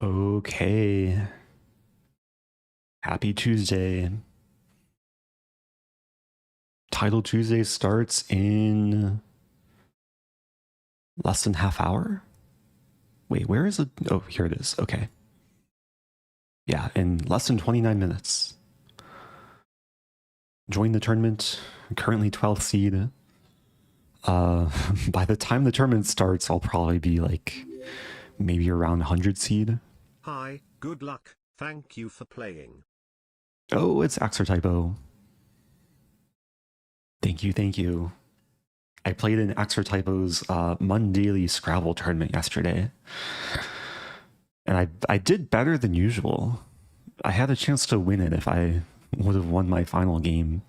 Okay. Happy Tuesday. Title Tuesday starts in less than half hour? Wait, where is it? Oh, here it is. Okay. Yeah, in less than 29 minutes. Join the tournament, currently 12th seed. By the time the tournament starts, I'll probably be like maybe around 100 seed. Hi, good luck, thank you for playing. Oh, it's Axertypo. Thank you. I played in Axertypo's Mondaily Scrabble tournament yesterday. And I did better than usual. I had a chance to win it if I would have won my final game.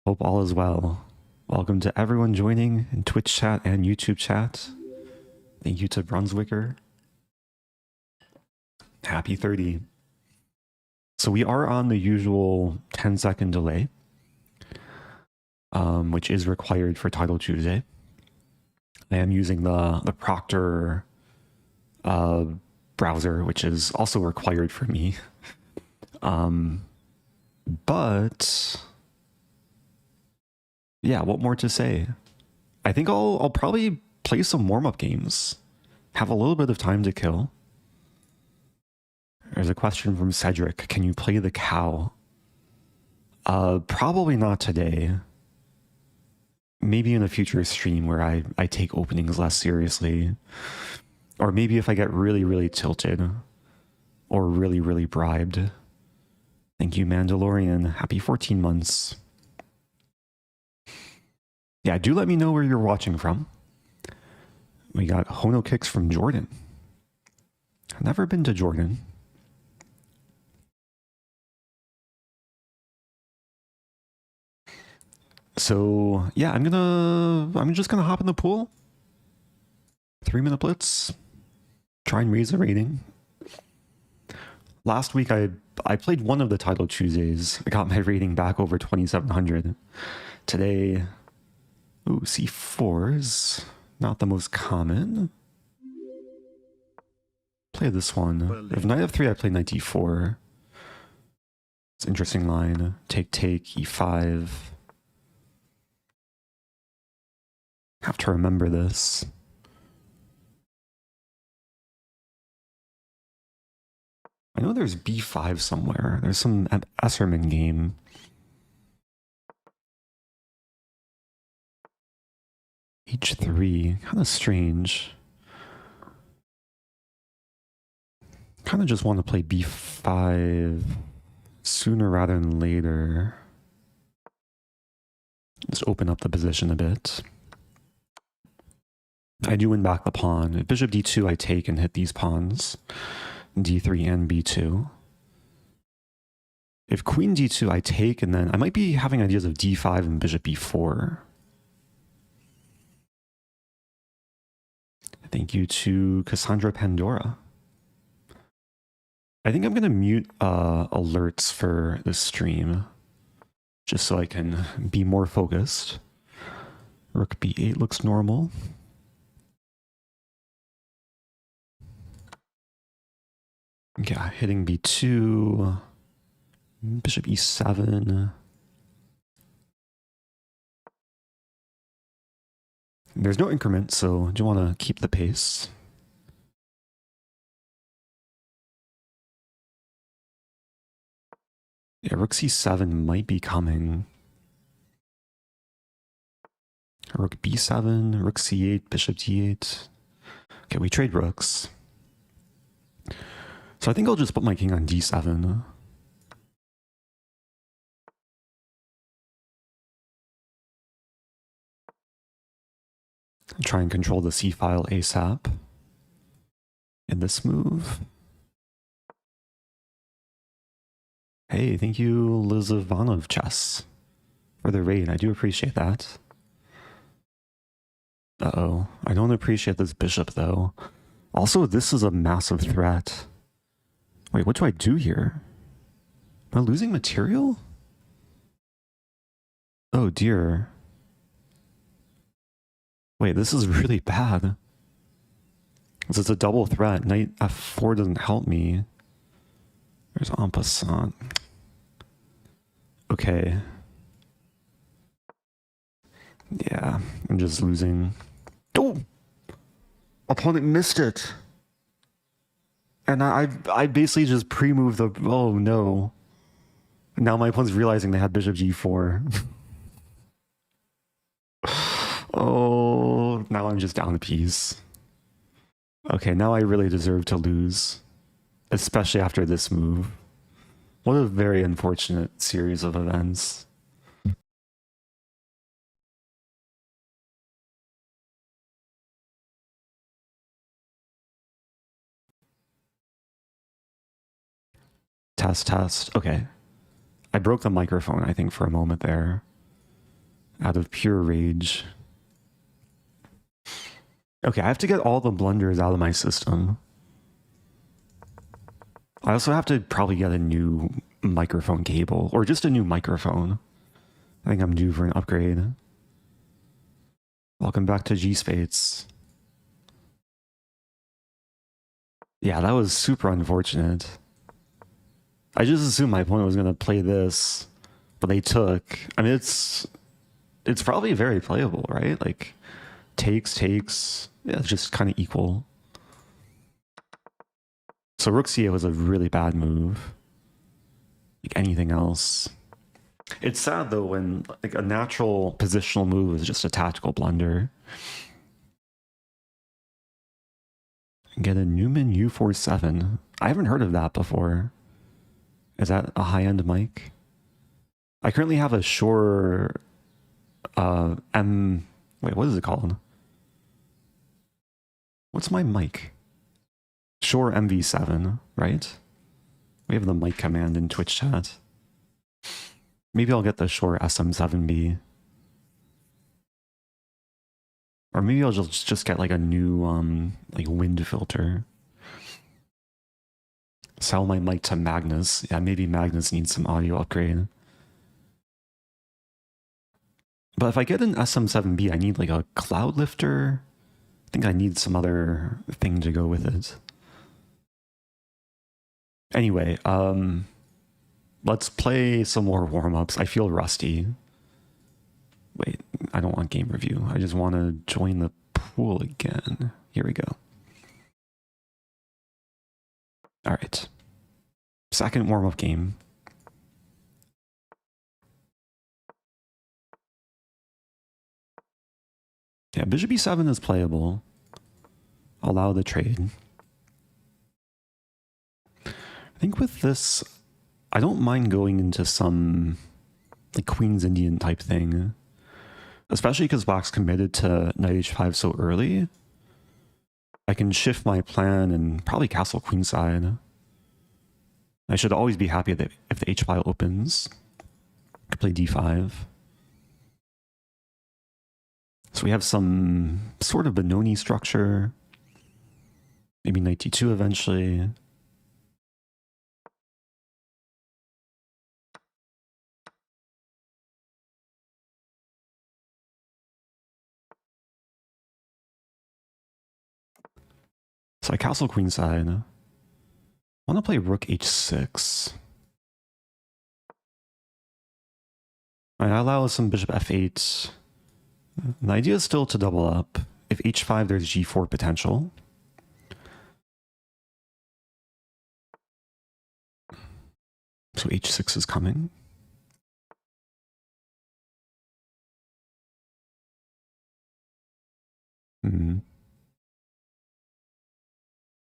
Hope all is well. Welcome to everyone joining in Twitch chat and YouTube chat. Thank you to Brunswicker. Happy 30. So we are on the usual 10-second delay, which is required for Title Tuesday. I am using the Proctor browser, which is also required for me. But yeah, what more to say? I think I'll probably play some warm-up games. Have a little bit of time to kill. There's a question from Cedric. Can you play the cow? Probably not today. Maybe in a future stream where I take openings less seriously. Or maybe if I get really tilted. Or really bribed. Thank you, Mandalorian. Happy 14 months. Yeah, do let me know where you're watching from. We got Hono Kicks from Jordan. I've never been to Jordan. So yeah, I'm just gonna hop in the pool. 3-minute blitz. Try and raise the rating. Last week I played one of the Title Tuesdays. I got my rating back over 2,700. Today, ooh, C4's not the most common. Play this one. If knight f3, I play knight d4. It's an interesting line. Take, e5. Have to remember this. I know there's b5 somewhere. There's some Esserman game. h3, kind of strange. Kind of just want to play b5 sooner rather than later. Just open up the position a bit. I do win back the pawn. At bishop d2, I take and hit these pawns. d3 and b2. If queen d2, I take, and then I might be having ideas of d5 and bishop b4. Thank you to Cassandra Pandora. I think I'm going to mute alerts for this stream, just so I can be more focused. Rook b8 looks normal. Yeah, hitting b2, bishop e7. There's no increment, so do you want to keep the pace? Yeah, rook c7 might be coming. Rook b7, rook c8, bishop d8. Okay, we trade rooks. So I think I'll just put my king on d7. Try and control the c-file ASAP in this move. Hey, thank you, Liz Ivanov Chess, for the raid. I do appreciate that. Uh-oh. I don't appreciate this bishop, though. Also, this is a massive threat. Wait, what do I do here? Am I losing material? Oh, dear. Wait, this is really bad. Because it's a double threat. Knight f4 doesn't help me. There's en passant. Okay. Yeah, I'm just losing. Oh! Opponent missed it! And I basically just pre-moved the... Oh, no. Now my opponent's realizing they had bishop g4. Oh, now I'm just down a piece. Okay, now I really deserve to lose. Especially after this move. What a very unfortunate series of events. Test. Okay. I broke the microphone, I think, for a moment there. Out of pure rage. Okay, I have to get all the blunders out of my system. I also have to probably get a new microphone cable, or just a new microphone. I think I'm due for an upgrade. Welcome back to G-Spates. Yeah, that was super unfortunate. I just assumed my opponent was going to play this, but they took... I mean, it's probably very playable, right? Like, takes, yeah, it's just kind of equal. So rook c8 was a really bad move. Like anything else. It's sad though when like a natural positional move is just a tactical blunder. Get a Newman U47. I haven't heard of that before. Is that a high-end mic? I currently have a Shure wait, what is it called? What's my mic? Shure MV7, right? We have the mic command in Twitch chat. Maybe I'll get the Shure SM7B. Or maybe I'll just get like a new like wind filter. Sell my mic to Magnus. Yeah, maybe Magnus needs some audio upgrade. But if I get an SM7B, I need like a cloud lifter. I think I need some other thing to go with it. Anyway, let's play some more warm-ups. I feel rusty. Wait, I don't want game review. I just want to join the pool again. Here we go. All right. Second warm-up game. Yeah, bishop e7 is playable. Allow the trade. I think with this, I don't mind going into some like Queen's Indian type thing. Especially because Black's committed to knight h5 so early. I can shift my plan and probably castle queenside. I should always be happy that if the h file opens, I can play d5. So we have some sort of Benoni structure. Maybe knight d2 eventually. So I castle queenside. I want to play rook h6. I allow some bishop f8. The idea is still to double up. If h5, there's g4 potential. So h6 is coming.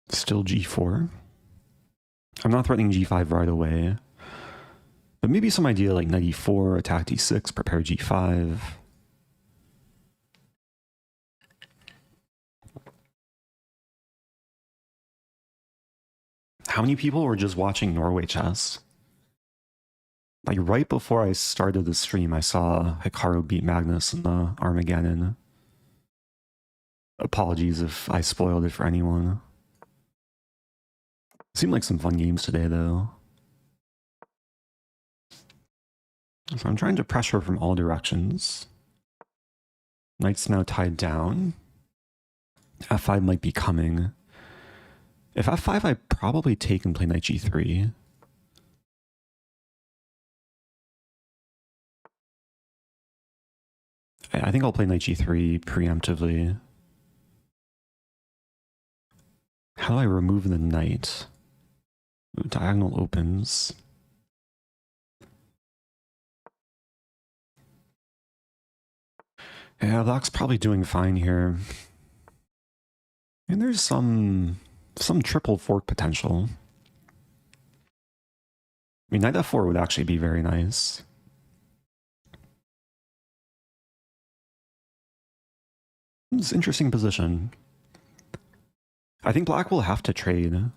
Still g4. I'm not threatening g5 right away. But maybe some idea like knight e4, attack d6, prepare g5. How many people were just watching Norway chess? Like right before I started the stream, I saw Hikaru beat Magnus in the Armageddon. Apologies if I spoiled it for anyone. Seemed like some fun games today, though. So I'm trying to pressure from all directions. Knight's now tied down. F5 might be coming. If f5, I probably take and play knight g3. I think I'll play knight g3 preemptively. How do I remove the knight? Ooh, diagonal opens. Yeah, black's probably doing fine here. And there's some triple fork potential. I mean, knight f4 would actually be very nice. It's an interesting position. I think black will have to trade.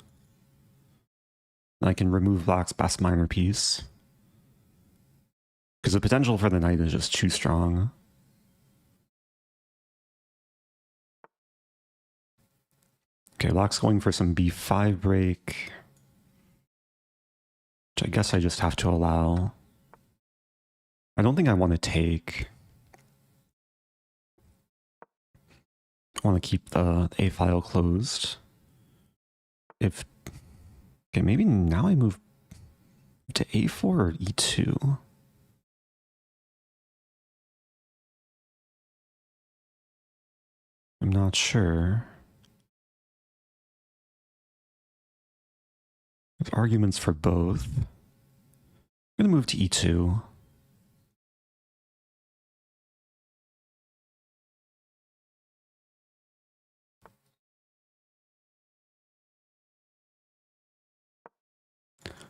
I can remove black's best minor piece. Because the potential for the knight is just too strong. Okay, black's going for some b5 break. Which I guess I just have to allow. I don't think I want to take. I want to keep the A file closed. If okay, maybe now I move to A4 or E2. I'm not sure. There's arguments for both. I'm gonna move to E2.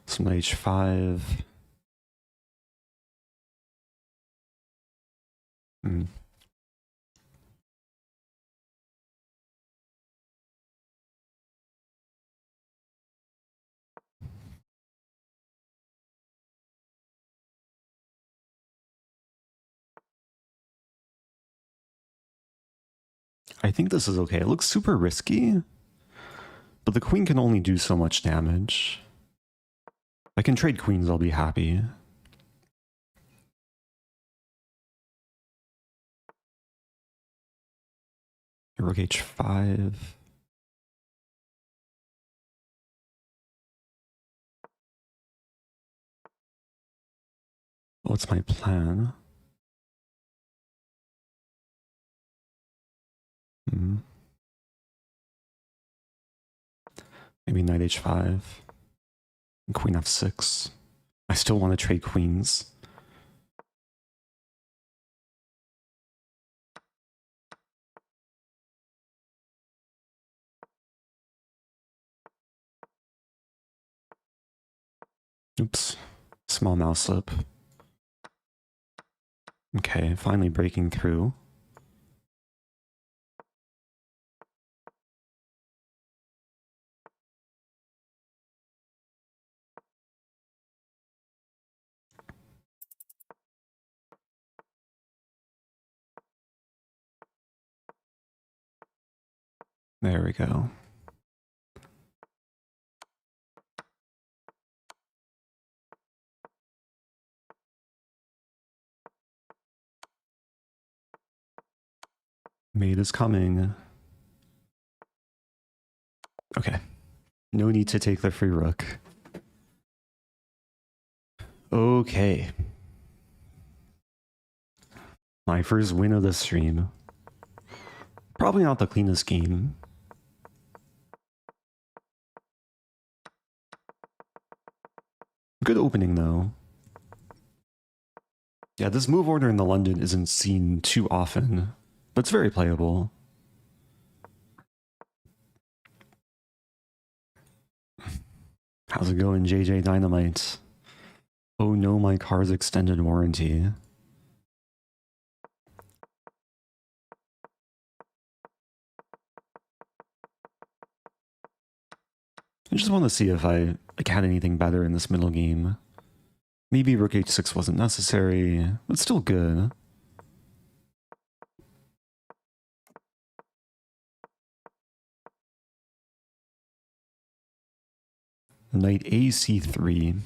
Some H5. I think this is okay. It looks super risky, but the queen can only do so much damage. If I can trade queens, I'll be happy. Rook h5. What's my plan? Maybe knight h5. And queen f6. I still want to trade queens. Oops. Small mouse slip. Okay, finally breaking through. There we go. Mate is coming. Okay. No need to take the free rook. Okay. My first win of the stream. Probably not the cleanest game. Good opening though. Yeah, this move order in the London isn't seen too often, but it's very playable. How's it going, JJ Dynamite? Oh no, my car's extended warranty. I just want to see if I had anything better in this middle game. Maybe rook h6 wasn't necessary, but still good. Knight ac3.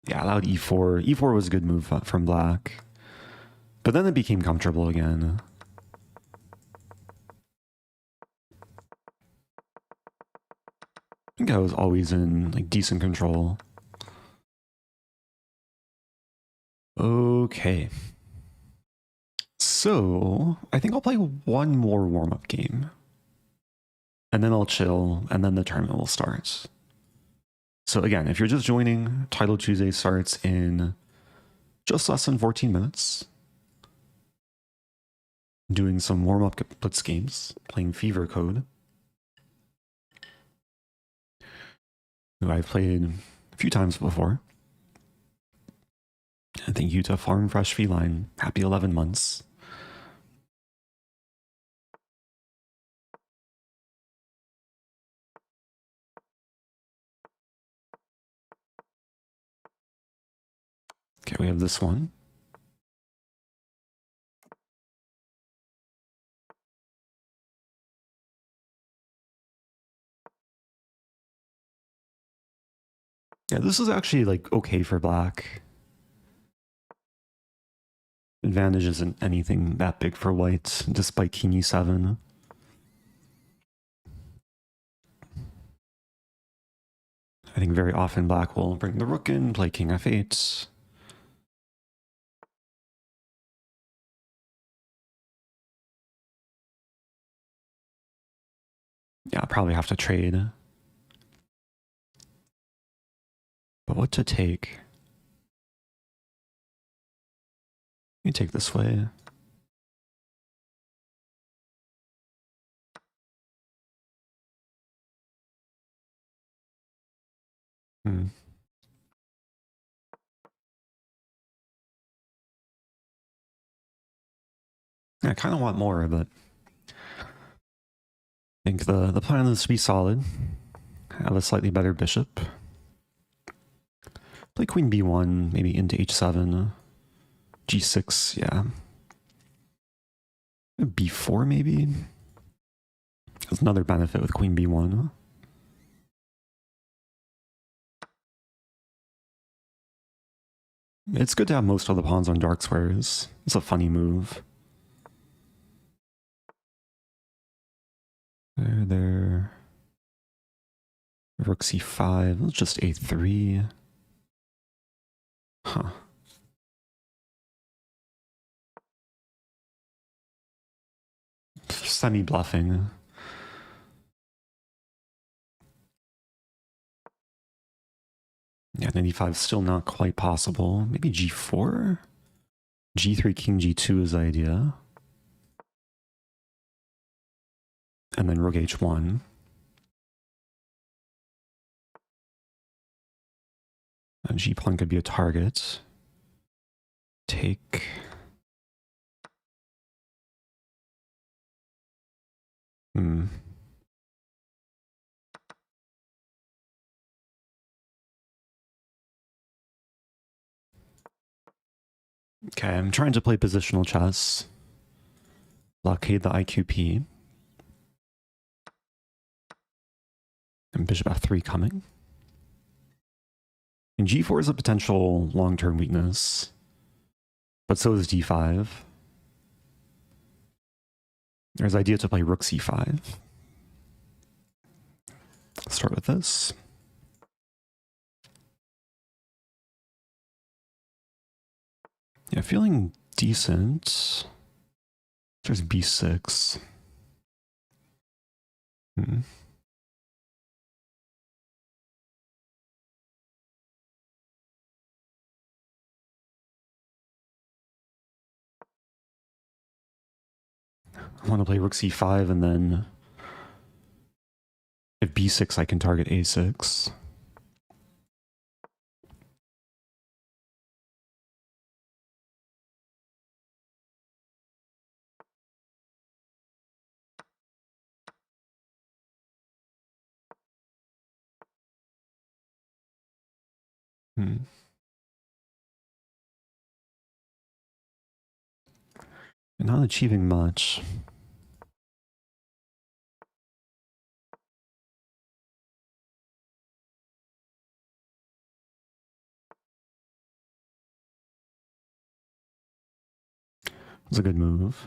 Yeah, allowed e4. E4 was a good move from black. But then it became comfortable again. think I was always in like decent control. Okay. So I think I'll play one more warm-up game. And then I'll chill, and then the tournament will start. So again, if you're just joining, Title Tuesday starts in just less than 14 minutes. Doing some warm-up blitz games, playing Fever Code, who I've played a few times before. And thank you to Farm Fresh Feline. Happy 11 months. Okay, we have this one. Yeah, this is actually like okay for black. Advantage isn't anything that big for white, despite King E7. I think very often black will bring the rook in, play King F8. Yeah, I'll probably have to trade. But what to take? You take this way. Hmm. Yeah, I kind of want more, but I think the plan is to be solid. Have a slightly better bishop. Play Queen B1, maybe into H7. G6, yeah. B4 maybe? There's another benefit with Queen B1. It's good to have most of the pawns on dark squares. It's a funny move. There. Rook C5, let's just A3. Huh. Semi-bluffing. Yeah, 95 is still not quite possible. Maybe G4? G3, King G2 is the idea. And then Rook H1. And G pawn could be a target. Take. Hmm. Okay, I'm trying to play positional chess. Blockade the IQP. And bishop f3 coming. And g4 is a potential long-term weakness. But so is d5. There's the idea to play rook c5. Let's start with this. Yeah, feeling decent. There's b6. Hmm. I want to play rook c5, and then if b6, I can target a6. Hmm. And not achieving much. It's a good move.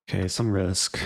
Okay, some risk.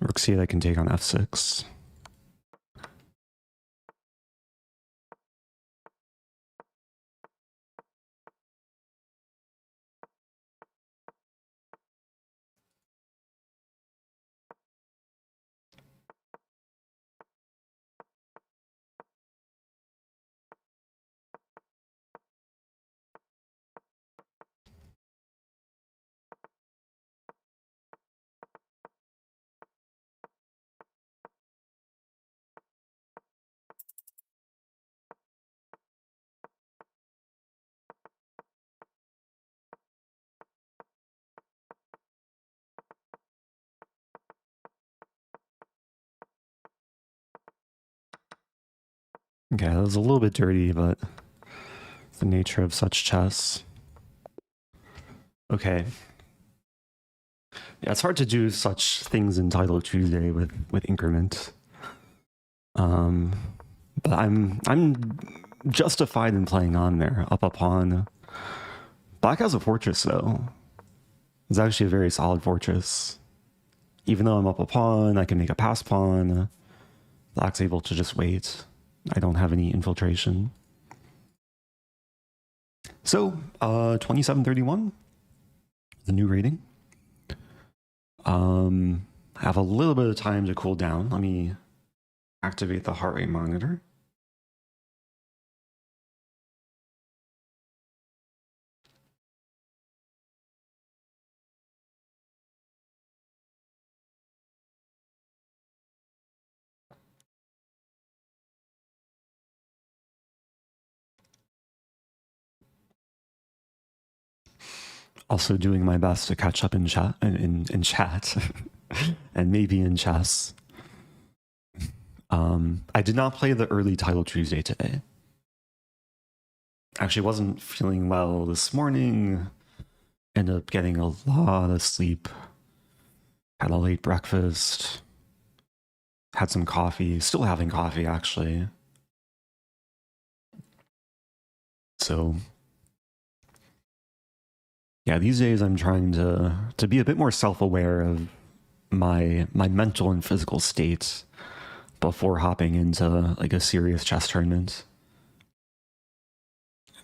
Ruscalleda can take on f6. Okay, that was a little bit dirty, but the nature of such chess. Okay. Yeah, it's hard to do such things in Title Tuesday with increment. But I'm justified in playing on there, up a pawn. Black has a fortress though. It's actually a very solid fortress. Even though I'm up a pawn, I can make a pass pawn. Black's able to just wait. I don't have any infiltration. So, 2731, the new rating. I have a little bit of time to cool down. Let me activate the heart rate monitor. Also doing my best to catch up in chat, in chat, and maybe in chess. I did not play the early Title Tuesday today. Actually wasn't feeling well this morning. Ended up getting a lot of sleep. Had a late breakfast. Had some coffee. Still having coffee, actually. So yeah, these days I'm trying to be a bit more self-aware of my mental and physical state before hopping into like a serious chess tournament.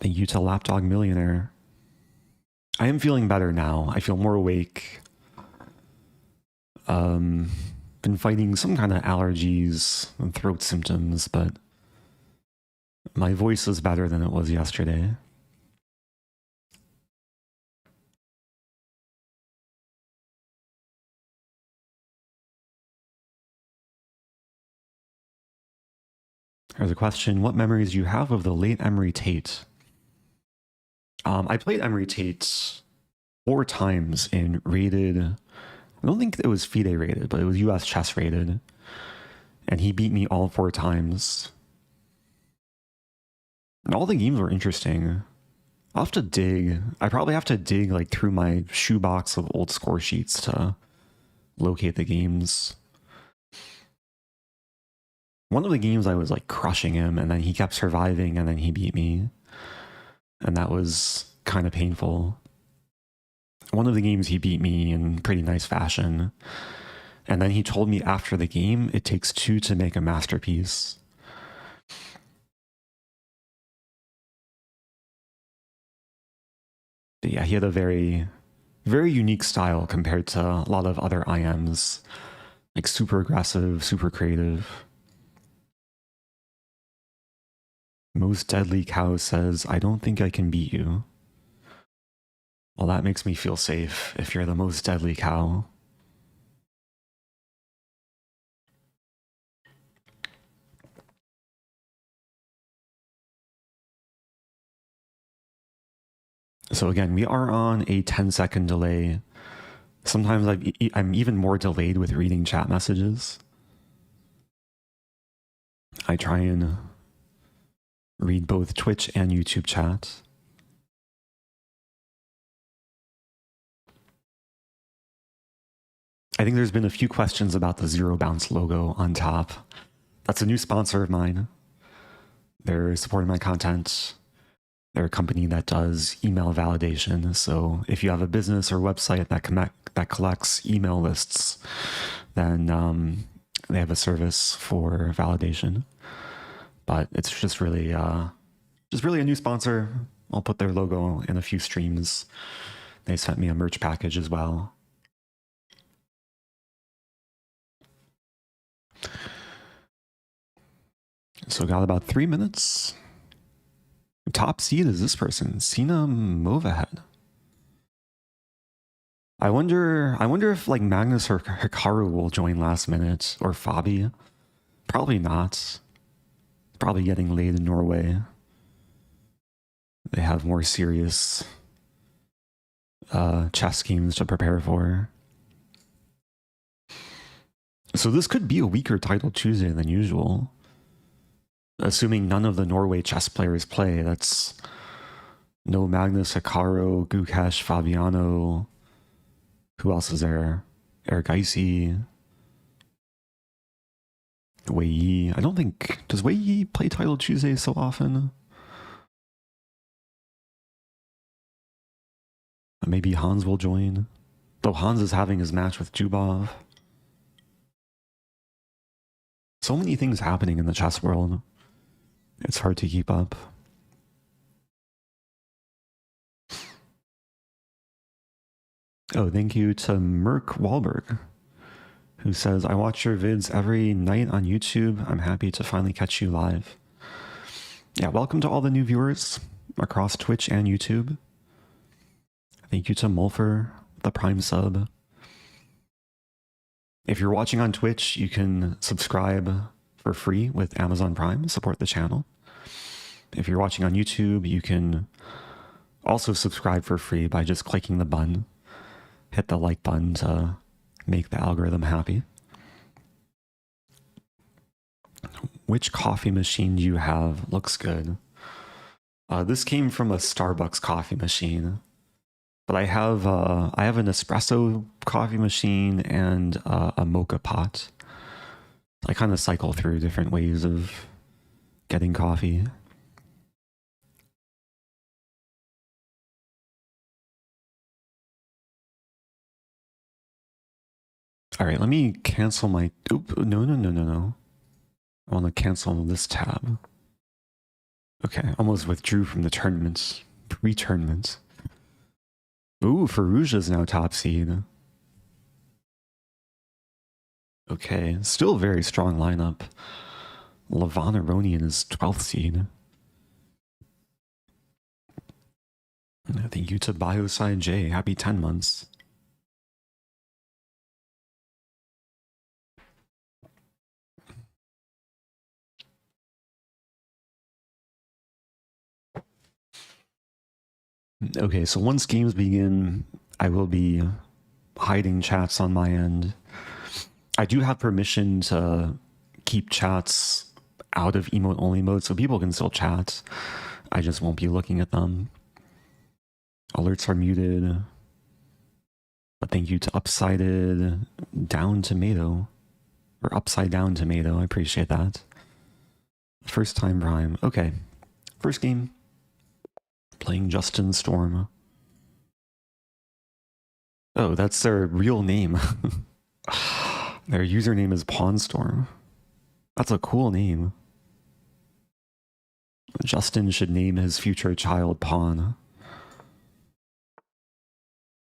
Thank you to Lapdog Millionaire. I am feeling better now. I feel more awake. Been fighting some kind of allergies and throat symptoms, but my voice is better than it was yesterday. There's a question, what memories do you have of the late Emery Tate? I played Emery Tate 4 times in rated, I don't think it was FIDE rated, but it was US chess rated. And he beat me all 4 times. And all the games were interesting. I'll have to dig. I probably have to dig like through my shoebox of old score sheets to locate the games. One of the games I was like crushing him and then he kept surviving and then he beat me. And that was kind of painful. One of the games he beat me in pretty nice fashion. And then he told me after the game, it takes 2 to make a masterpiece. But yeah, he had a very, very unique style compared to a lot of other IMs. Like super aggressive, super creative. Most Deadly Cow says, I don't think I can beat you. Well, that makes me feel safe if you're the most deadly cow. So again, we are on a 10-second delay. Sometimes I'm even more delayed with reading chat messages. I try and read both Twitch and YouTube chat. I think there's been a few questions about the Zero Bounce logo on top. That's a new sponsor of mine. They're supporting my content. They're a company that does email validation. So if you have a business or website that collects email lists, then they have a service for validation. But it's just really a new sponsor. I'll put their logo in a few streams. They sent me a merch package as well. So got about 3 minutes. Top seed is this person, Sina Movahead. I wonder if like Magnus or Hikaru will join last minute, or Fadi. Probably not. Probably getting laid in Norway. They have more serious chess games to prepare for. So this could be a weaker title Tuesday than usual. Assuming none of the Norway chess players play, that's no Magnus, Hikaru, Gukesh, Fabiano. Who else is there? Ergaisi, Wei Yi. I don't think... Does Wei Yi play title Tuesday so often? Maybe Hans will join. Though Hans is having his match with Jubov. So many things happening in the chess world. It's hard to keep up. Oh, thank you to Merk Wahlberg, who says, I watch your vids every night on YouTube. I'm happy to finally catch you live. Yeah, welcome to all the new viewers across Twitch and YouTube. Thank you to Mulfer, the Prime sub. If you're watching on Twitch, you can subscribe for free with Amazon Prime, support the channel. If you're watching on YouTube, you can also subscribe for free by just clicking the button. Hit the like button to make the algorithm happy. Which coffee machine do you have? Looks good. This came from a Starbucks coffee machine, but I have an espresso coffee machine and a mocha pot. I kind of cycle through different ways of getting coffee. All right, let me cancel my... Oop, no. I want to cancel this tab. Okay, almost withdrew from the tournaments. Pre-tournaments. Ooh, Varuzhan's now top seed. Okay, still a very strong lineup. Levon Aronian is 12th seed. Thank you to Bioside J. Happy 10 months. Okay, so once games begin, I will be hiding chats on my end. I do have permission to keep chats out of emote only mode, so people can still chat. I just won't be looking at them. Alerts are muted. But thank you to Upsided Down Tomato. Or Upside Down Tomato, I appreciate that. First time Prime. Okay, first game. Playing Justin Storm. Oh, that's their real name. Their username is Pawnstorm. That's a cool name. Justin should name his future child Pawn.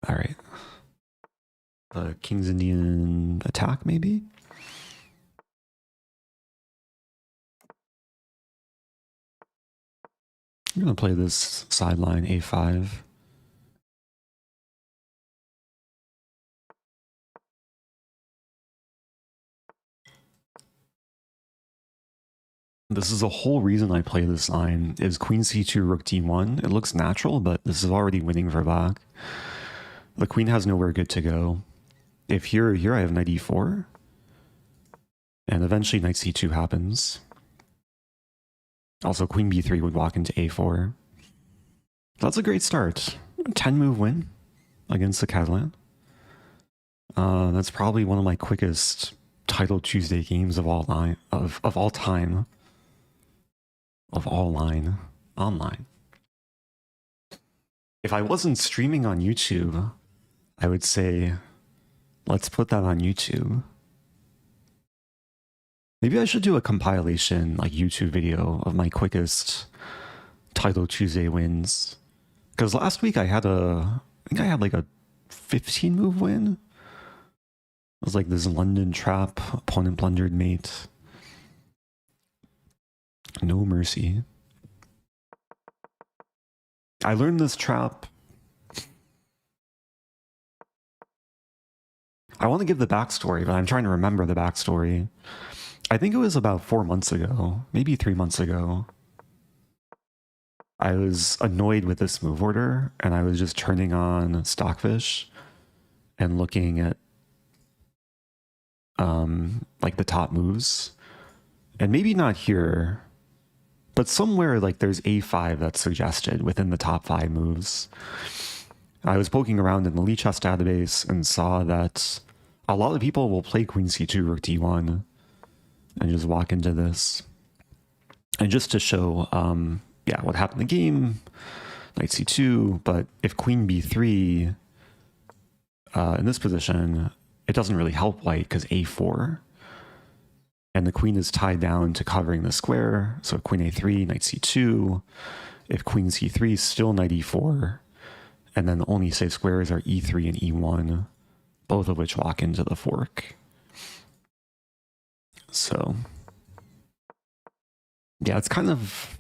All right. The King's Indian attack, maybe? I'm going to play this sideline A5. This is the whole reason I play this line, is queen c2, rook d1. It looks natural, but this is already winning for black. The queen has nowhere good to go. If here I have knight e4, and eventually knight c2 happens. Also, queen b3 would walk into a4. That's a great start. 10-move win against the Catalan. That's probably one of my quickest Title Tuesday games of all time. Online. If I wasn't streaming on YouTube, I would say, let's put that on YouTube. Maybe I should do a compilation, like YouTube video of my quickest Title Tuesday wins. Because last week I think I had like a 15-move win. It was like this London trap, opponent blundered mate. No mercy. I learned this trap. I want to give the backstory, but I'm trying to remember the backstory. I think it was about 4 months ago, maybe 3 months ago. I was annoyed with this move order, and I was just turning on Stockfish and looking at like the top moves. And maybe not here, but somewhere like there's a5 that's suggested within the top 5 moves. I was poking around in the Lichess database and saw that a lot of people will play queen c2, rook d1 and just walk into this. And just to show yeah, what happened in the game, knight c2, but if queen b3 in this position, it doesn't really help white because a4, and the queen is tied down to covering the square. So queen a3, knight c2, if queen c3, still knight e4, and then the only safe squares are e3 and e1, both of which walk into the fork. So yeah, it's kind of,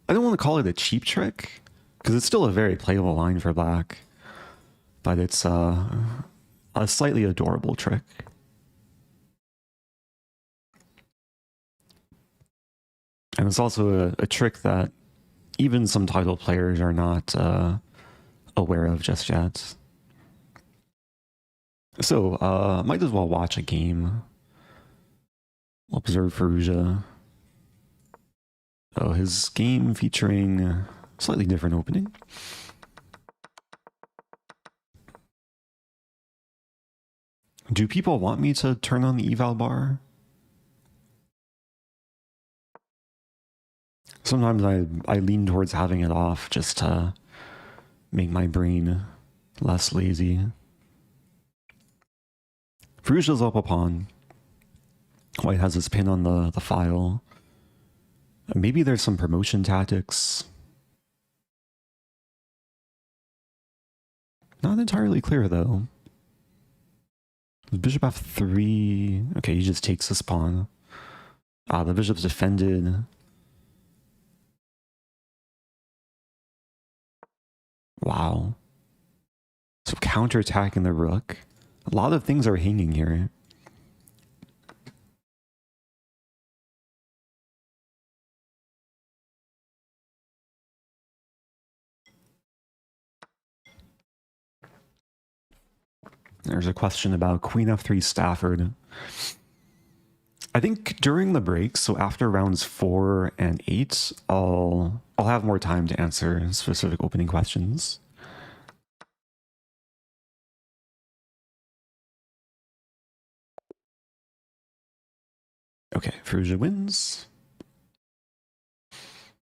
I don't want to call it a cheap trick, because it's still a very playable line for black, but it's a slightly adorable trick. And it's also a trick that even some title players are not aware of just yet. So, might as well watch a game. We'll observe Varuzhan. Oh, his game featuring a slightly different opening. Do people want me to turn on the eval bar? Sometimes I lean towards having it off just to make my brain less lazy. Varuzhan's up a pawn. White has his pin on the file. Maybe there's some promotion tactics. Not entirely clear though. Bishop f3. Okay, he just takes this pawn. The bishop's defended. Wow. So counterattacking the rook. A lot of things are hanging here. There's a question about queen f3 Stafford. I think during the break, so after rounds 4 and 8, I'll have more time to answer specific opening questions. Okay, Varuzhan wins.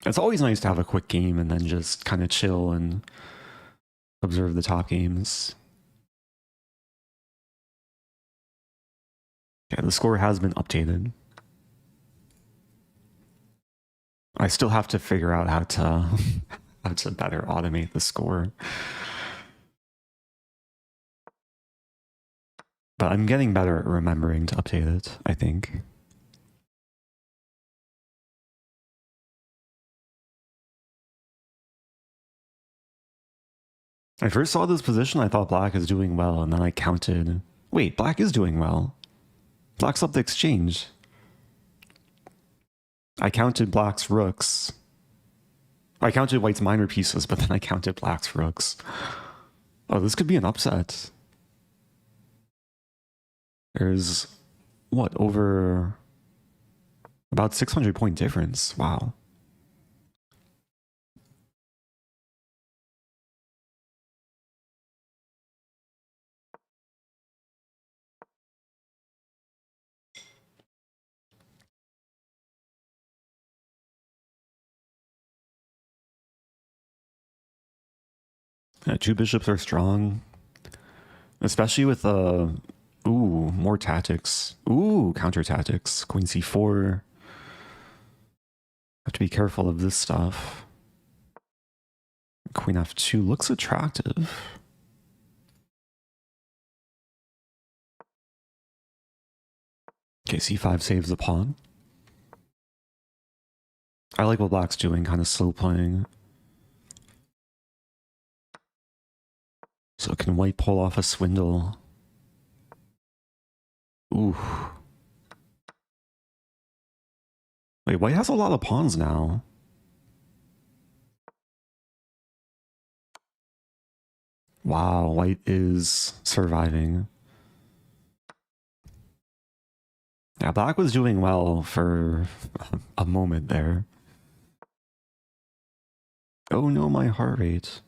It's always nice to have a quick game and then just kind of chill and observe the top games. Yeah, the score has been updated. I still have to figure out how to better automate the score. But I'm getting better at remembering to update it, I think. I first saw this position, I thought black is doing well, and then I counted. Wait, black is doing well. Black's up the exchange. I counted black's rooks. I counted white's minor pieces, but then I counted black's rooks. Oh, this could be an upset. There's, what, over about 600 point difference. Wow. Yeah, two bishops are strong, especially with more tactics. Ooh, counter tactics. Queen c4. Have to be careful of this stuff. Queen f2 looks attractive. Okay, c5 saves the pawn. I like what black's doing, kind of slow playing. So can white pull off a swindle? Ooh. Wait, white has a lot of pawns now. Wow, white is surviving. Yeah, black was doing well for a moment there. Oh no, my heart rate.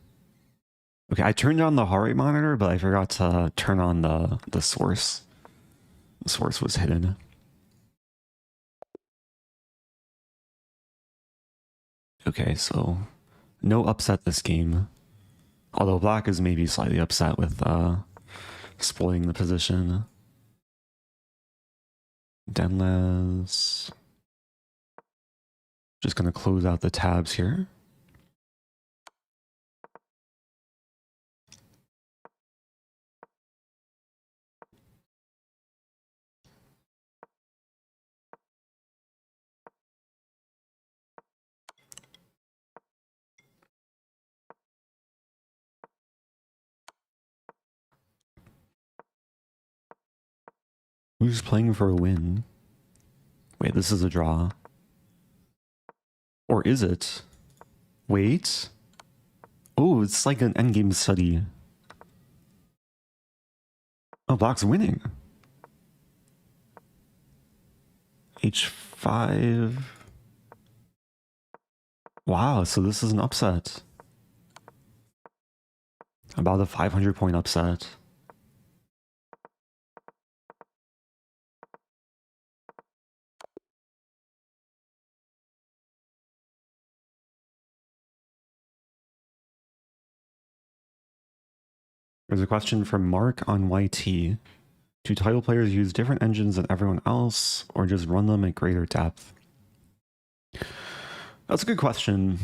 Okay, I turned on the heart rate monitor, but I forgot to turn on the source. The source was hidden. Okay, so no upset this game. Although black is maybe slightly upset with spoiling the position. Denlas. Just gonna close out the tabs here. Who's playing for a win? Wait, this is a draw. Or is it? Wait. Oh, it's like an endgame study. Oh, black's winning. H5. Wow, so this is an upset. About a 500 point upset. There's a question from Mark on YT. Do title players use different engines than everyone else, or just run them at greater depth? That's a good question.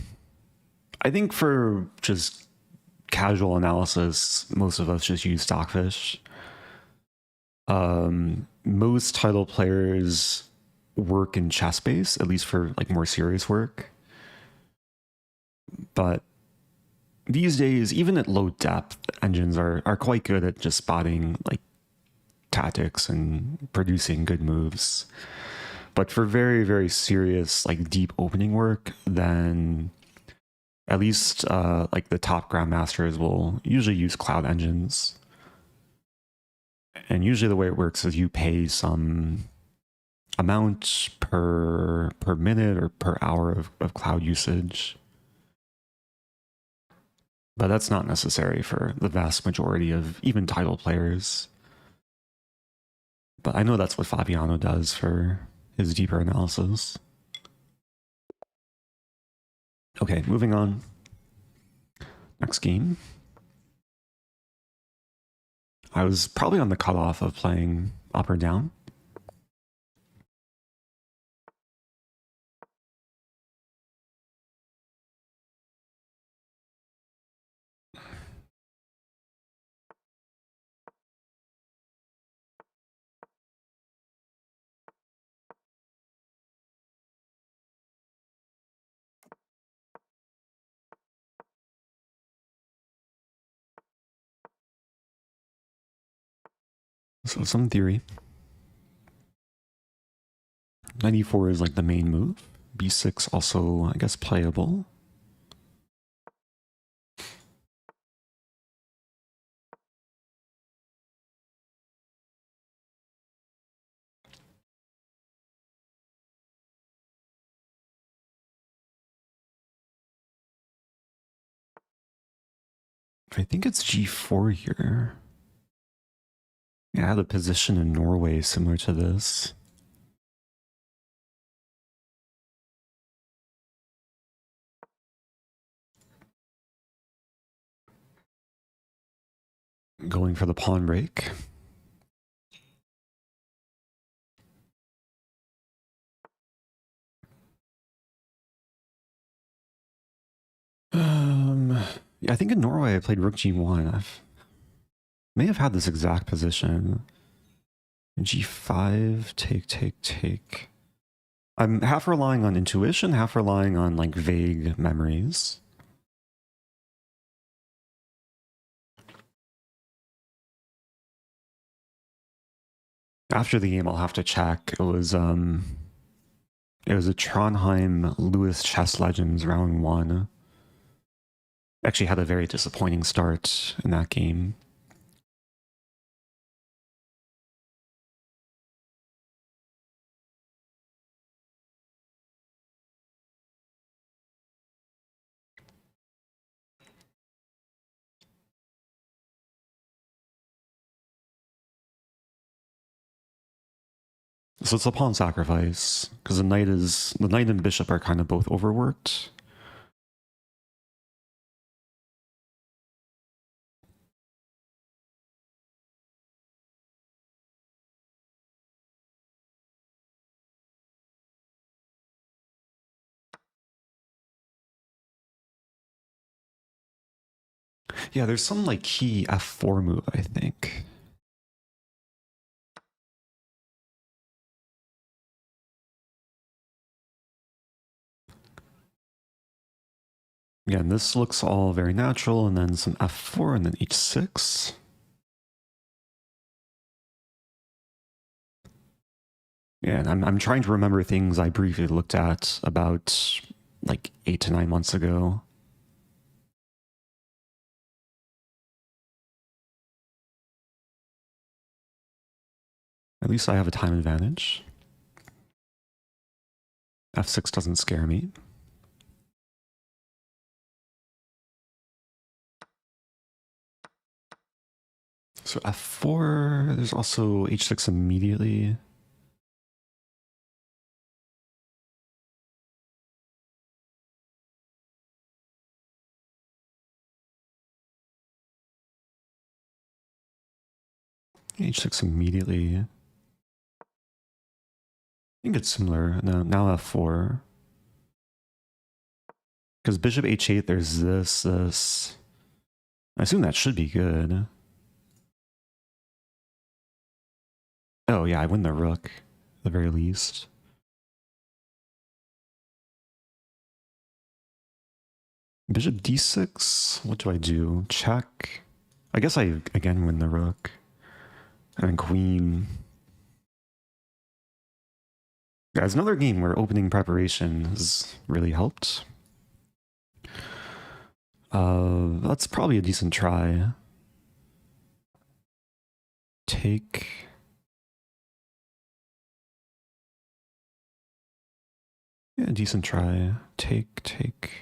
I think for just casual analysis, most of us just use Stockfish. Most title players work in chess base, at least for like more serious work. But these days, even at low depth, engines are quite good at just spotting like tactics and producing good moves. But for very, very serious, like deep opening work, then at least like the top grandmasters will usually use cloud engines. And usually the way it works is you pay some amount per minute or per hour of cloud usage. But that's not necessary for the vast majority of even title players. But I know that's what Fabiano does for his deeper analysis. Okay, moving on. Next game. I was probably on the cutoff of playing up or down. So some theory. 94 is like the main move. b6 also, I guess, playable. I think it's g4 here. Yeah, I had a position in Norway similar to this. Going for the pawn break. Yeah, I think in Norway I played rook g1. I may have had this exact position. g5, take. I'm half relying on intuition, half relying on like vague memories. After the game, I'll have to check. It was a Trondheim Lewis Chess Legends round 1. Actually had a very disappointing start in that game. So it's a pawn sacrifice, because the knight and bishop are kind of both overworked. Yeah, there's some like key f4 move, I think. Again, this looks all very natural, and then some f4 and then h6. Yeah, and I'm trying to remember things I briefly looked at about like 8 to 9 months ago. At least I have a time advantage. f6 doesn't scare me. So f4, there's also h6 immediately. h6 immediately. I think it's similar. Now f4. Because bishop h8, there's this. I assume that should be good. Oh yeah, I win the rook, at the very least. Bishop d6, what do I do? Check. I guess I again win the rook. And then queen. Yeah, it's another game where opening preparation has really helped. That's probably a decent try. Take. Yeah, decent try. Take.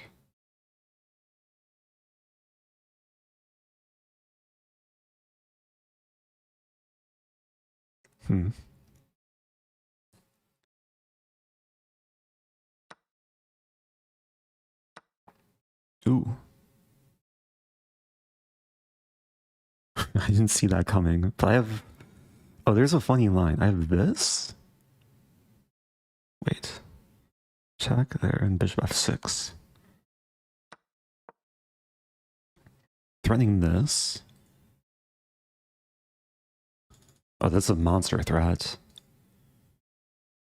Ooh. I didn't see that coming, but I have... Oh, there's a funny line. I have this? Wait. Check there, and bishop f6. Threatening this. Oh, that's a monster threat.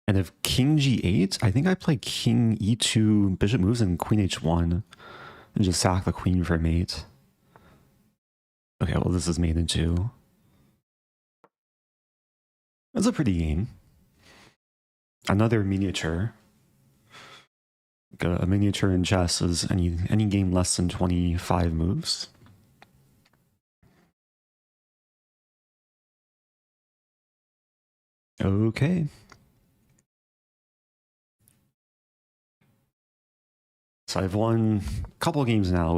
And if king g8, I think I play king e2, bishop moves, and queen h1, and just sack the queen for mate. Okay, well, this is mate in 2. That's a pretty game. Another miniature. A miniature in chess is any game less than 25 moves. Okay. So I've won a couple games now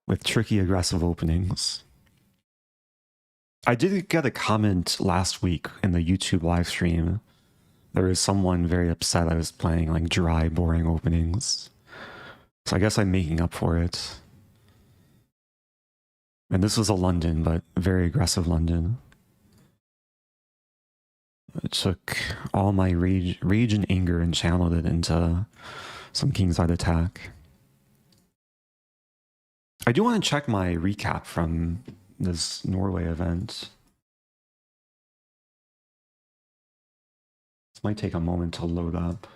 with tricky, aggressive openings. I did get a comment last week in the YouTube live stream. There was someone very upset I was playing like dry, boring openings. So I guess I'm making up for it. And this was a London, but very aggressive London. It took all my rage and anger and channeled it into some kingside attack. I do want to check my recap from this Norway event. This might take a moment to load up.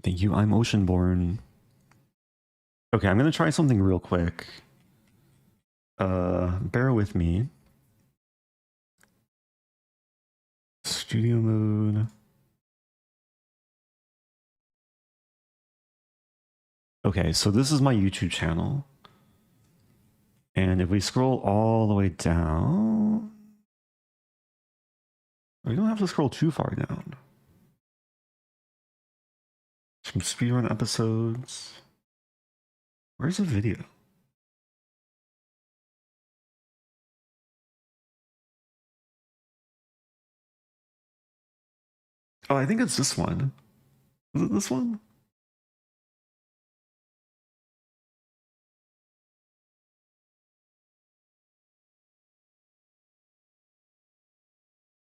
Thank you, I'm Oceanborn. Okay, I'm going to try something real quick. Bear with me. Studio mode. Okay, so this is my YouTube channel. And if we scroll all the way down, we don't have to scroll too far down. Some speedrun episodes. Where's the video? Oh, I think it's this one. Is it this one?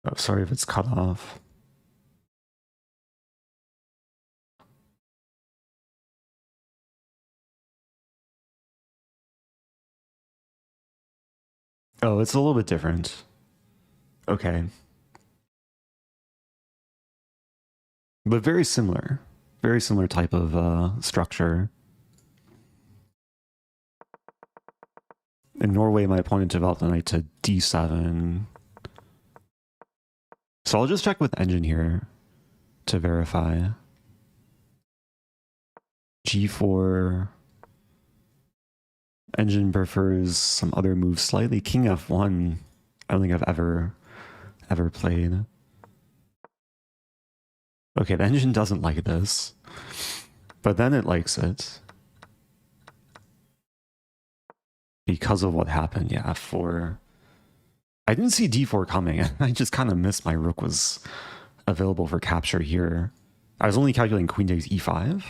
Oh, sorry if it's cut off. Oh, it's a little bit different. Okay. But very similar. Very similar type of structure. In Norway, my opponent developed the knight to d7. So I'll just check with engine here to verify. g4. Engine prefers some other moves slightly. King f1. I don't think I've ever played. Okay, the engine doesn't like this, but then it likes it because of what happened. Yeah, f4. I didn't see d4 coming. I just kind of missed my rook was available for capture here. I was only calculating queen takes e5.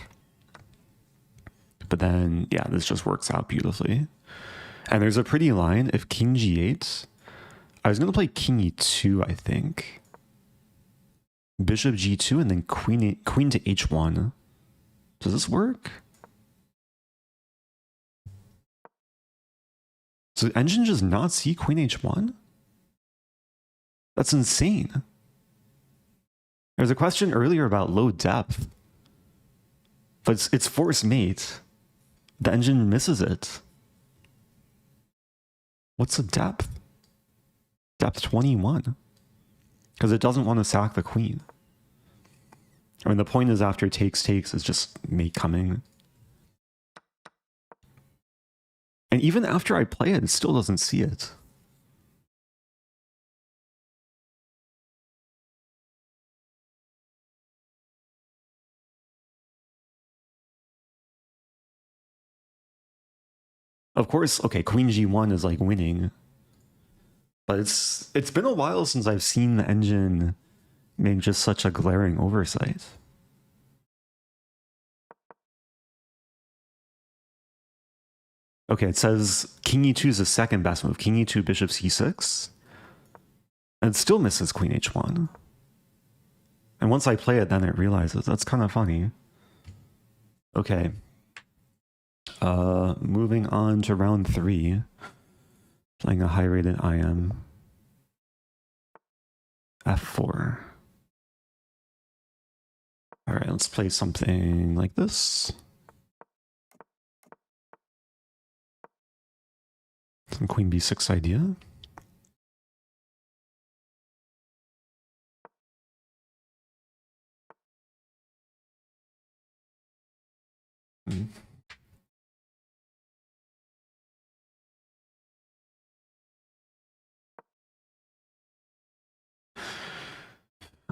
But then, yeah, this just works out beautifully. And there's a pretty line. If king g8, I was going to play king e2, I think. Bishop g2 and then queen to h1. Does this work? So the engine does not see queen h1? That's insane. There's a question earlier about low depth. But it's force mate. The engine misses it. What's the depth? Depth 21. Because it doesn't want to sack the queen. I mean, the point is after takes is just mate coming. And even after I play it, it still doesn't see it. Of course, okay, queen g1 is like winning. But it's been a while since I've seen the engine make just such a glaring oversight. Okay, it says king e2 is the second best move. King e2, bishop c6. And it still misses queen h1. And once I play it, then it realizes. That's kind of funny. Okay. Moving on to round 3. Playing a high-rated IM. f4. Alright, let's play something like this. Queen b6 idea.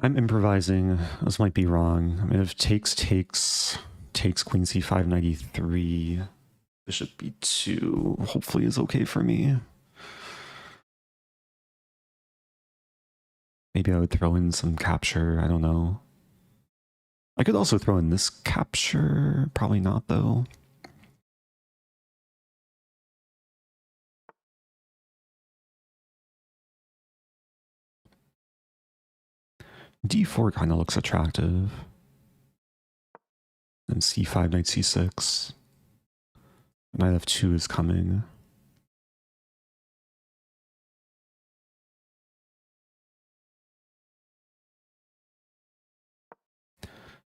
I'm improvising. This might be wrong. I mean, if takes queen c5 93, bishop b2 hopefully is okay for me. Maybe I would throw in some capture. I don't know. I could also throw in this capture. Probably not, though. d4 kind of looks attractive. And c5, knight c6. Knight f2 is coming.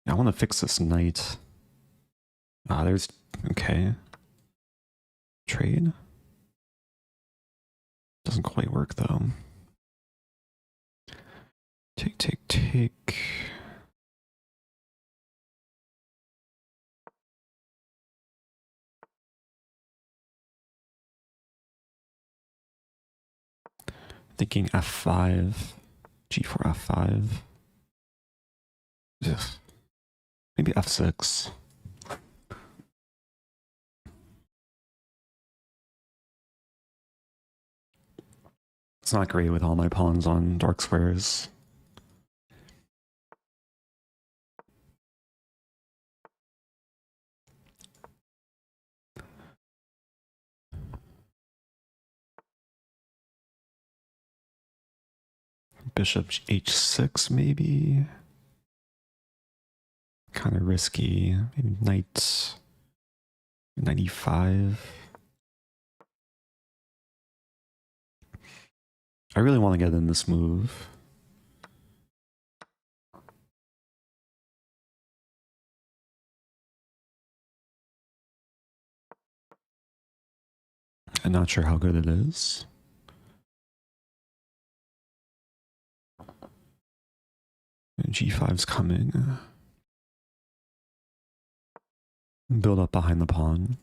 I want to fix this knight. Ah, there's... okay. Trade? Doesn't quite work, though. Take. Thinking f5. g4, f5. Ugh. Maybe f6. It's not great with all my pawns on dark squares. Bishop h6 maybe. Kind of risky. Maybe knight 95. I really want to get in this move. I'm not sure how good it is. And g5's coming. Build up behind the pawn.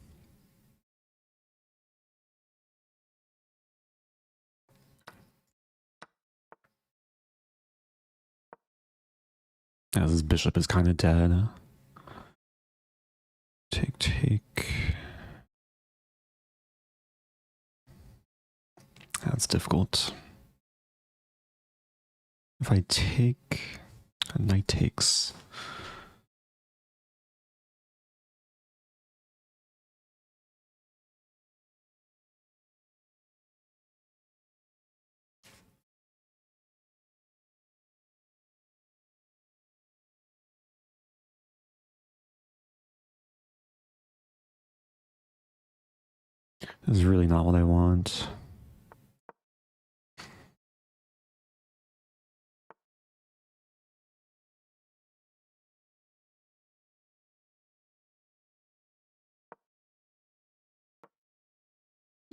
As his bishop is kind of dead. Take. That's difficult. If I take, a knight takes. This is really not what I want.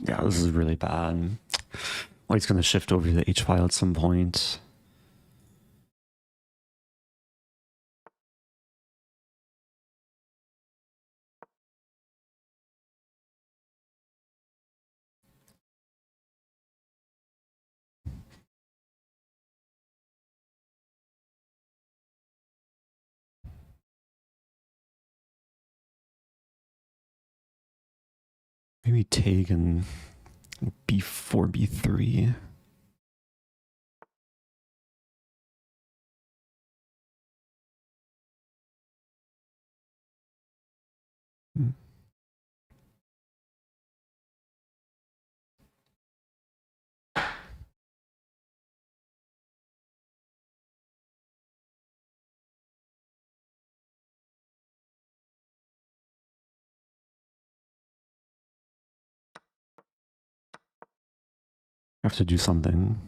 Yeah, this is really bad. White's going to shift over to the H file at some point. Maybe take and b4, b3. I have to do something.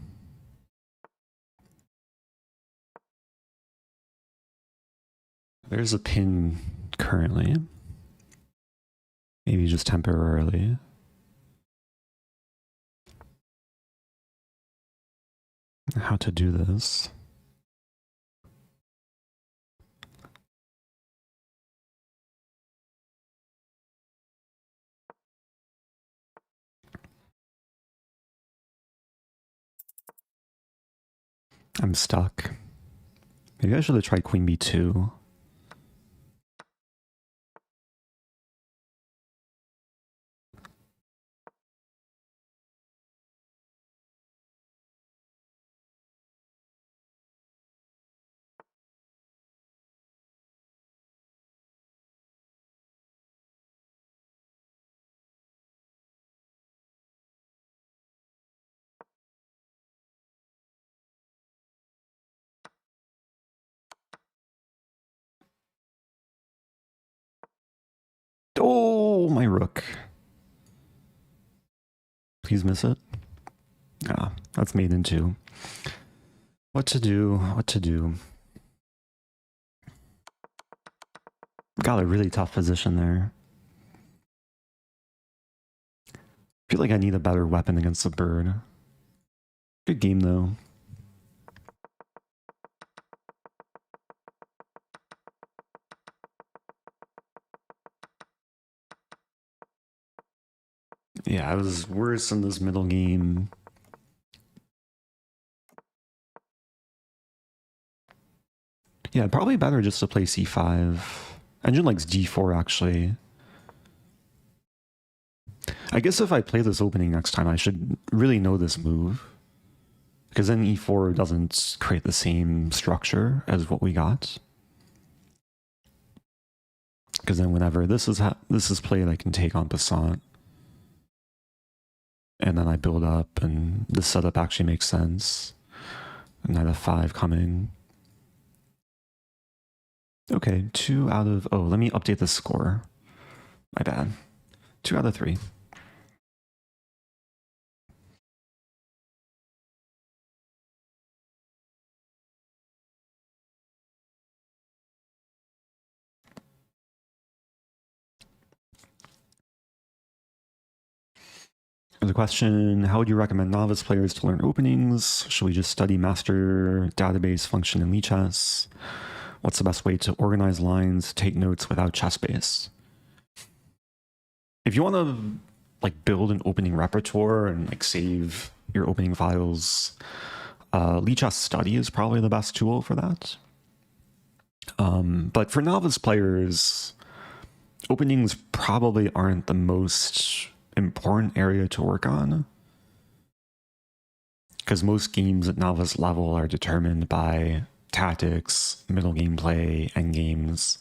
There's a pin currently. Maybe just temporarily. how to do this. I'm stuck. Maybe I should have tried queen b2. Oh, my rook. Please miss it. Ah, that's made in two. What to do? What to do? Got a really tough position there. I feel like I need a better weapon against the bird. Good game though. Yeah, I was worse in this middle game. Yeah, probably better just to play c5. Engine likes d4 actually. I guess if I play this opening next time, I should really know this move. Because then e4 doesn't create the same structure as what we got. Because then whenever this is played, I can take en passant. And then I build up, and the setup actually makes sense. Knight f5 coming. Okay, 2 out of... Oh, let me update the score. My bad. 2 out of 3. There's a question, how would you recommend novice players to learn openings? Should we just study master database function in Lichess? What's the best way to organize lines, take notes without chess base? If you want to like build an opening repertoire and like save your opening files, Lichess Study is probably the best tool for that. But for novice players, openings probably aren't the most important area to work on, because most games at novice level are determined by tactics, middle gameplay, end games.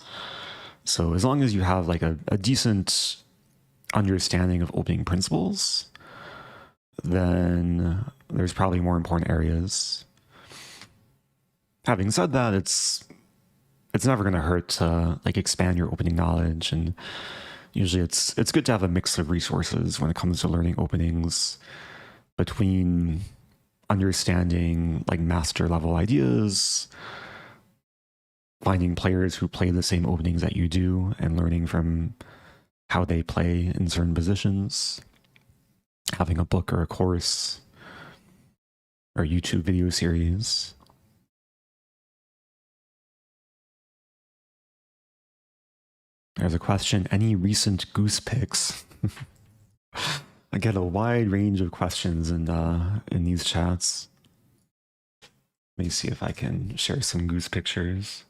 So as long as you have like a decent understanding of opening principles, then there's probably more important areas. Having said that, it's never going to hurt to like expand your opening knowledge, and usually it's good to have a mix of resources when it comes to learning openings, between understanding like master level ideas, finding players who play the same openings that you do and learning from how they play in certain positions, having a book or a course or YouTube video series. There's a question, any recent goose picks? I get a wide range of questions in these chats. Let me see if I can share some goose pictures.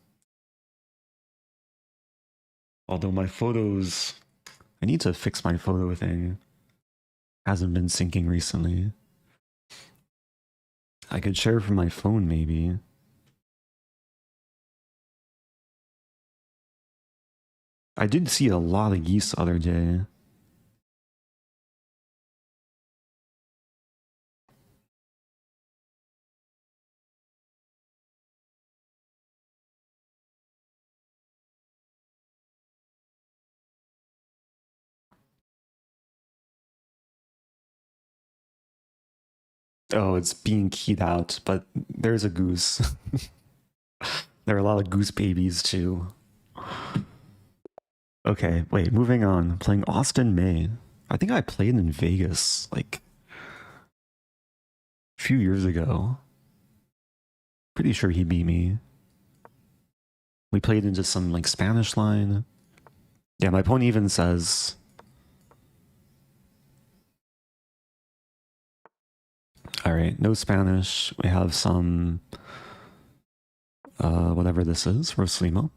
Although my photos, I need to fix my photo thing. Hasn't been syncing recently. I could share from my phone maybe. I did see a lot of geese the other day. Oh, it's being keyed out, but there's a goose. There are a lot of goose babies too. Okay, wait, moving on. Playing Austin May. I think I played in Vegas like a few years ago. Pretty sure he beat me. We played into some like Spanish line. Yeah, my opponent even says... Alright, no Spanish. We have some... whatever this is, Roslimo.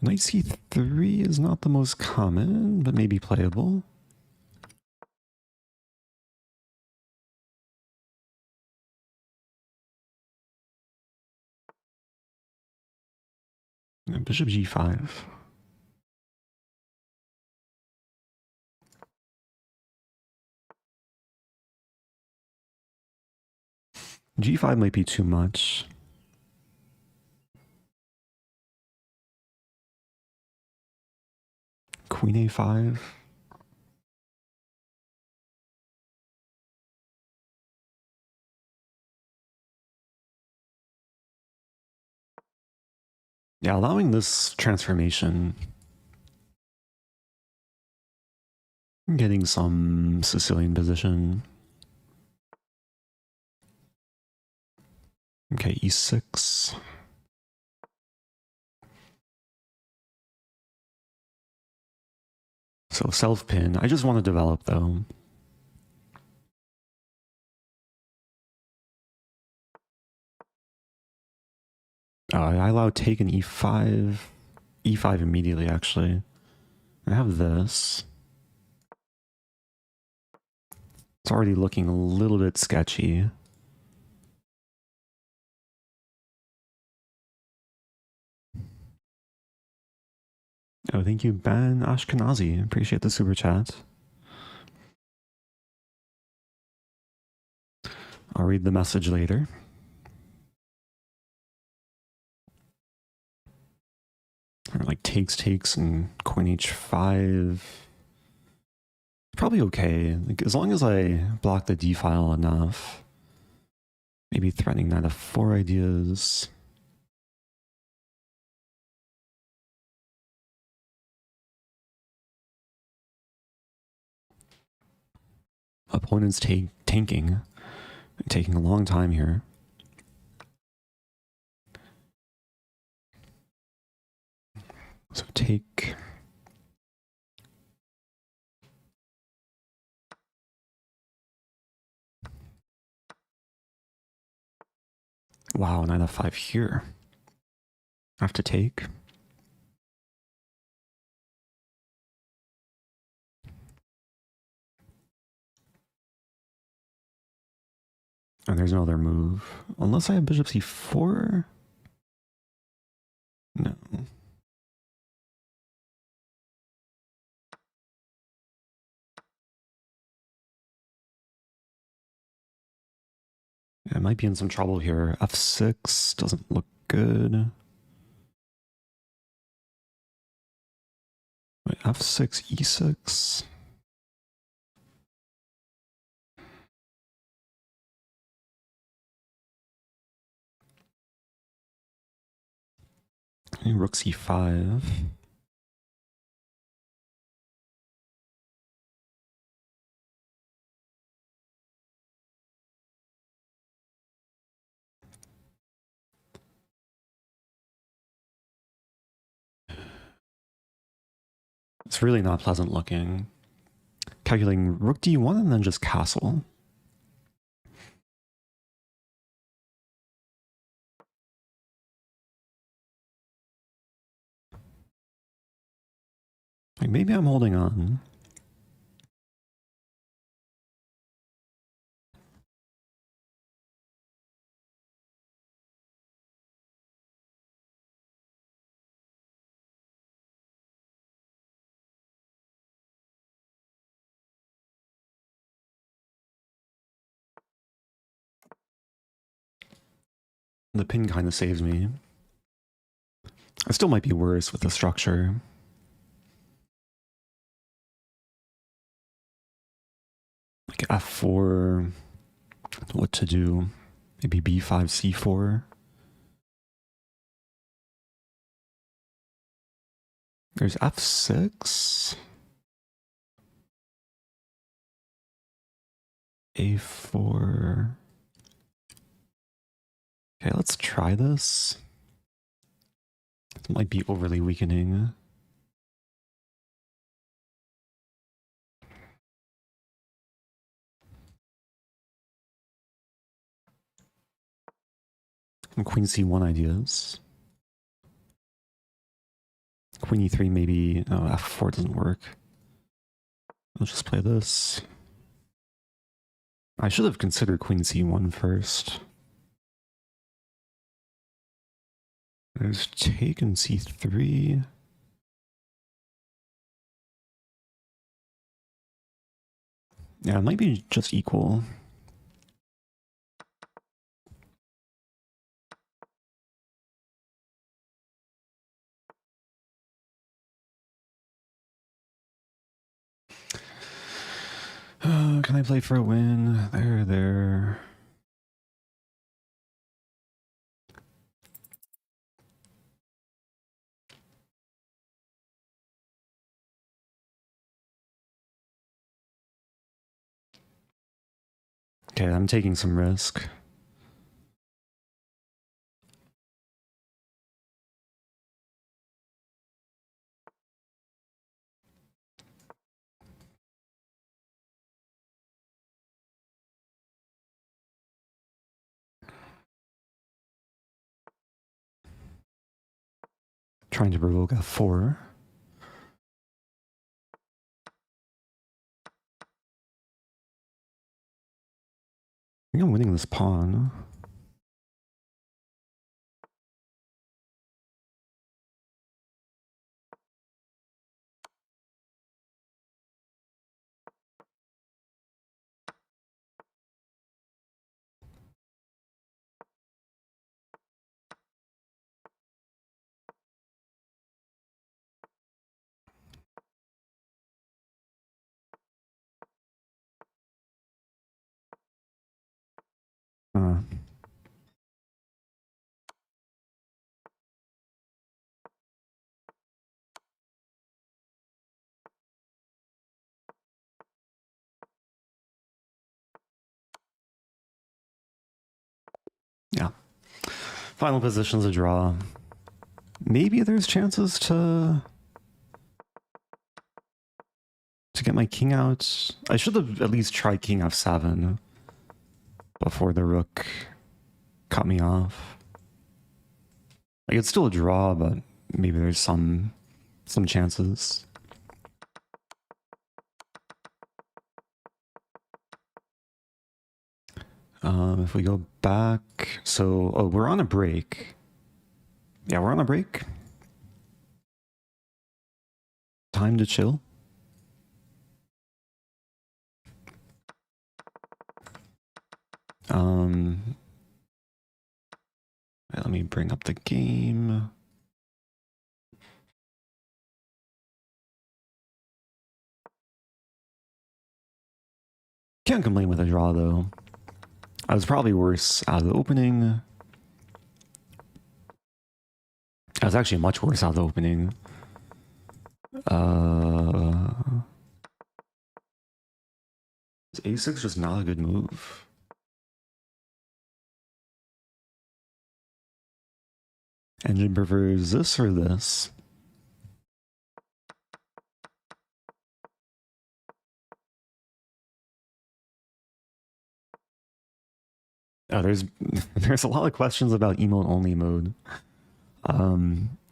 Knight c3 is not the most common, but maybe playable. And bishop g5. G5 might be too much. Queen a5. Yeah, allowing this transformation. Getting some Sicilian position. Okay, e6. So self-pin. I just want to develop though. I allow take an e5. E5 immediately, actually. I have this. It's already looking a little bit sketchy. Oh, thank you, Ben Ashkenazi. Appreciate the super chat. I'll read the message later. Or like takes, and queen h5. Probably okay. Like, as long as I block the d file enough. Maybe threatening knight f4 ideas. Opponent's taking a long time here. So take. Wow, knight f5 here. I have to take. And there's no other move. Unless I have bishop c4? No. Yeah, I might be in some trouble here. f6 doesn't look good. Wait, f6, e6? Rook c5. It's really not pleasant looking. Calculating rook d1 and then just castle. Like maybe I'm holding on. The pin kind of saves me. I still might be worse with the structure. Like f4, what to do? Maybe b5, c4. There's f6. A4. Okay, let's try this. It might be overly weakening. Some Queen C1 ideas. Queen E3 maybe. No, F4 doesn't work. Let's just play this. I should have considered Queen C1 first. There's take and C3. Yeah, it might be just equal. Can I play for a win? There. Okay, I'm taking some risk. Trying to provoke F4. I think I'm winning this pawn. Yeah. Final position's a draw. Maybe there's chances to get my king out. I should have at least tried king f7 before the rook cut me off. Like, it's still a draw, but maybe there's some chances. If we go back, so we're on a break. Yeah, we're on a break. Time to chill. Let me bring up the game. Can't complain with a draw though. I was probably worse out of the opening. I was actually much worse out of the opening. Is a6 just not a good move? Engine prefers this or this? Oh, there's a lot of questions about emote only mode.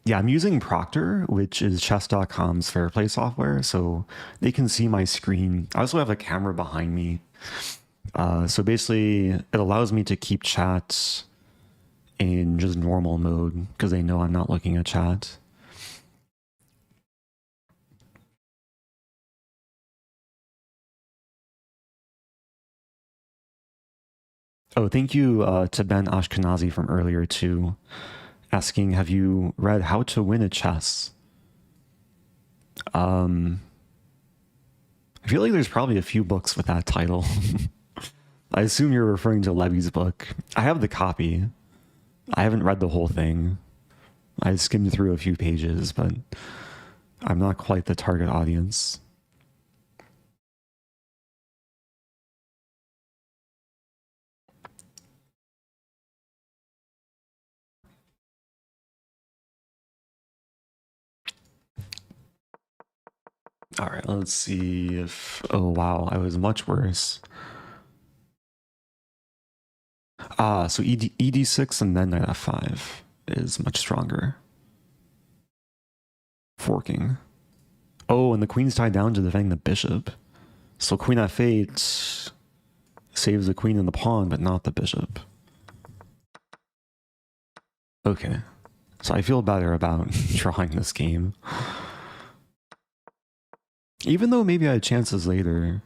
Yeah, I'm using Proctor, which is chess.com's fair play software, so they can see my screen. I also have a camera behind me. So basically, it allows me to keep chat in just normal mode because they know I'm not looking at chat. Oh, thank you to Ben Ashkenazi from earlier too, asking, have you read How to Win at Chess? I feel like there's probably a few books with that title. I assume you're referring to Levy's book. I have the copy. I haven't read the whole thing. I skimmed through a few pages, but I'm not quite the target audience. All right, let's see if... Oh, wow, I was much worse. So ED6 and then knight f5 is much stronger. Forking. Oh, and the queen's tied down to defend the bishop. So queen f8 saves the queen and the pawn, but not the bishop. Okay. So I feel better about drawing this game. Even though maybe I had chances later.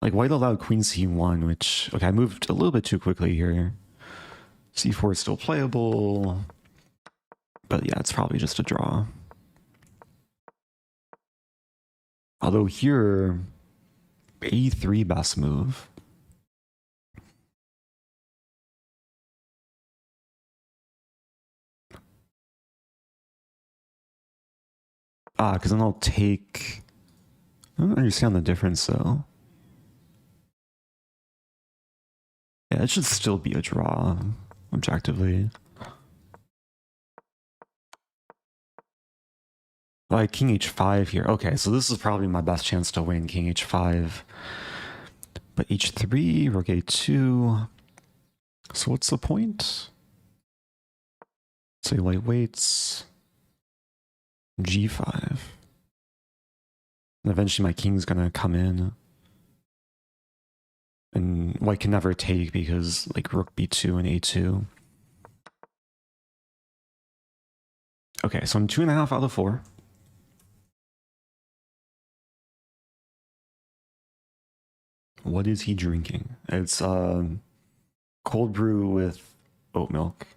Like, white allowed queen c1, which... Okay, I moved a little bit too quickly here. c4 is still playable. But yeah, it's probably just a draw. Although here, a3 best move. Because then I'll take... I don't understand the difference, though. Yeah, it should still be a draw, objectively. Like king h5 here. Okay, so this is probably my best chance to win, king h5. But h3, rook a2. So what's the point? Say white waits. g5. And eventually my king's gonna come in. And white can never take because like rook b2 and a2. Okay, so I'm 2.5 out of 4. What is he drinking? It's cold brew with oat milk.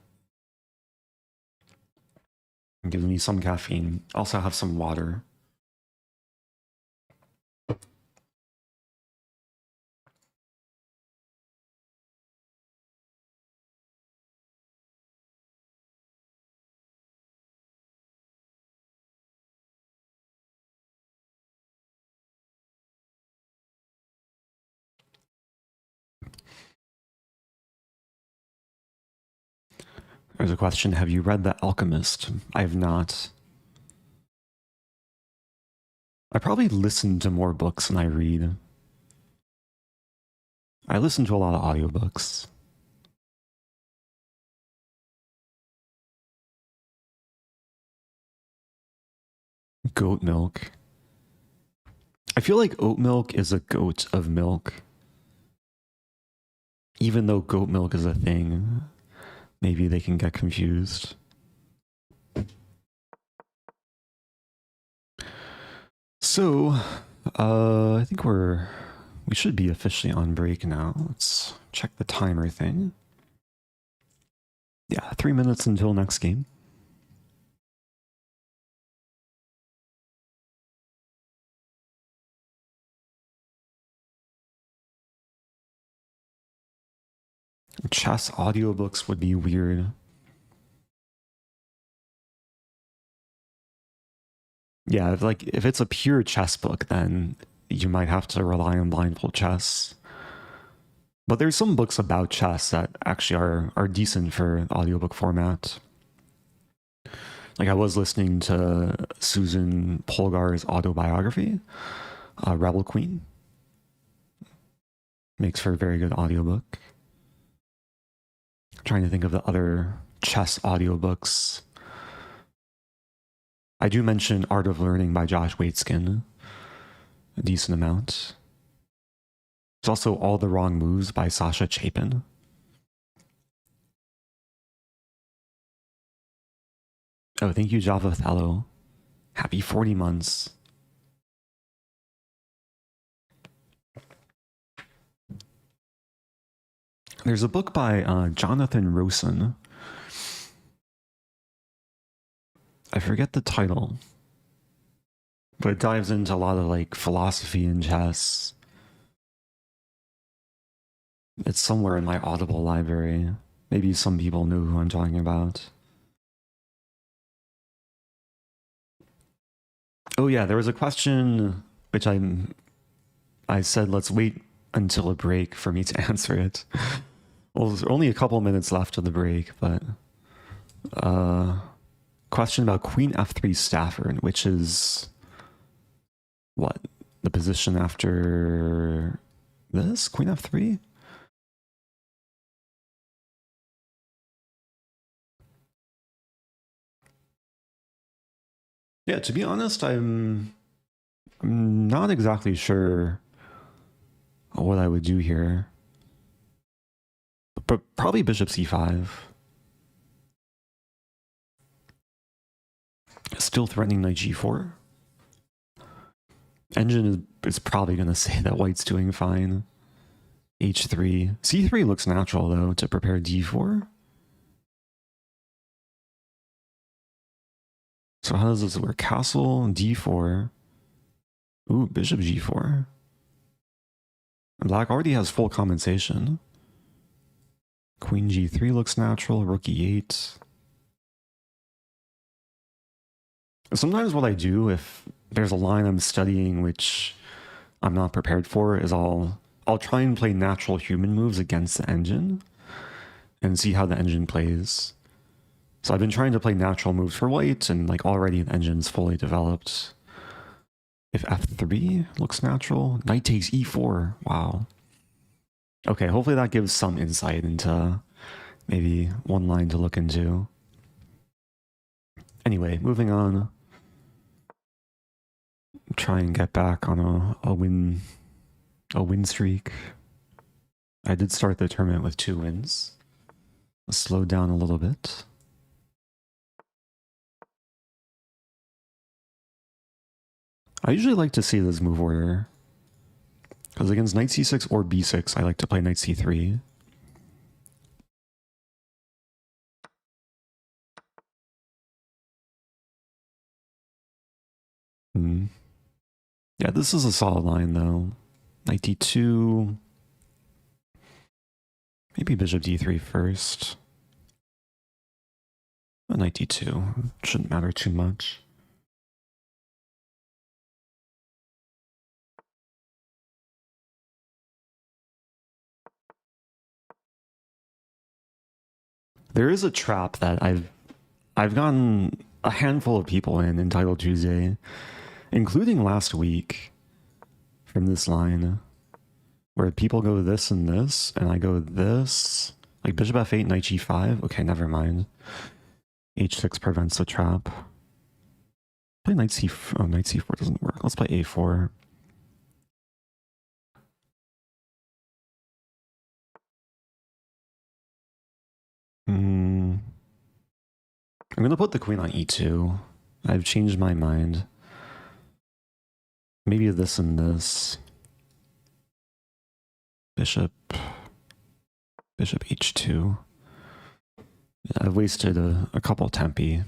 Giving me some caffeine. Also have some water. There's a question, have you read The Alchemist? I have not. I probably listen to more books than I read. I listen to a lot of audiobooks. Goat milk. I feel like oat milk is a goat of milk. Even though goat milk is a thing, maybe they can get confused. So, I think we should be officially on break now. Let's check the timer thing. Yeah, 3 minutes until next game. Chess audiobooks would be weird. Yeah, if it's a pure chess book, then you might have to rely on blindfold chess. But there's some books about chess that actually are decent for audiobook format. Like I was listening to Susan Polgar's autobiography, Rebel Queen. Makes for a very good audiobook. Trying to think of the other chess audiobooks. I do mention Art of Learning by Josh Waitzkin, a decent amount. There's also All the Wrong Moves by Sasha Chapin. Oh, thank you, Java Othello. Happy 40 months. There's a book by Jonathan Rosen. I forget the title, but it dives into a lot of like philosophy and chess. It's somewhere in my Audible library. Maybe some people know who I'm talking about. Oh yeah, there was a question which I said let's wait until a break for me to answer it. Well, there's only a couple minutes left of the break, but question about Queen f3 Stafford, which is What? The position after this? Queen f3? Yeah, to be honest, I'm not exactly sure what I would do here. But probably bishop c5. Still threatening knight g4. Engine is probably going to say that white's doing fine. h3. c3 looks natural, though, to prepare d4. So how does this work? Castle, d4. Ooh, bishop g4. Black already has full compensation. Queen g3 looks natural. Rook e8. Sometimes what I do, if there's a line I'm studying which I'm not prepared for, is I'll try and play natural human moves against the engine and see how the engine plays. So I've been trying to play natural moves for white, and like already the engine's fully developed. If f3 looks natural, knight takes e4. Wow. Okay, hopefully that gives some insight into maybe one line to look into. Anyway, moving on. Try and get back on a win streak. I did start the tournament with 2 wins. Let's slow down a little bit. I usually like to see this move order, because against knight c6 or b6, I like to play knight c3. Yeah, this is a solid line, though. Knight d2. Maybe bishop d3 first. Knight d2. Shouldn't matter too much. There is a trap that I've gotten a handful of people in Title Tuesday, including last week, from this line, where people go this and this, and I go this, like bishop f8, knight g5. Okay, never mind. h6 prevents the trap. Play knight c4. Oh, knight c4 doesn't work. Let's play a4. I'm gonna put the queen on e2. I've changed my mind. Maybe this and this. Bishop h2. Yeah, I've wasted a couple tempi.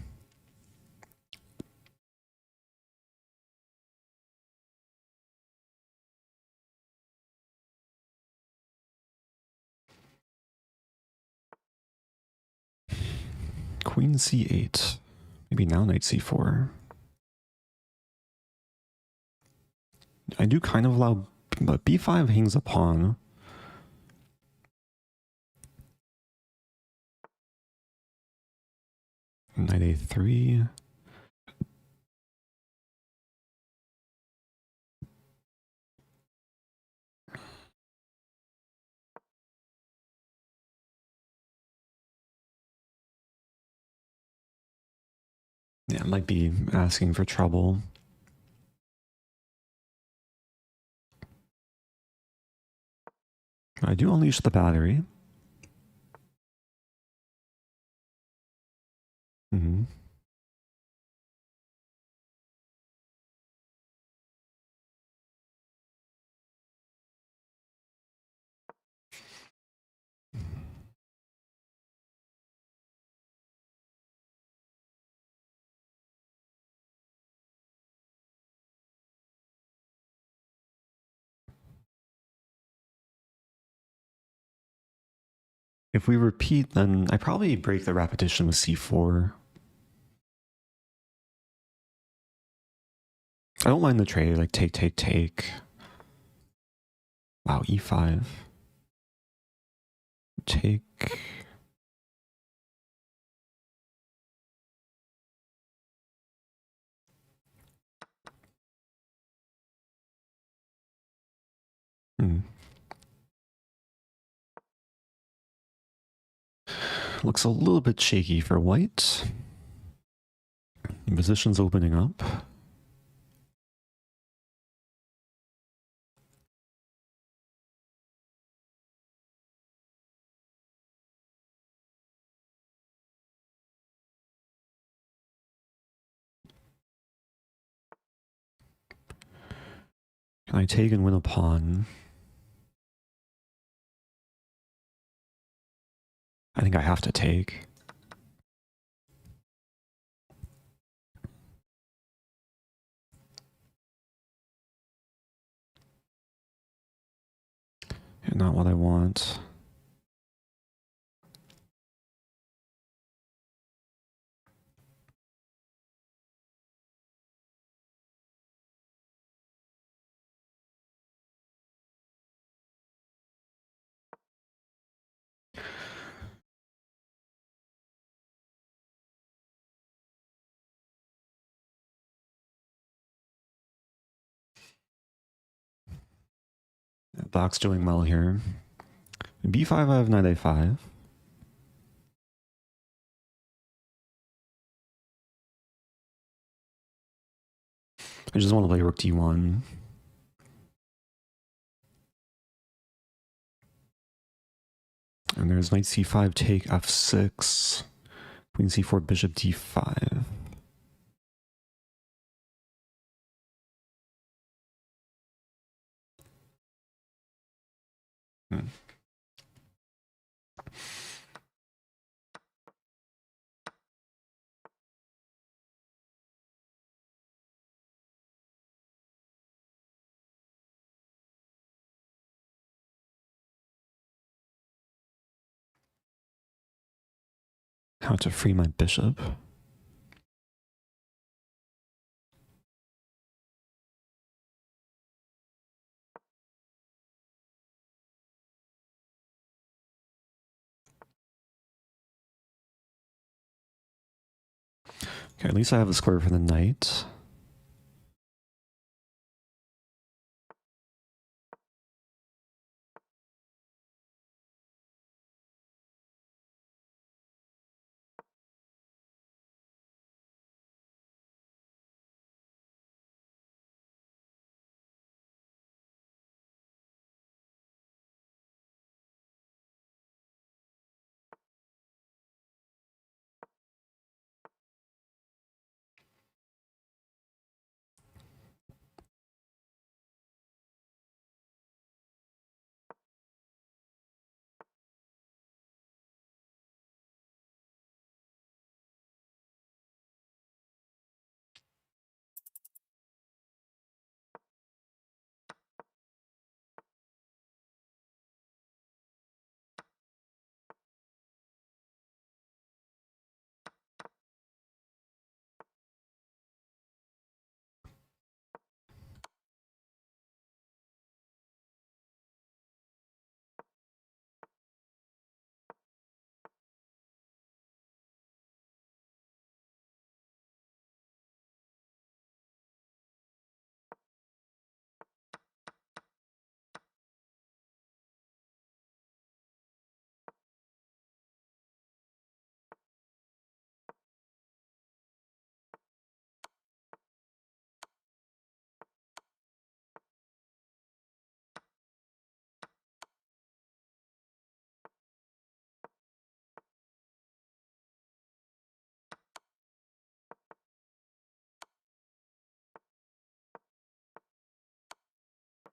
Queen c8. Maybe now knight c4. I do kind of allow, but b5 hangs a pawn. Knight a3. Yeah, might be asking for trouble. I do unleash the battery. If we repeat, then I probably break the repetition with c4. I don't mind the trade, like take. Wow, e5. Take. Looks a little bit shaky for white. Position's opening up. Can I take and win a pawn? I think I have to take. Not what I want. Black's doing well here. B5, I have knight a5. I just want to play rook d1. And there's knight c5, take f6. Queen c4, bishop d5. How to free my bishop. Okay, at least I have a square for the knight.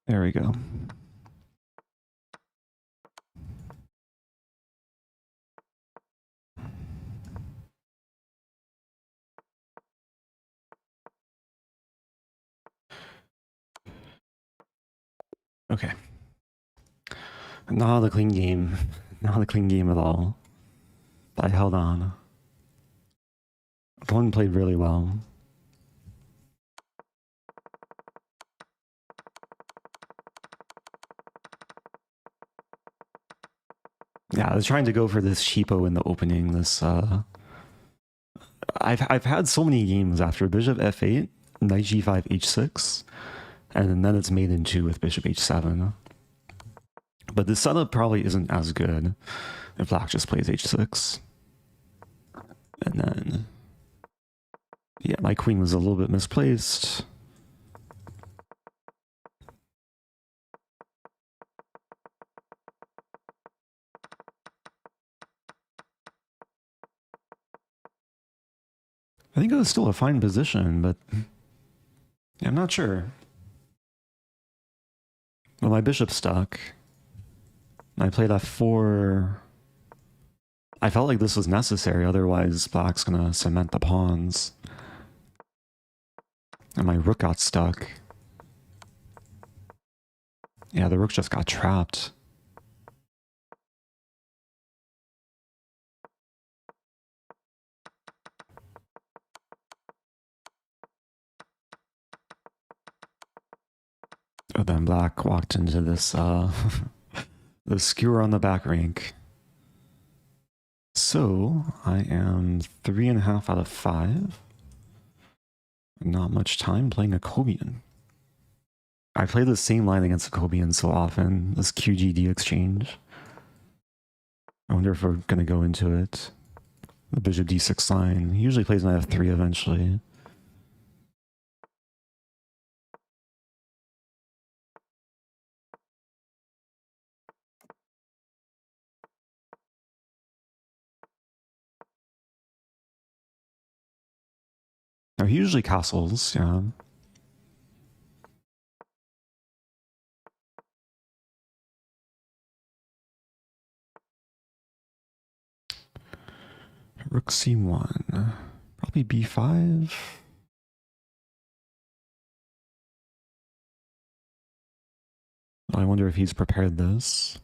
There we go. Okay. Not a clean game. Not a clean game at all. But I held on. The one played really well. Yeah, I was trying to go for this cheapo in the opening. This I've had so many games after bishop f8, knight g5, h6, and then it's made in two with bishop h7. But this setup probably isn't as good if black just plays h6. And then, yeah, my queen was a little bit misplaced. I think it was still a fine position, but yeah, I'm not sure. Well, my bishop's stuck. I played f4. I felt like this was necessary, otherwise black's gonna cement the pawns. And my rook got stuck. Yeah, the rook just got trapped. Oh, then black walked into this, the skewer on the back rank. So, I am 3.5 out of 5. Not much time playing Akobian. I play the same line against Akobian so often, this QGD exchange. I wonder if we're going to go into it. The bishop d6 line. He usually plays knight f3 eventually. Now, he usually castles, yeah. Rook c1. Probably b5. I wonder if he's prepared this.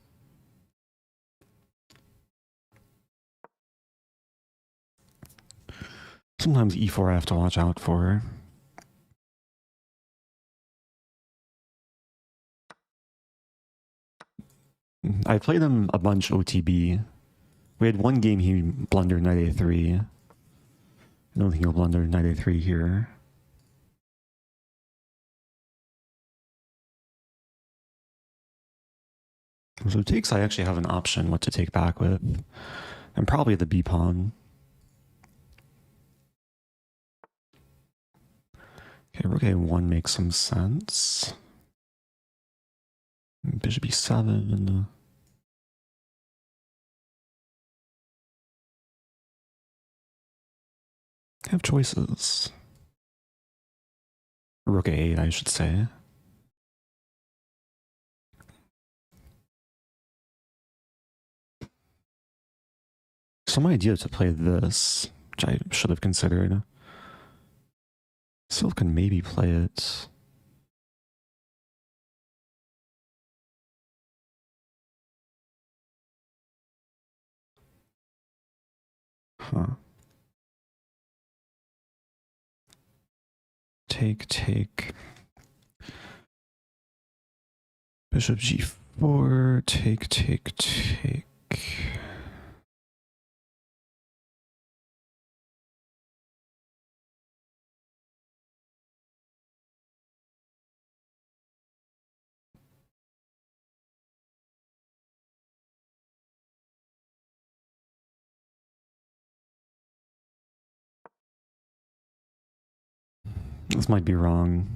Sometimes e4 I have to watch out for. I played him a bunch OTB. We had one game he blundered knight a3. I don't think he'll blunder knight a3 here. So takes, I actually have an option what to take back with. And probably the b pawn. Okay, rook a1 makes some sense. Bishop e7. I have choices. Rook a8, I should say. Some idea to play this, which I should have considered. Still can maybe play it. Huh. Take. Bishop g4, take. This might be wrong.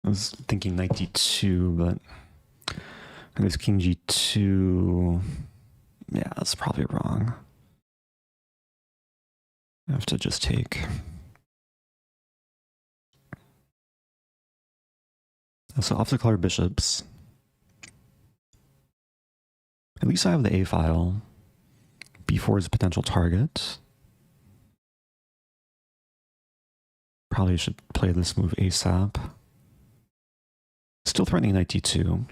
I was thinking knight d2, but I guess king g2. Yeah, that's probably wrong. I have to just take. So off the color bishops. At least I have the A file. B4 is a potential target. Probably should play this move ASAP. Still threatening knight d2.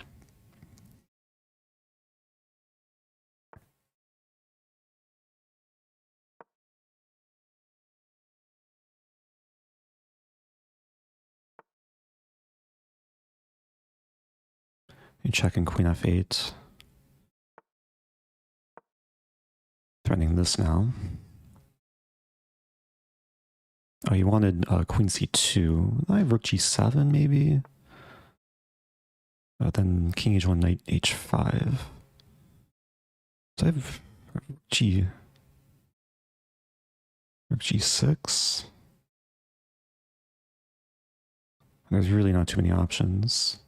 You check in queen f8. Threatening this now. Oh, you wanted queen c2. I have rook g7 maybe. Then king h1, knight h5. So I have rook g6. There's really not too many options.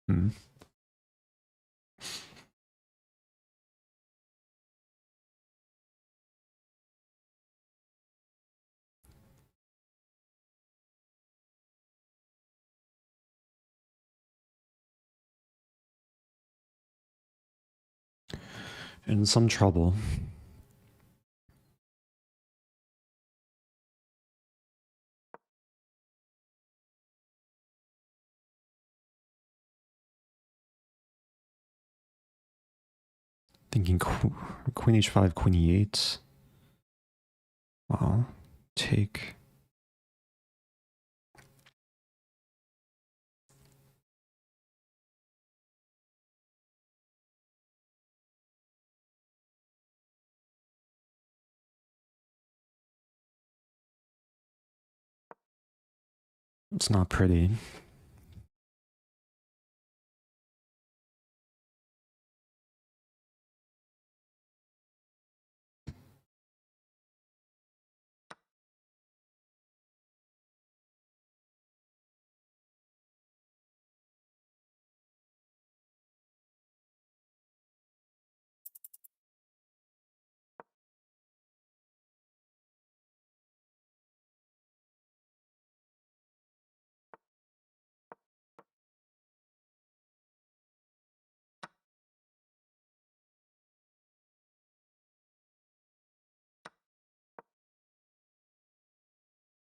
Hmm. In some trouble. Thinking queen h5, queen e8. Wow. Take. It's not pretty.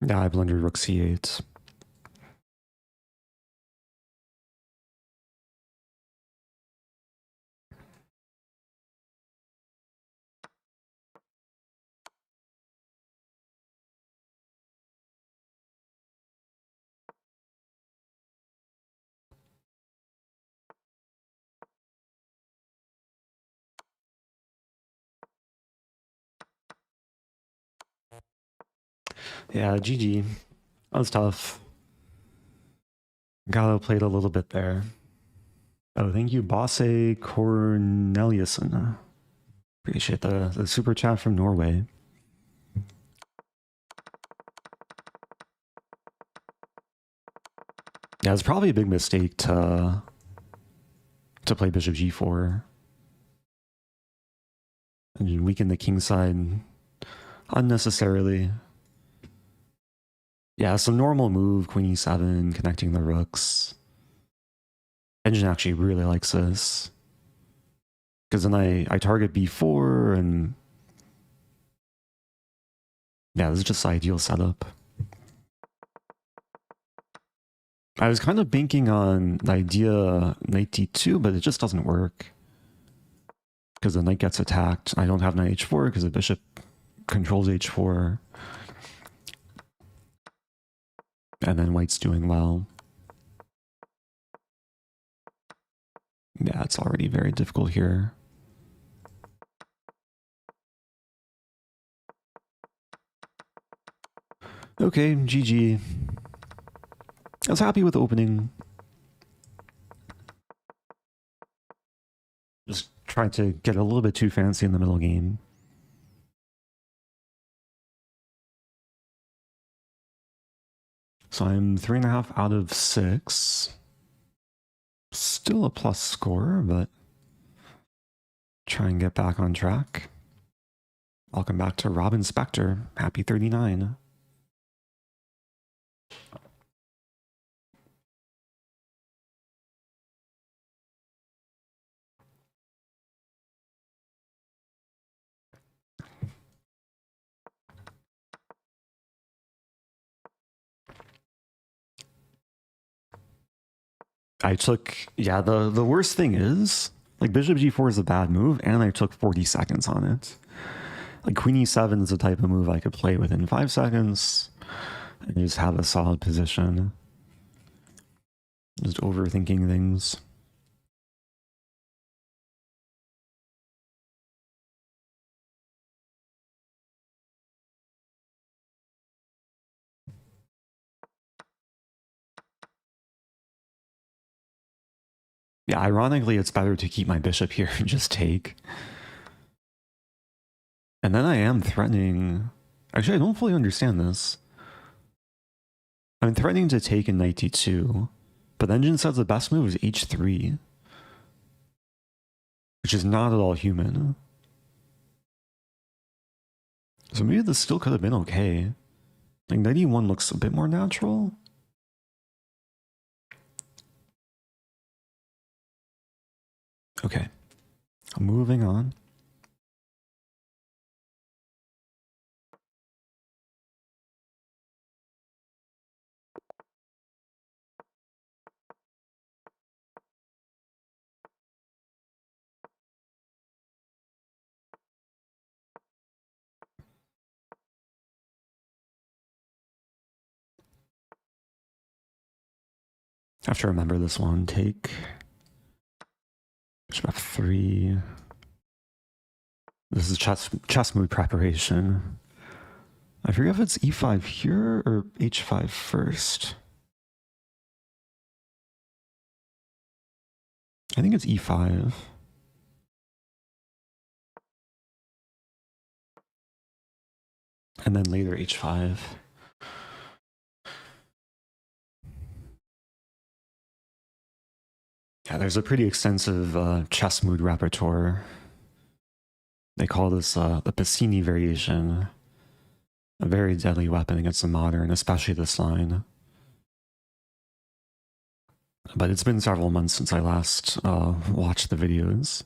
Yeah, I blundered rook c8. Yeah, GG. That was tough. Gallo played a little bit there. Oh, thank you, Bosse Corneliuson. Appreciate the super chat from Norway. Yeah, it's probably a big mistake to play bishop g4 and weaken the king side unnecessarily. Yeah, so normal move, queen e7, connecting the rooks. Engine actually really likes this. Because then I target b4 and... yeah, this is just the ideal setup. I was kind of banking on the idea knight d2, but it just doesn't work. Because the knight gets attacked. I don't have knight h4 because the bishop controls h4. And then white's doing well. Yeah, it's already very difficult here. Okay, GG. I was happy with the opening. Just tried to get a little bit too fancy in the middle game. So I'm 3.5 out of 6. Still a plus score, but try and get back on track. Welcome back to Robin Spector. Happy 39. I took, yeah, the worst thing is, like, bishop g4 is a bad move, and I took 40 seconds on it. Like, queen e7 is the type of move I could play within 5 seconds, and just have a solid position. Just overthinking things. Yeah, ironically, it's better to keep my bishop here and just take. And then I am threatening... Actually, I don't fully understand this. I'm threatening to take in knight d2, but then Jin says the best move is h3, which is not at all human. So maybe this still could have been okay. Like, knight e1 looks a bit more natural. Okay, moving on. I have to remember this one. Take bishop f3. This is chess move preparation. I forget if it's e5 here or h5 first. I think it's e5. And then later h5. Yeah, there's a pretty extensive chess mood repertoire. They call this the Pacini variation. A very deadly weapon against the modern, especially this line. But it's been several months since I last watched the videos.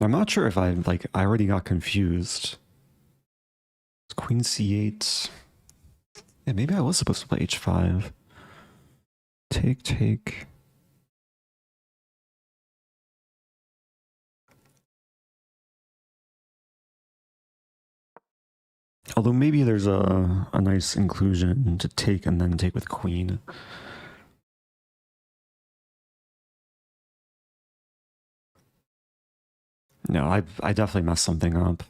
I'm not sure if I already got confused. It's Queen c8. Yeah, maybe I was supposed to play h5. Take, take. Although maybe there's a nice inclusion to take and then take with queen. No, I definitely messed something up.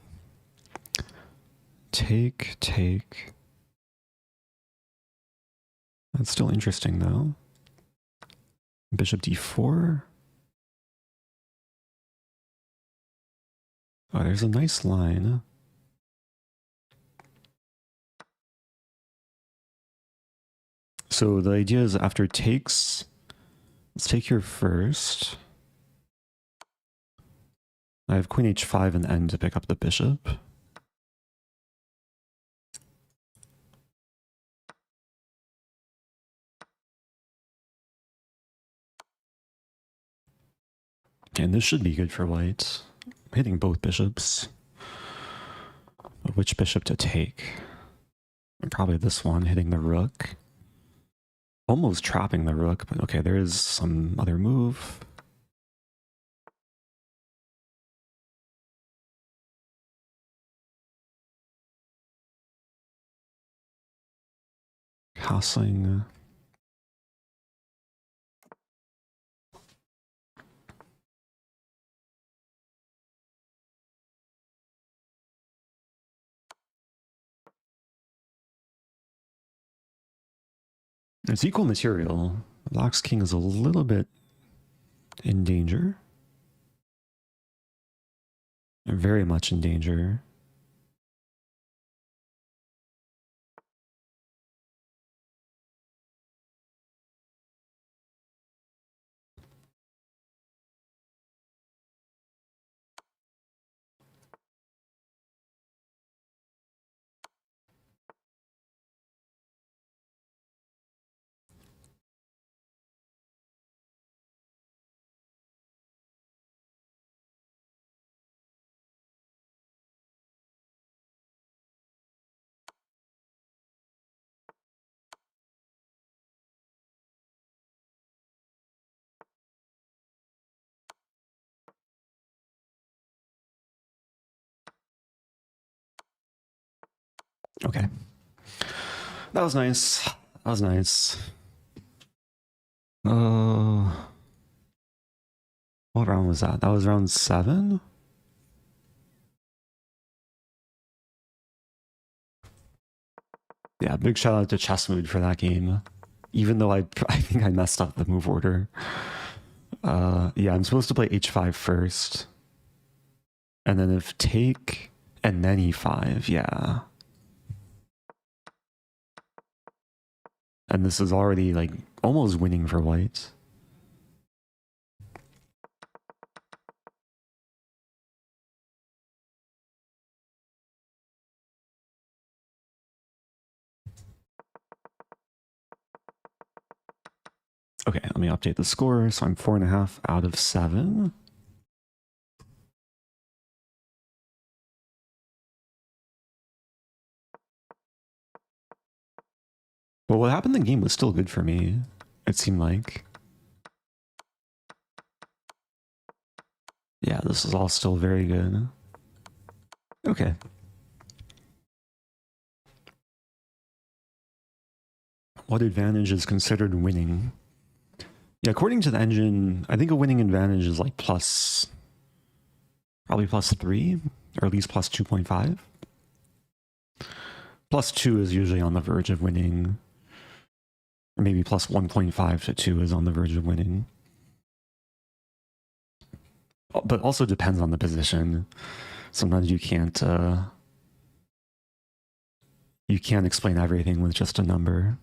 Take, take. That's still interesting though. Bishop d4. Oh, there's a nice line. So the idea is after takes, let's take here first. I have queen h5 and end to pick up the bishop. And this should be good for white. I'm hitting both bishops. But which bishop to take? Probably this one, hitting the rook. Almost trapping the rook, but okay, there is some other move. Castling. It's equal material. Black's king is a little bit in danger. Very much in danger. Okay. That was nice. That was nice. What round was that? That was round 7? Yeah, big shout out to Chessmood for that game. Even though I think I messed up the move order. Yeah, I'm supposed to play h5 first. And then if take and then e5, yeah. And this is already like almost winning for white. Okay, let me update the score. So I'm 4.5 out of 7. Well, what happened in the game was still good for me, it seemed like. Yeah, this is all still very good. Okay. What advantage is considered winning? Yeah, according to the engine, I think a winning advantage is like probably +3, or at least +2.5. +2 is usually on the verge of winning. Or maybe +1.5 to 2 is on the verge of winning. But also depends on the position. Sometimes you can't explain everything with just a number.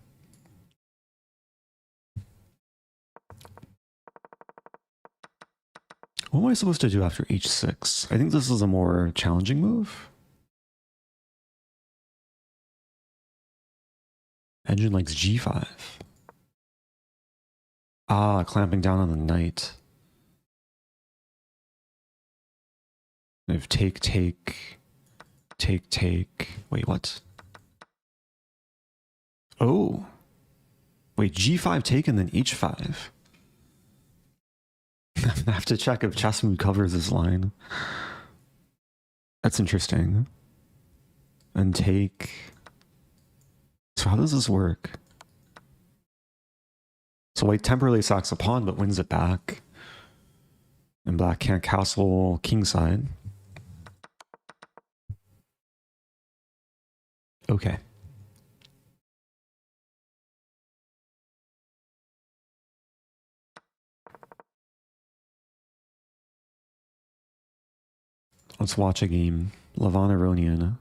What am I supposed to do after h6? I think this is a more challenging move. Engine likes g5. Ah, clamping down on the knight. I have take. Wait, what? Oh. Wait, g5 take and then h5. I'm gonna have to check if Chessmood covers this line. That's interesting. And take. So how does this work? So white temporarily sacks a pawn but wins it back. And black can't castle kingside. Okay. Let's watch a game. Levon Aronian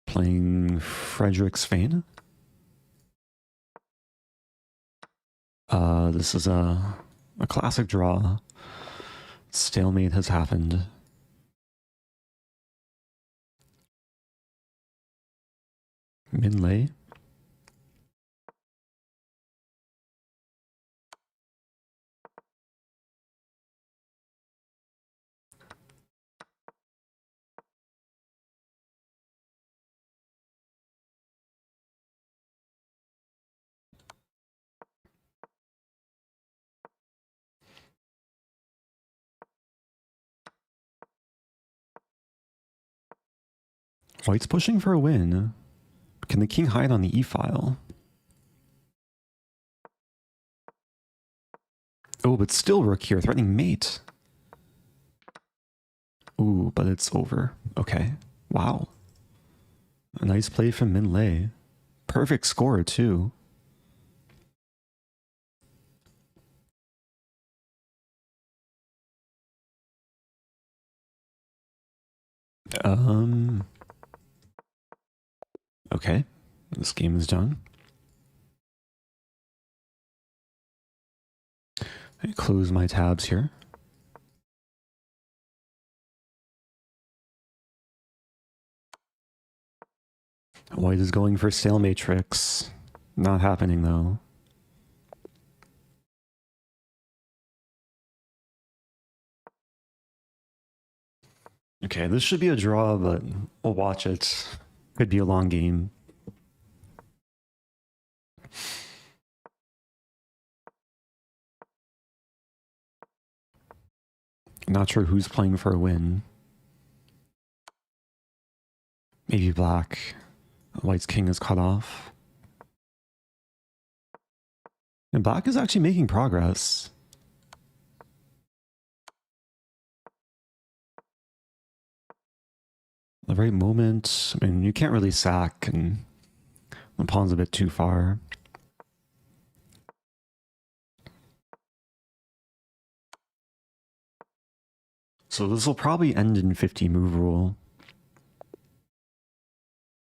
playing Frederiksfane. This is a classic draw. Stalemate has happened. Minlay. White's pushing for a win. Can the king hide on the e-file? Oh, but still rook here, threatening mate. Ooh, but it's over. Okay. Wow. A nice play from Minlay. Perfect score, too. Okay. This game is done. I close my tabs here. White is going for stalemate tricks. Not happening, though. Okay, this should be a draw, but we'll watch it. Could be a long game. Not sure who's playing for a win. Maybe black. White's king is cut off. And black is actually making progress. The right moment. I mean, you can't really sack, and the pawn's a bit too far. So this will probably end in 50 move rule.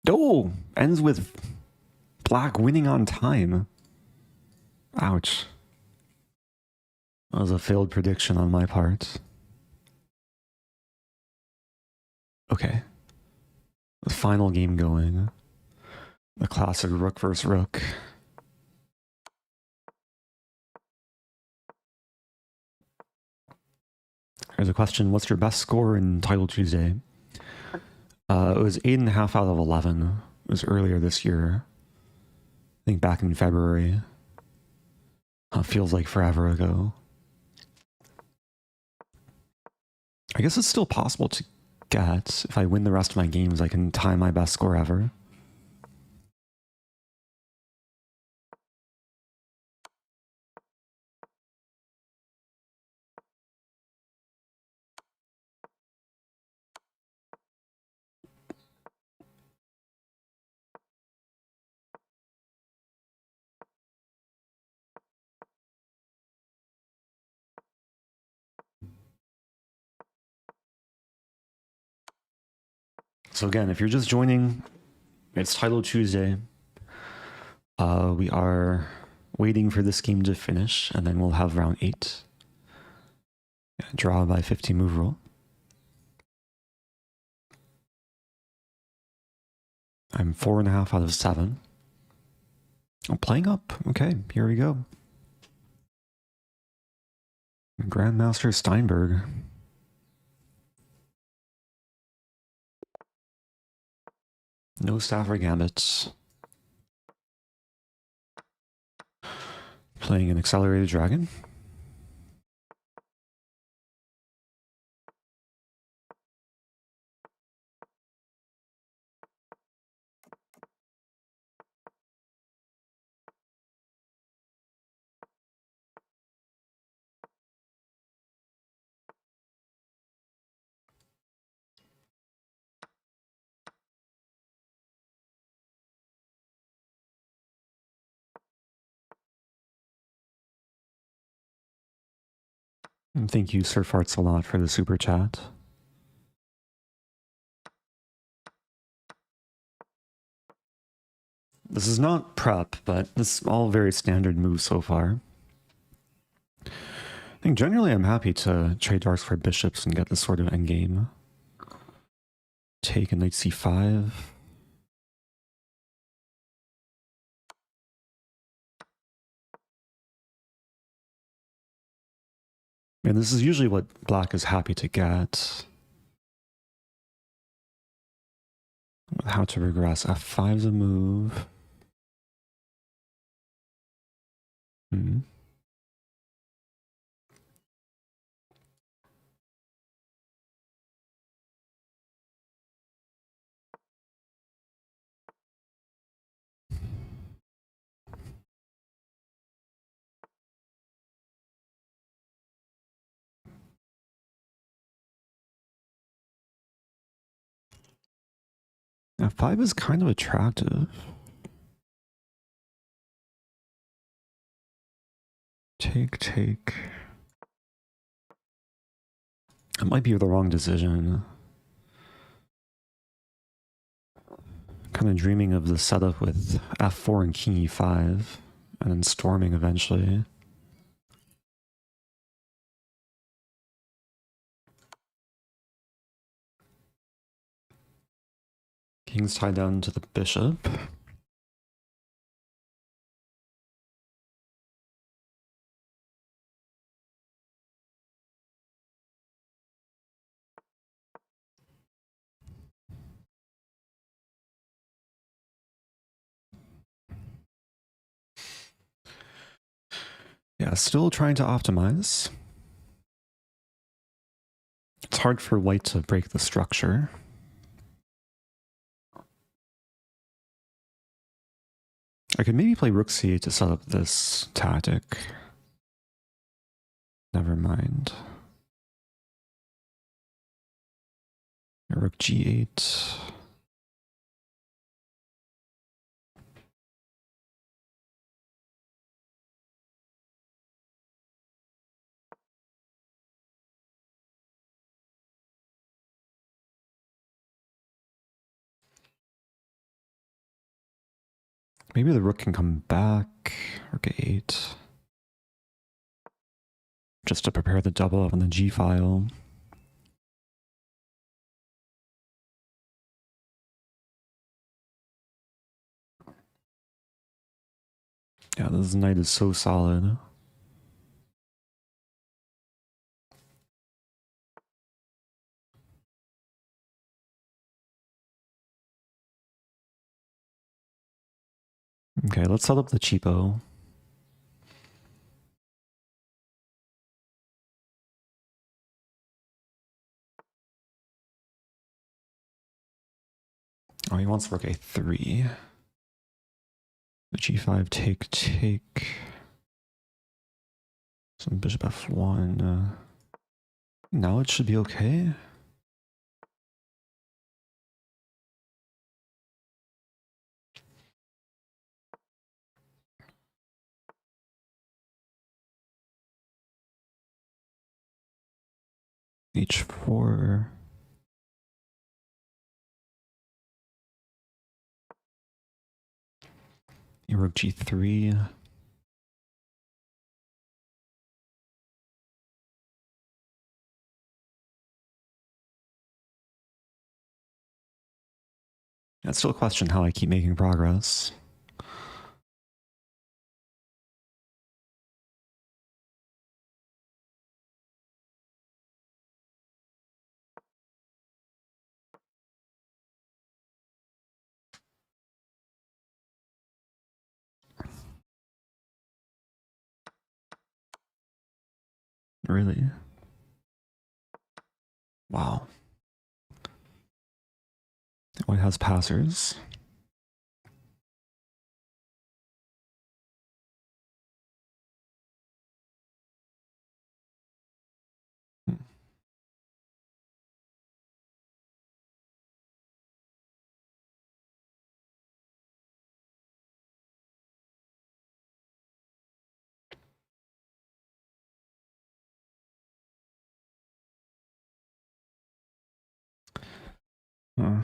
Oh! Ends with black winning on time. Ouch. That was a failed prediction on my part. Okay. The final game going. The classic rook versus rook. Here's a question. What's your best score in Title Tuesday? It was 8.5 out of 11. It was earlier this year. I think back in February. Feels like forever ago. I guess it's still possible to get. If I win the rest of my games, I can tie my best score ever. So again, if you're just joining, it's Title Tuesday. We are waiting for this game to finish, and then we'll have round 8. Draw by 50 move rule. I'm 4.5 out of 7. I'm playing up. Okay, here we go. Grandmaster Steinberg. No staff or gambits. Playing an accelerated dragon. And thank you, Sir Farts, a lot for the super chat. This is not prep, but this is all very standard moves so far. I think generally I'm happy to trade darks for bishops and get this sort of endgame. Take a knight c5. And this is usually what black is happy to get. How to regress. f5 is a move. f5 is kind of attractive. Take. It might be the wrong decision. Kind of dreaming of the setup with f4 and king e5, and then storming eventually. King's tied down to the bishop. Yeah, still trying to optimize. It's hard for white to break the structure. I could maybe play rook c8 to set up this tactic. Never mind. Rook g8. Maybe the rook can come back. Rook a8. Just to prepare the double up on the g file. Yeah, this knight is so solid. Okay, let's set up the cheapo. Oh, he wants rook a3. The g5 take. Some bishop f1. Now it should be okay. h4. Rook g3. That's still a question how I keep making progress. Really? Wow. White has passers. Uh,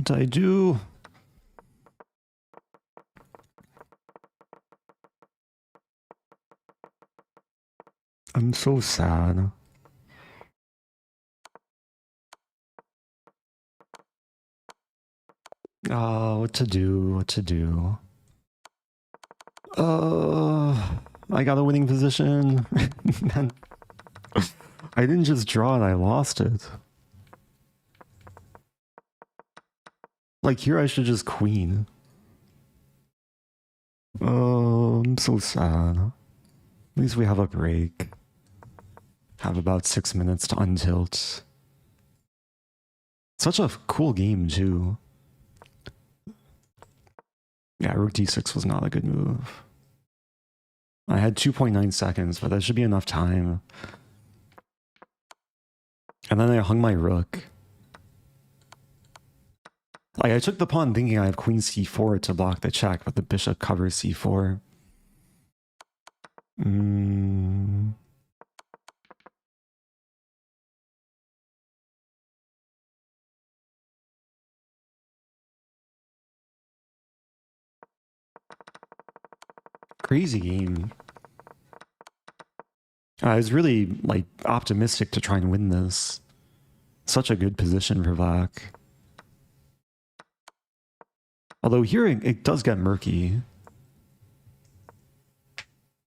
What I do? I'm so sad. Oh, what to do? What to do? I got a winning position. Man, I didn't just draw it, I lost it. Like here I should just queen. Oh, I'm so sad. At least we have a break. Have about 6 minutes to untilt. Such a cool game too. Yeah, rook d6 was not a good move. I had 2.9 seconds, but that should be enough time. And then I hung my rook. Like, I took the pawn thinking I have queen c4 to block the check, but the bishop covers c4. Crazy game. I was really, like, optimistic to try and win this. Such a good position for black. Although here it does get murky.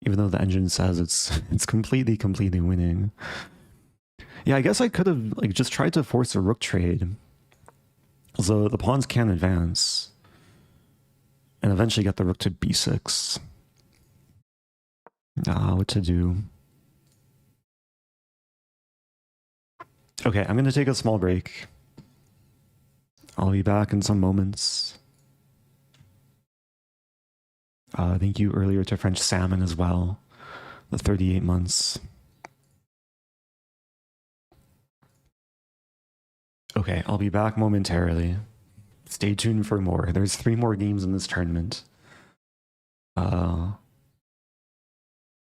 Even though the engine says it's completely winning. Yeah, I guess I could have like just tried to force a rook trade. So the pawns can advance. And eventually get the rook to b6. What to do? Okay, I'm going to take a small break. I'll be back in some moments. Thank you earlier to French Salmon as well. The 38 months. Okay, I'll be back momentarily. Stay tuned for more. There's 3 more games in this tournament. Are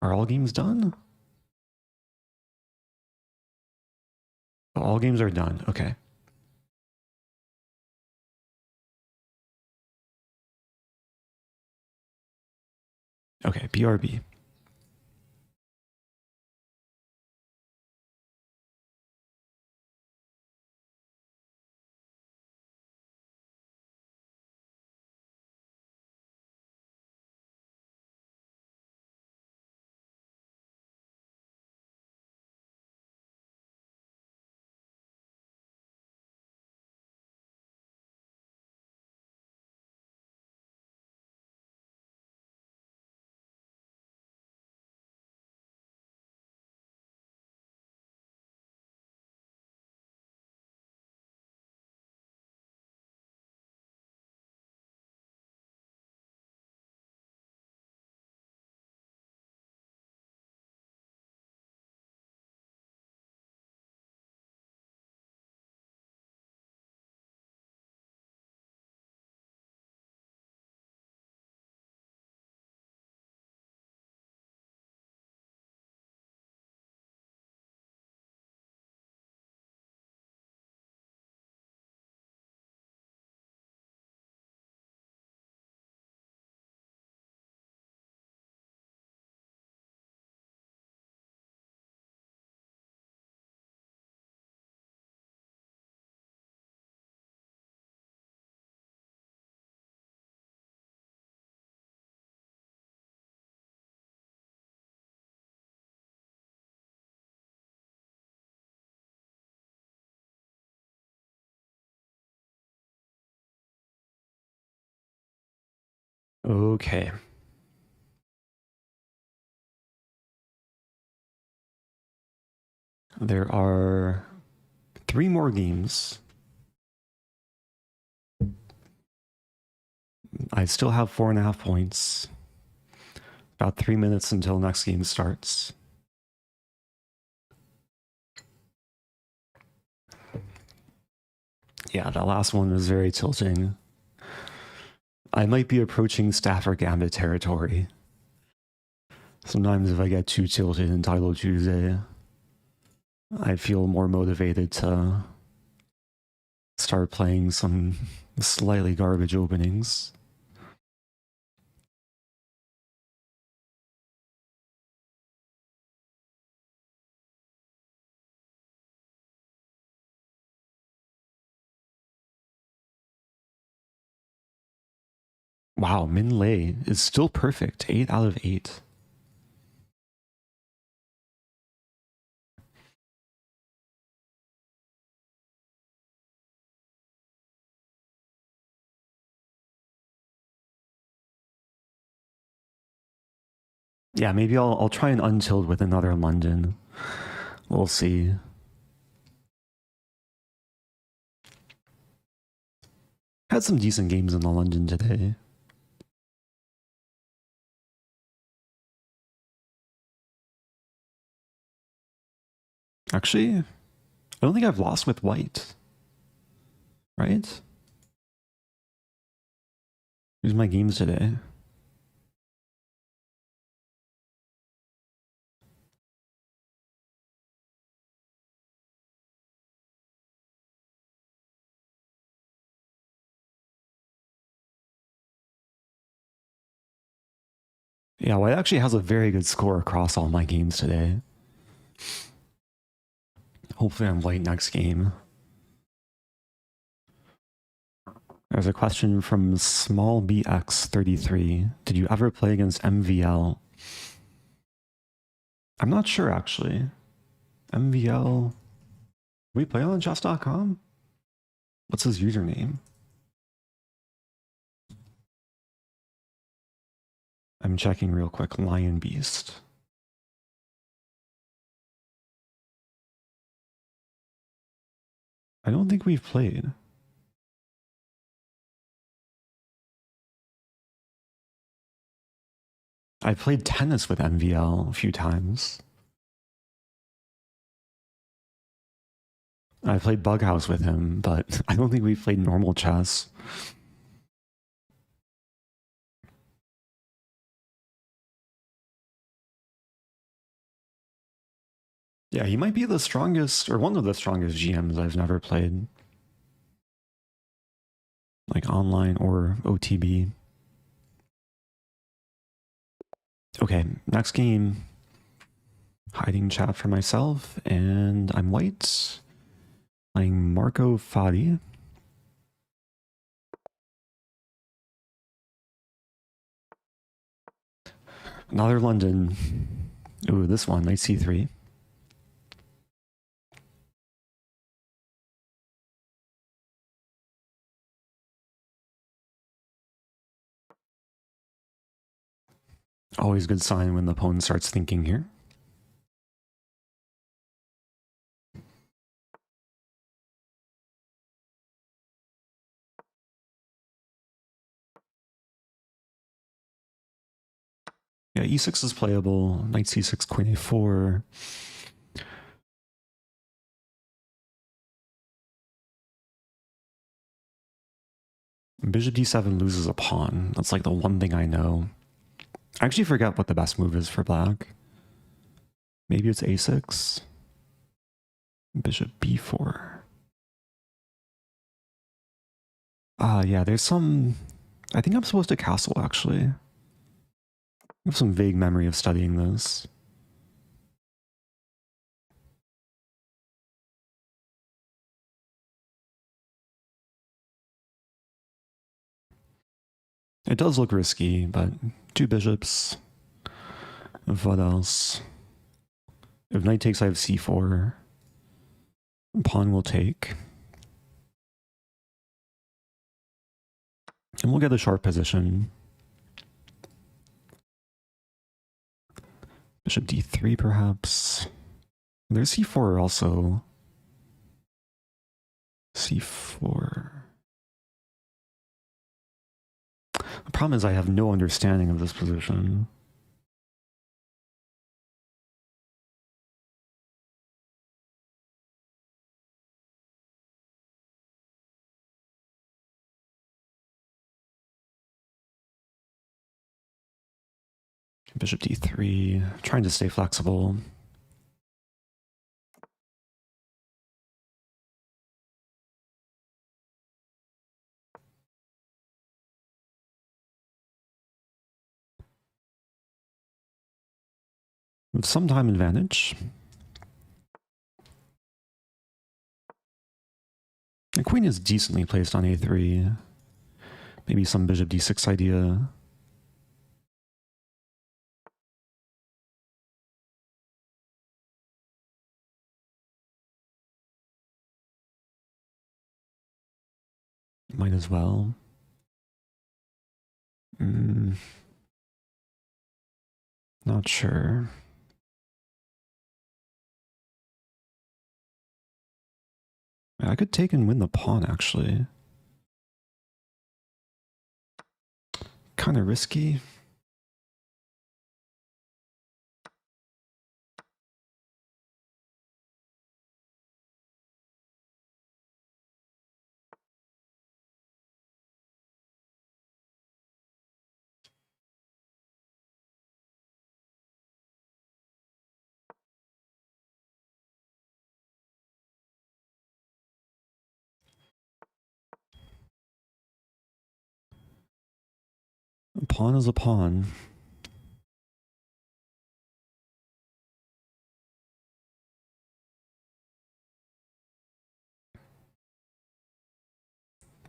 all games done? Oh, all games are done. Okay. Okay, BRB. Okay. There are 3 more games. I still have 4.5 points. About 3 minutes until next game starts. Yeah, that last one was very tilting. I might be approaching Stafford Gambit territory. Sometimes if I get too tilted in Title Tuesday, I feel more motivated to start playing some slightly garbage openings. Wow, Min Lei is still perfect. 8 out of 8. Yeah, maybe I'll try and untilt with another London. We'll see. Had some decent games in the London today. Actually, I don't think I've lost with white. Right? Here's my games today. Yeah, white actually has a very good score across all my games today. Hopefully I'm white next game. There's a question from SmallBX33. Did you ever play against MVL? I'm not sure, actually. MVL... We play on chess.com? What's his username? I'm checking real quick. Lion Beast. I don't think we've played. I played tennis with MVL a few times. I played Bughouse with him, but I don't think we've played normal chess. Yeah, he might be the strongest, or one of the strongest GMs I've never played. Like online or OTB. Okay, next game. Hiding chat for myself, and I'm white. Playing Marko Fadi. Another London. Ooh, this one, knight c3. Always good sign when the opponent starts thinking here. Yeah, e6 is playable. Knight c6, queen a4. Bishop d7 loses a pawn. That's like the one thing I know. I actually forget what the best move is for black. Maybe it's a6. Bishop b4. Yeah, there's some... I think I'm supposed to castle, actually. I have some vague memory of studying this. It does look risky, but two bishops. What else? If knight takes, I have c4. Pawn will take. And we'll get a sharp position. Bishop d3, perhaps. There's c4 also. c4. The problem is I have no understanding of this position. Bishop d3, trying to stay flexible. With some time advantage. The queen is decently placed on a3. Maybe some bishop d6 idea. Might as well. Not sure. I could take and win the pawn, actually. Kind of risky. A pawn is a pawn.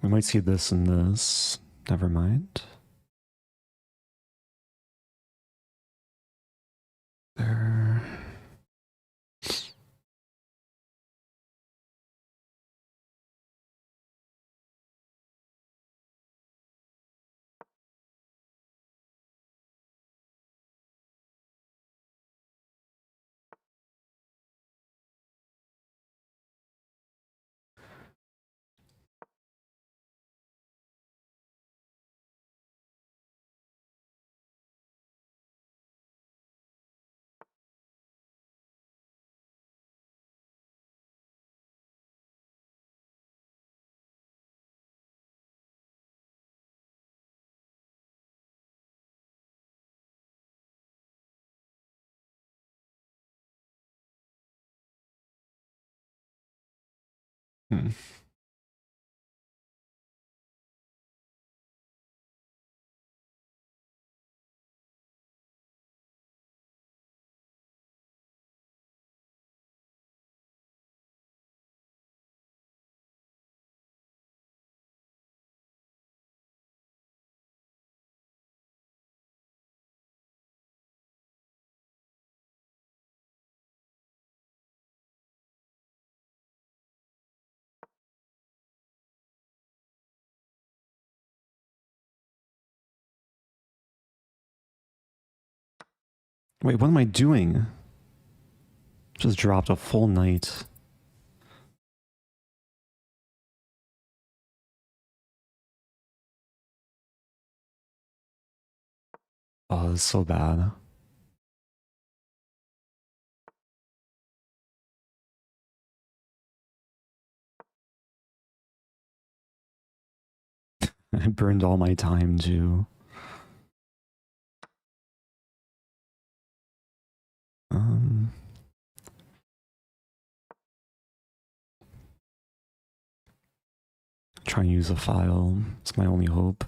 We might see this and this. Never mind. There. Wait, what am I doing? Just dropped a full knight. Oh, this is so bad. I burned all my time too. Try and use a file. It's my only hope.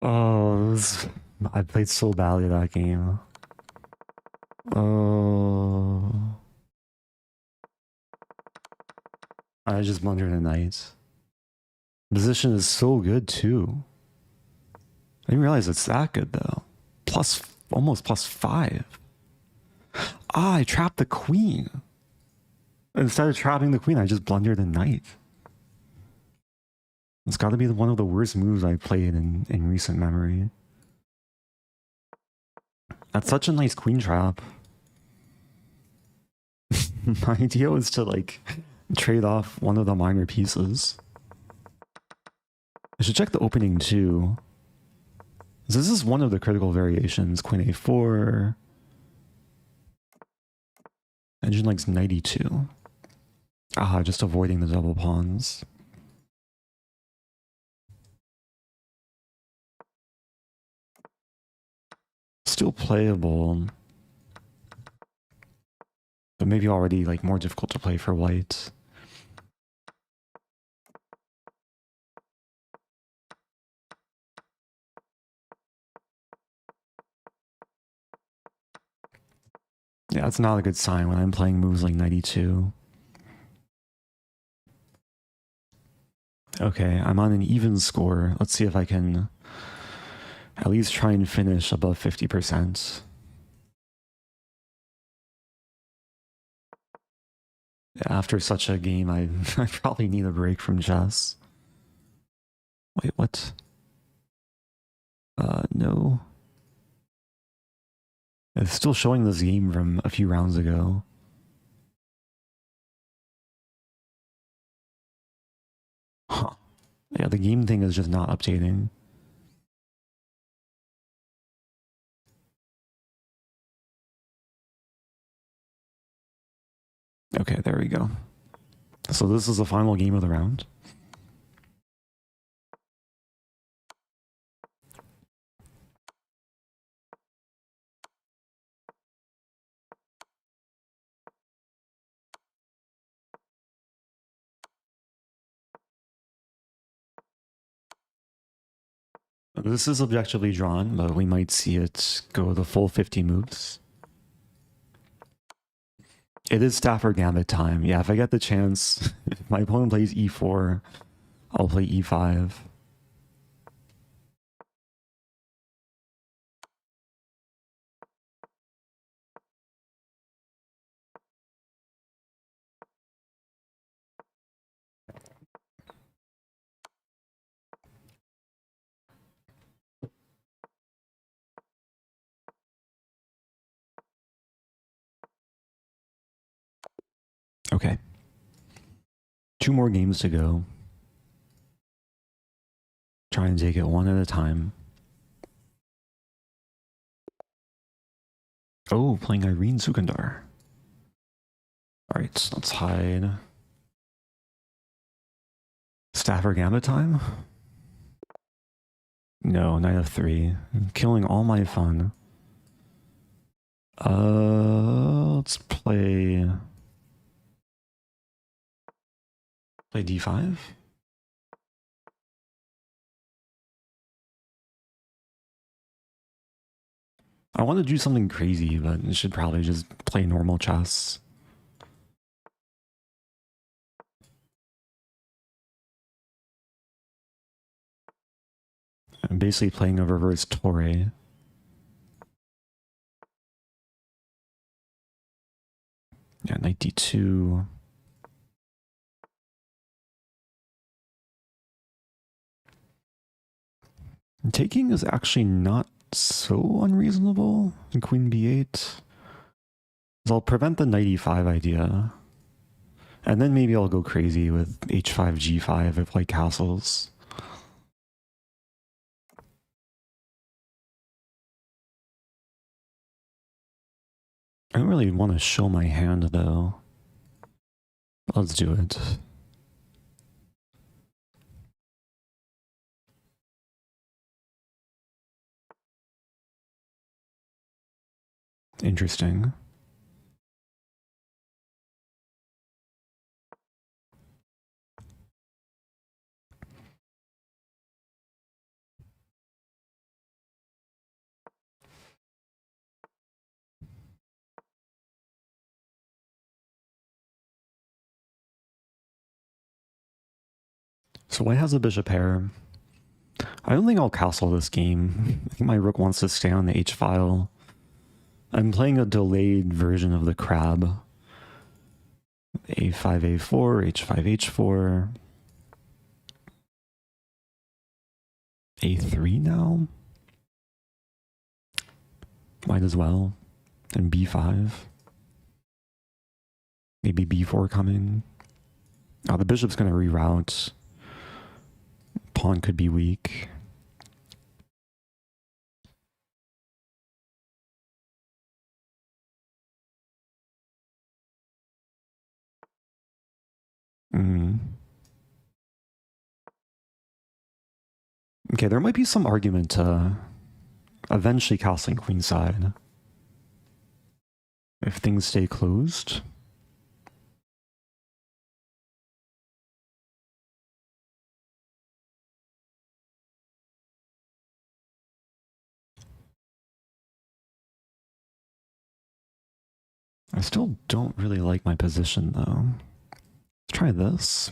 Oh, I played so badly that game. Oh. I just blundered a knight. Position is so good too. I didn't realize it's that good though. Almost +5. Ah, I trapped the queen. Instead of trapping the queen, I just blundered a knight. It's got to be one of the worst moves I played in recent memory. That's such a nice queen trap. My idea was to like trade off one of the minor pieces. I should check the opening too. This is one of the critical variations. Queen a4. Engine likes 92. Ah, just avoiding the double pawns. Still playable. But maybe already like more difficult to play for white. Yeah, it's not a good sign when I'm playing moves like 92. Okay, I'm on an even score. Let's see if I can at least try and finish above 50%. After such a game, I probably need a break from chess. Wait, what? No. It's still showing this game from a few rounds ago. Huh. Yeah, the game thing is just not updating. Okay, there we go. So this is the final game of the round. This is objectively drawn, but we might see it go the full 50 moves. It is Stafford Gambit time. Yeah, if I get the chance, if my opponent plays e4, I'll play e5. Okay. 2 more games to go. Try and take it one at a time. Oh, playing Irene Sukandar. Alright, let's hide. Stafford Gambit time? No, knight of 3. Killing all my fun. Let's play d5. I want to do something crazy, but I should probably just play normal chess. I'm basically playing a reverse Torre. Yeah, knight d2. Taking is actually not so unreasonable. And queen b8. So I'll prevent the knight e5 idea. And then maybe I'll go crazy with h5, g5 if white castles. I don't really want to show my hand though. Let's do it. Interesting. So white has a bishop pair. I don't think I'll castle this game. I think my rook wants to stay on the h-file. I'm playing a delayed version of the crab. a5, a4, h5, h4. a3 now? Might as well. And b5. Maybe b4 coming. Oh, the bishop's going to reroute. Pawn could be weak. Okay, there might be some argument to eventually castling queenside if things stay closed. I still don't really like my position though. Let's try this.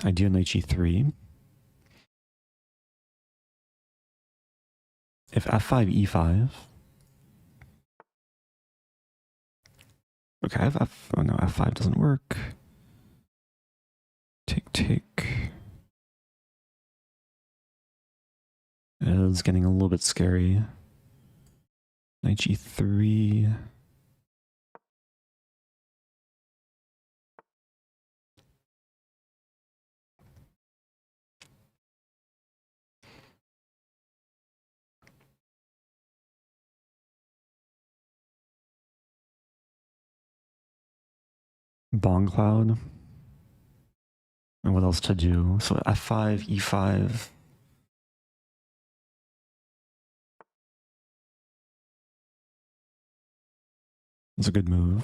I do knight g3. If f5, e5. Okay, I have oh no, f5 doesn't work. Take, take. It's getting a little bit scary. Knight g3. Bong cloud. And what else to do? So f5, e5. It's a good move.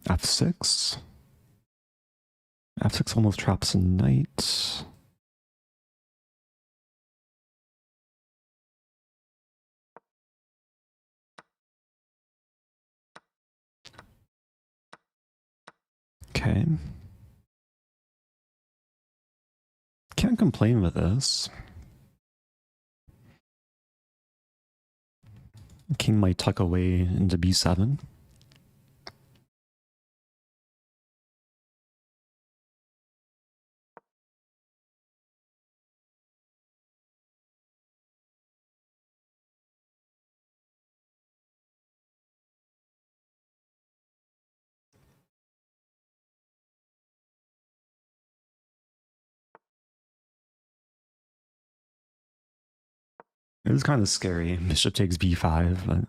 f6. f6 almost traps a knight. Okay. Can't complain with this. King might tuck away into b7. It was kind of scary. Bishop takes b5, but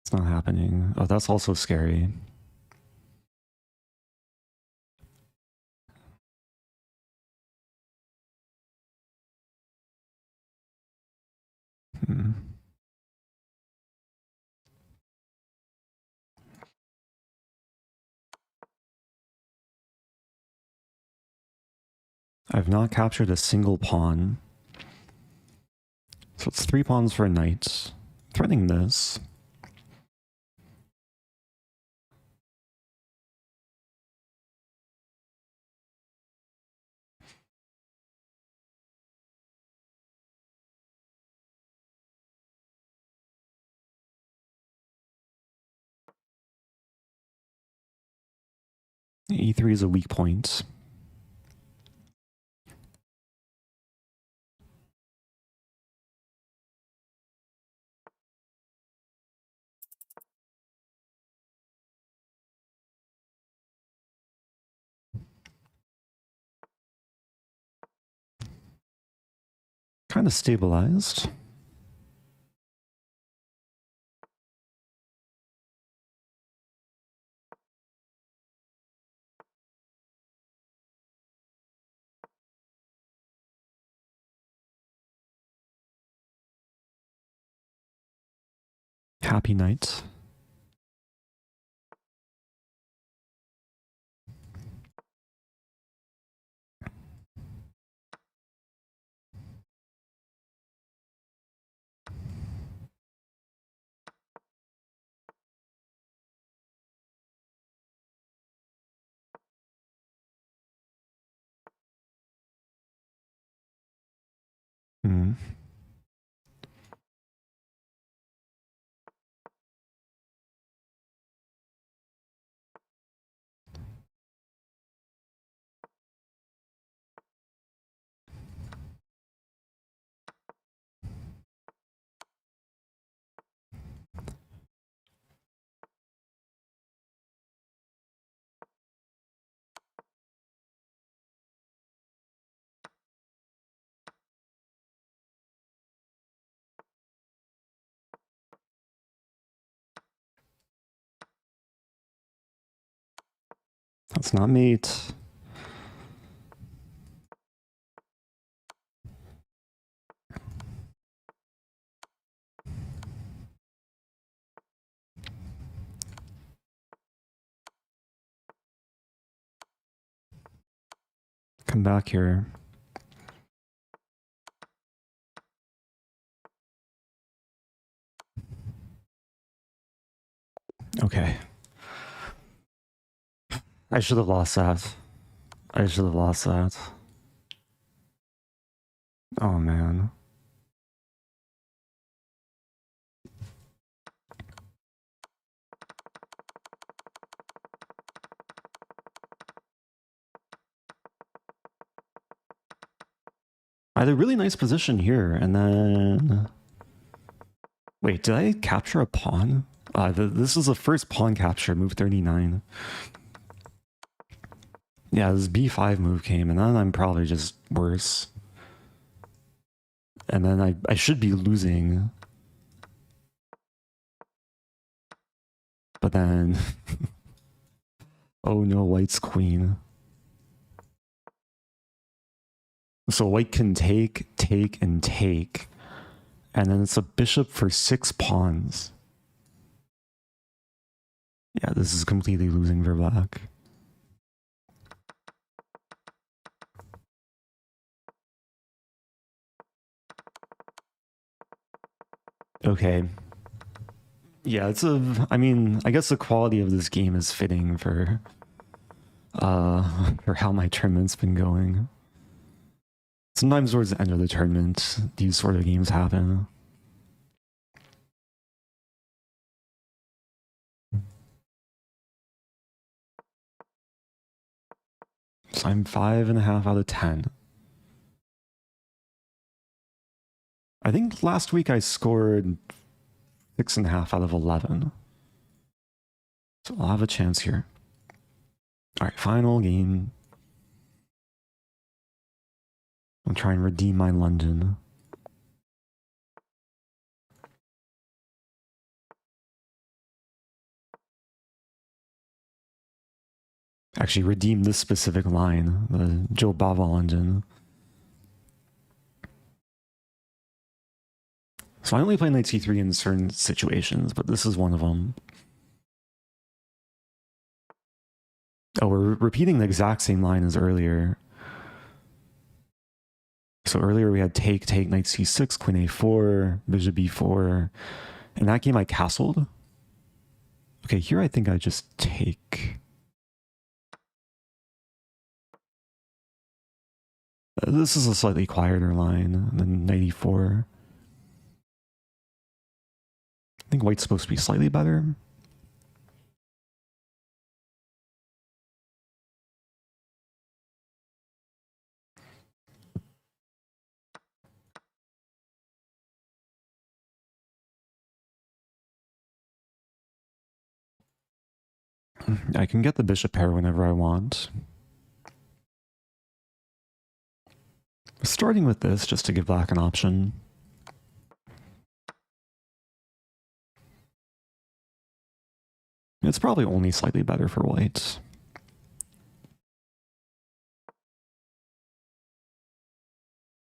it's not happening. Oh, that's also scary. I've not captured a single pawn. So it's 3 pawns for a knight. Threatening this. E3 is a weak point. Kind of stabilized. Happy night. That's not mate. Come back here. Okay. I should have lost that. I should have lost that. Oh man. I had a really nice position here, and then... Wait, did I capture a pawn? This was the first pawn capture, move 39. Yeah, this b5 move came, and then I'm probably just worse. And then I should be losing. But then... oh no, white's queen. So white can take, and take. And then it's a bishop for 6 pawns. Yeah, this is completely losing for black. Okay. Yeah, it's a... I mean, I guess the quality of this game is fitting for how my tournament's been going. Sometimes towards the end of the tournament, these sort of games happen. So I'm 5.5 out of 10. I think last week I scored 6.5 out of 11. So I'll have a chance here. All right, final game. I'll try and redeem my London. Actually, redeem this specific line, the Joe Bava London. So I only play knight c3 in certain situations, but this is one of them. Oh, we're repeating the exact same line as earlier. So earlier we had take, knight c6, queen a4, bishop b4. In that game I castled. Okay, here I think I just take. This is a slightly quieter line than knight e4. I think white's supposed to be slightly better. I can get the bishop pair whenever I want. Starting with this just to give black an option. It's probably only slightly better for white.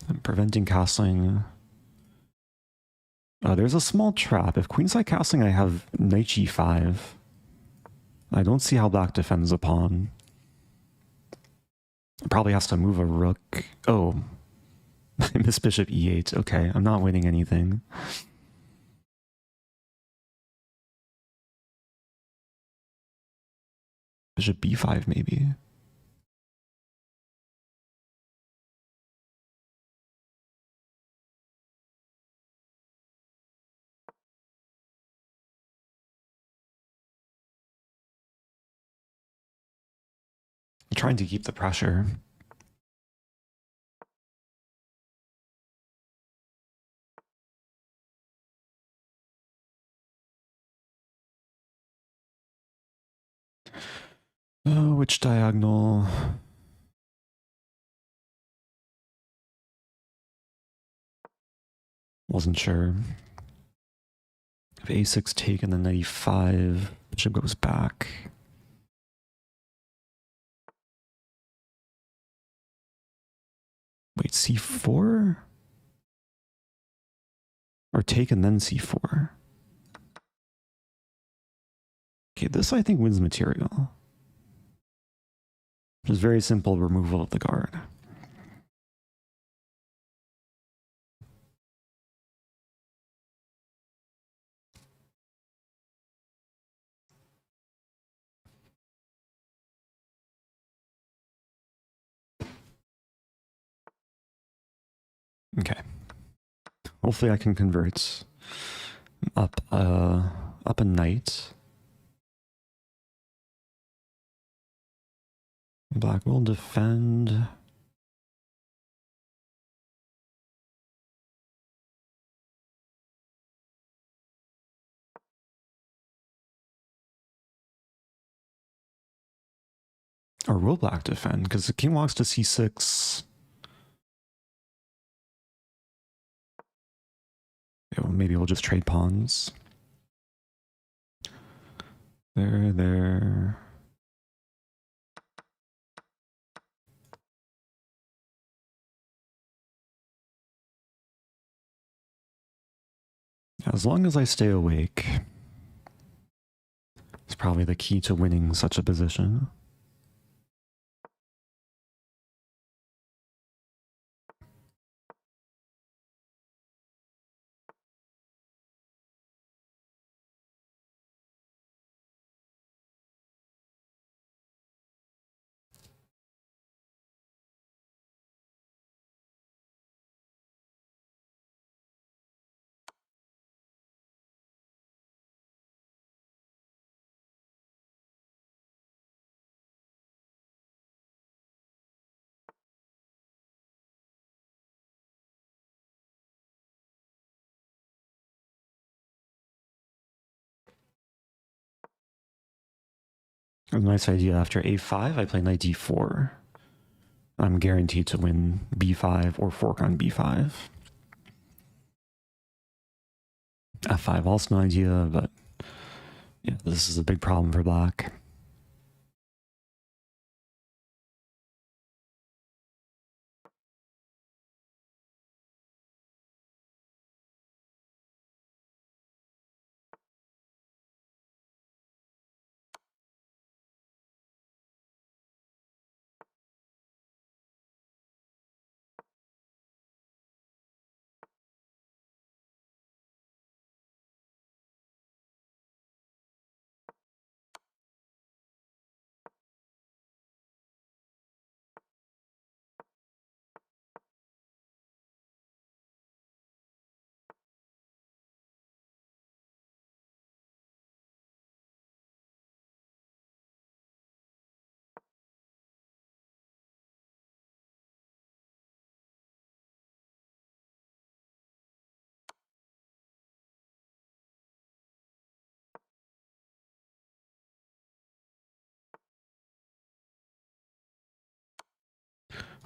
I'm preventing castling. There's a small trap. If queenside castling, I have knight g5. I don't see how black defends a pawn. Probably has to move a rook. Oh, I missed bishop e8. Okay, I'm not winning anything. Bishop b5 maybe. I'm trying to keep the pressure. Oh, which diagonal? Wasn't sure. If a6 taken, then knight e5, bishop goes back. Wait, c4? Or take and then c4? Okay, this I think wins material. Just very simple removal of the guard. Okay. Hopefully I can convert up a knight. Black will defend. Or will black defend? Because the king walks to c6. Okay, well, maybe we'll just trade pawns. There. As long as I stay awake, it's probably the key to winning such a position. A nice idea. After a5, I play knight d4. I'm guaranteed to win b5 or fork on b5. f5, also an idea, but yeah, this is a big problem for black.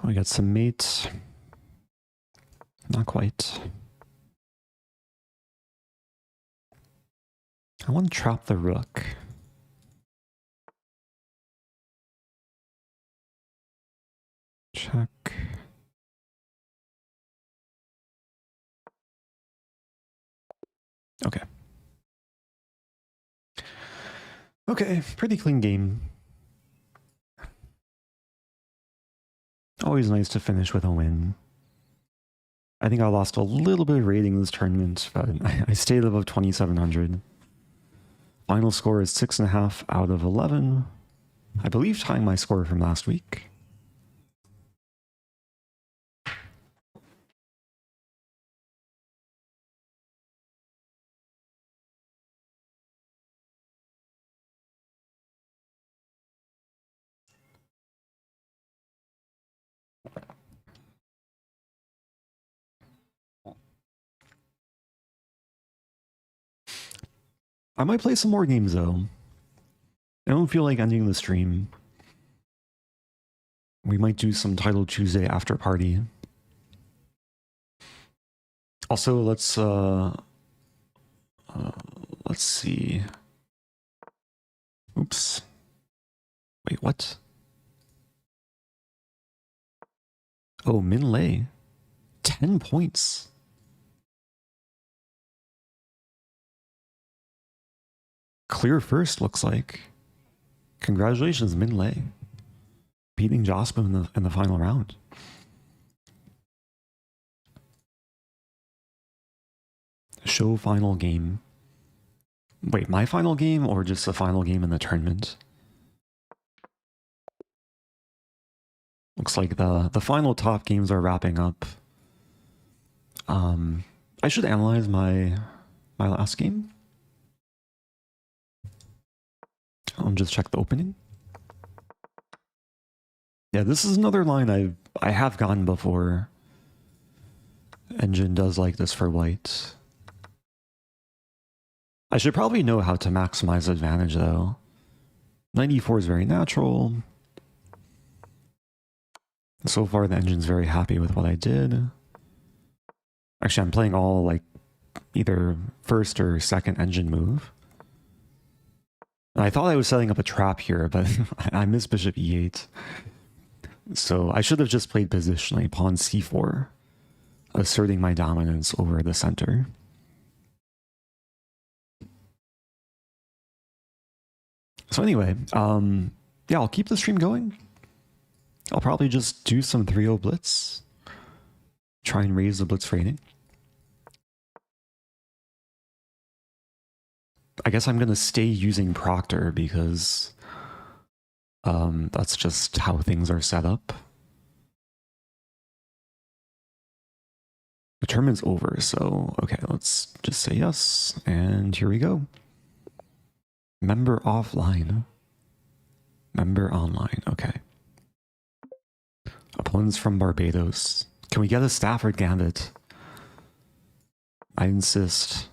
We got some mates. Not quite. I want to trap the rook. Check. Okay. Okay, pretty clean game. Always nice to finish with a win. I think I lost a little bit of rating this tournament, but I stayed above 2,700. Final score is 6.5 out of 11. I believe tying my score from last week. I might play some more games though. I don't feel like ending the stream. We might do some Title Tuesday after party. Also, let's see. Oops. Wait, what? Oh, Min Lei. 10 points. Clear first, looks like. Congratulations, Min Lei. Beating Josep in the final round. Show final game. Wait, my final game or just the final game in the tournament? Looks like the final top games are wrapping up. I should analyze my last game. I'll just check the opening. Yeah, this is another line I have gotten before. Engine does like this for white. I should probably know how to maximize advantage though. 94 is very natural. So far the engine's very happy with what I did. Actually, I'm playing all like either first or second engine move. I thought I was setting up a trap here, but I missed bishop e8. So I should have just played positionally, pawn c4, asserting my dominance over the center. So anyway, yeah, I'll keep the stream going. I'll probably just do some 3-0 blitz. Try and raise the blitz rating. I guess I'm going to stay using Proctor because that's just how things are set up. The tournament's over, so okay, let's just say yes, and here we go. Member offline. Member online, okay. Opponents from Barbados. Can we get a Stafford Gambit? I insist.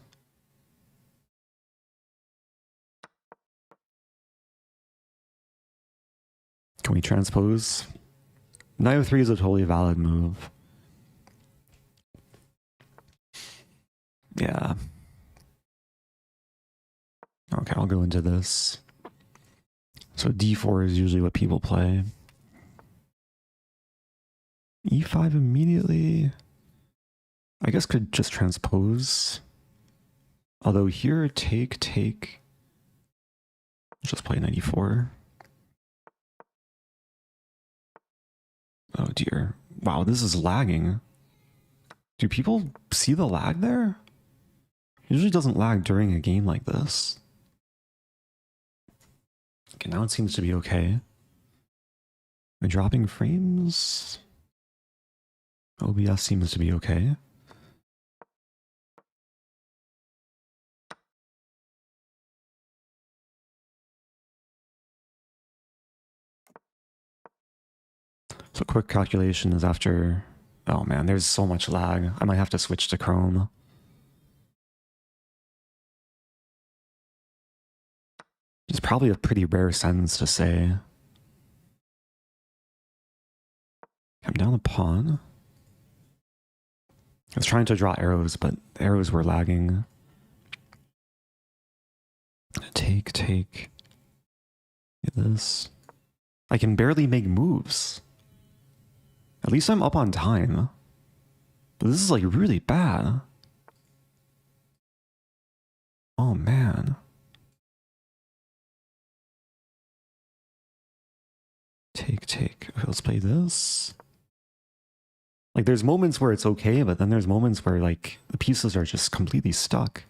Can we transpose? Knight of 3 is a totally valid move. Yeah. Okay, I'll go into this. So d4 is usually what people play. e5 immediately. I guess could just transpose. Although here, take. Let's just play 94. Oh dear. Wow, this is lagging. Do people see the lag there? It usually doesn't lag during a game like this. Okay, now it seems to be okay. Am I dropping frames? OBS seems to be okay. So quick calculation is after... Oh man, there's so much lag. I might have to switch to Chrome. It's probably a pretty rare sentence to say. I'm down a pawn. I was trying to draw arrows, but the arrows were lagging. Take. Get this. I can barely make moves. At least I'm up on time. But this is like really bad. Oh man. Take. Okay, let's play this. Like there's moments where it's okay, but then there's moments where like the pieces are just completely stuck.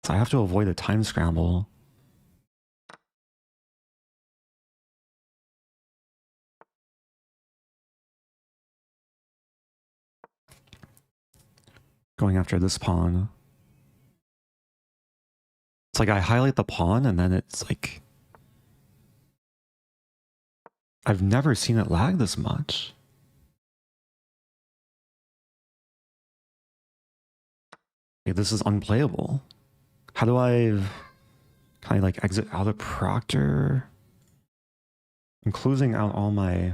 So I have to avoid a time scramble. Going after this pawn. It's like I highlight the pawn and then it's like... I've never seen it lag this much. Like, this is unplayable. How do I... Can I like exit out of Proctor? I'm closing out all my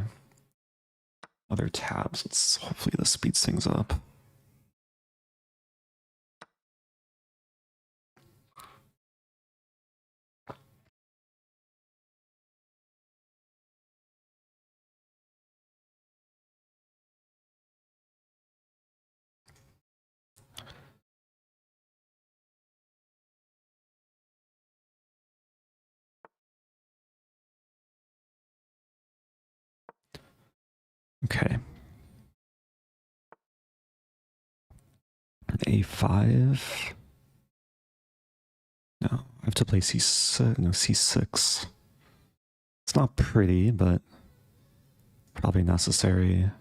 other tabs. Let's hopefully this speeds things up. Okay. A5. No, I have to play C6. No, C6. It's not pretty, but probably necessary.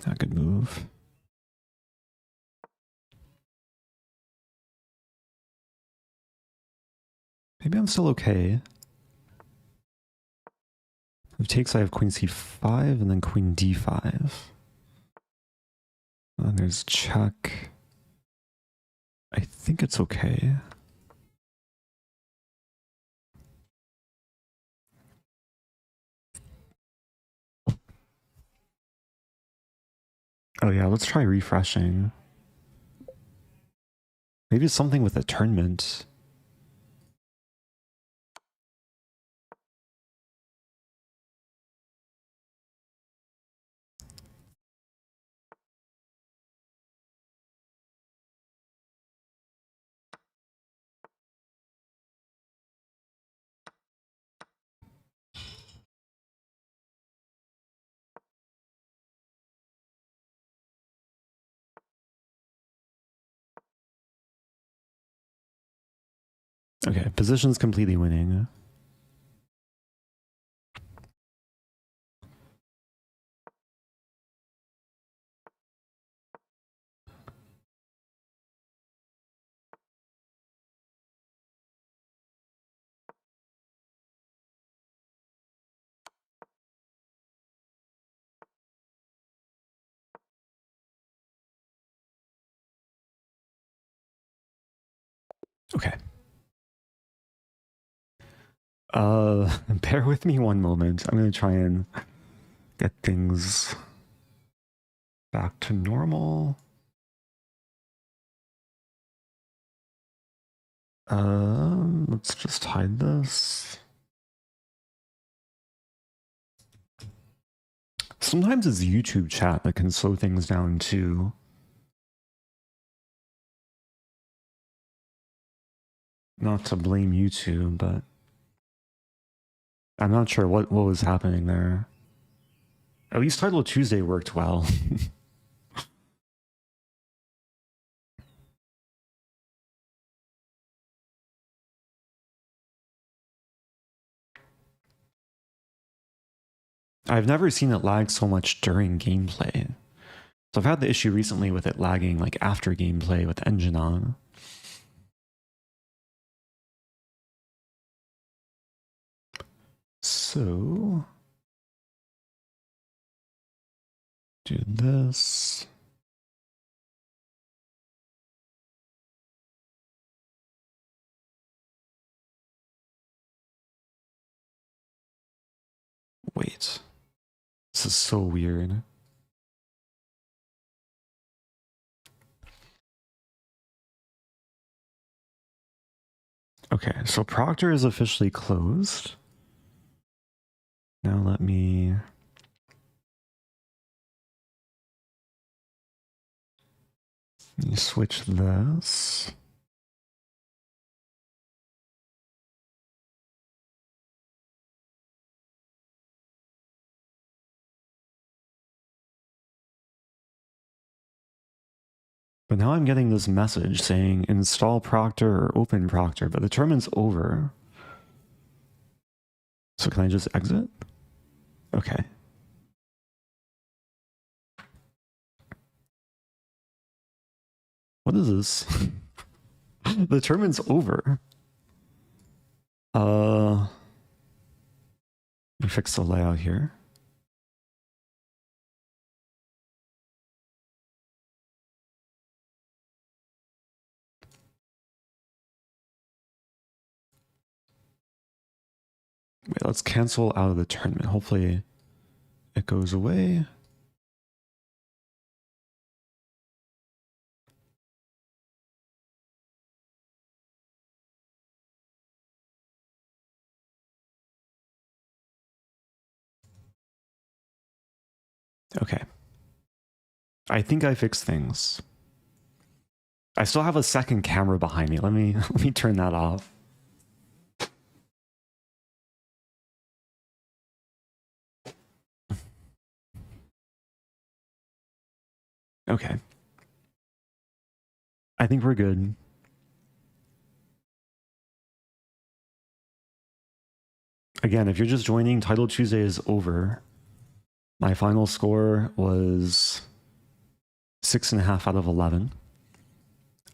A good move. Maybe I'm still okay. If takes, I have queen c5 and then queen d5. And then there's check. I think it's okay. Oh yeah, let's try refreshing. Maybe it's something with attunement. Okay, position's completely winning. Okay. Bear with me one moment. I'm gonna try and get things back to normal. Let's just hide this. Sometimes it's YouTube chat that can slow things down too. Not to blame YouTube, but I'm not sure what was happening there. At least Title Tuesday worked well. I've never seen it lag so much during gameplay. So I've had the issue recently with it lagging like after gameplay with engine on. So do this. Wait. This is so weird. Okay, so Proctor is officially closed. Now let me switch this. But now I'm getting this message saying install Proctor or open Proctor, but the tournament's over. So can I just exit? Okay. What is this? The tournament's over. Let me fix the layout here. Wait, let's cancel out of the tournament. Hopefully it goes away. Okay. I think I fixed things. I still have a second camera behind me. Let me turn that off. Okay. I think we're good. Again, if you're just joining, Title Tuesday is over. My final score was 6.5 out of 11.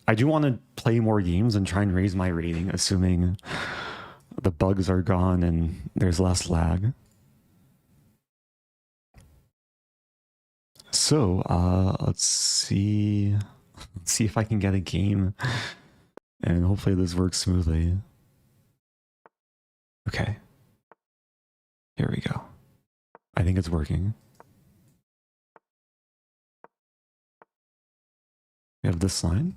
I do want to play more games and try and raise my rating, assuming the bugs are gone and there's less lag. So, let's see if I can get a game, and hopefully this works smoothly. Okay. Here we go. I think it's working. We have this line.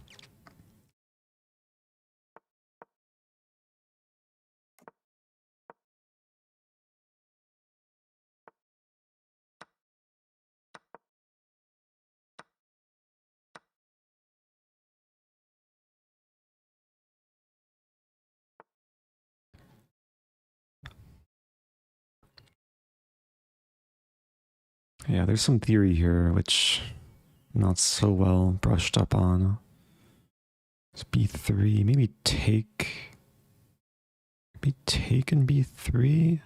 Yeah, there's some theory here, which I'm not so well brushed up on. It's B3, maybe take in B3?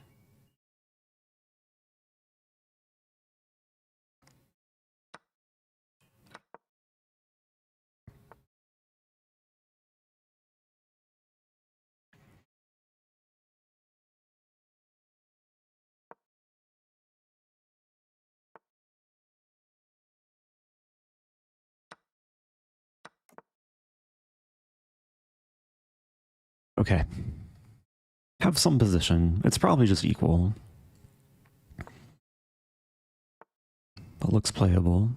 Okay. Have some position. It's probably just equal. But looks playable.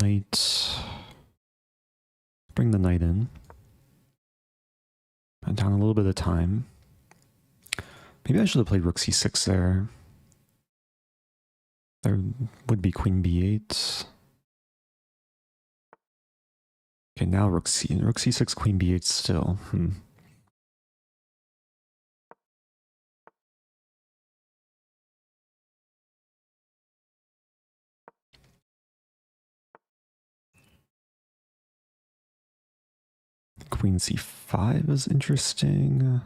Knight. Bring the knight in. And down a little bit of time. Maybe I should have played rook c6 there. There would be queen b8. Okay, now rook c6, queen b8 still. Queen c5 is interesting.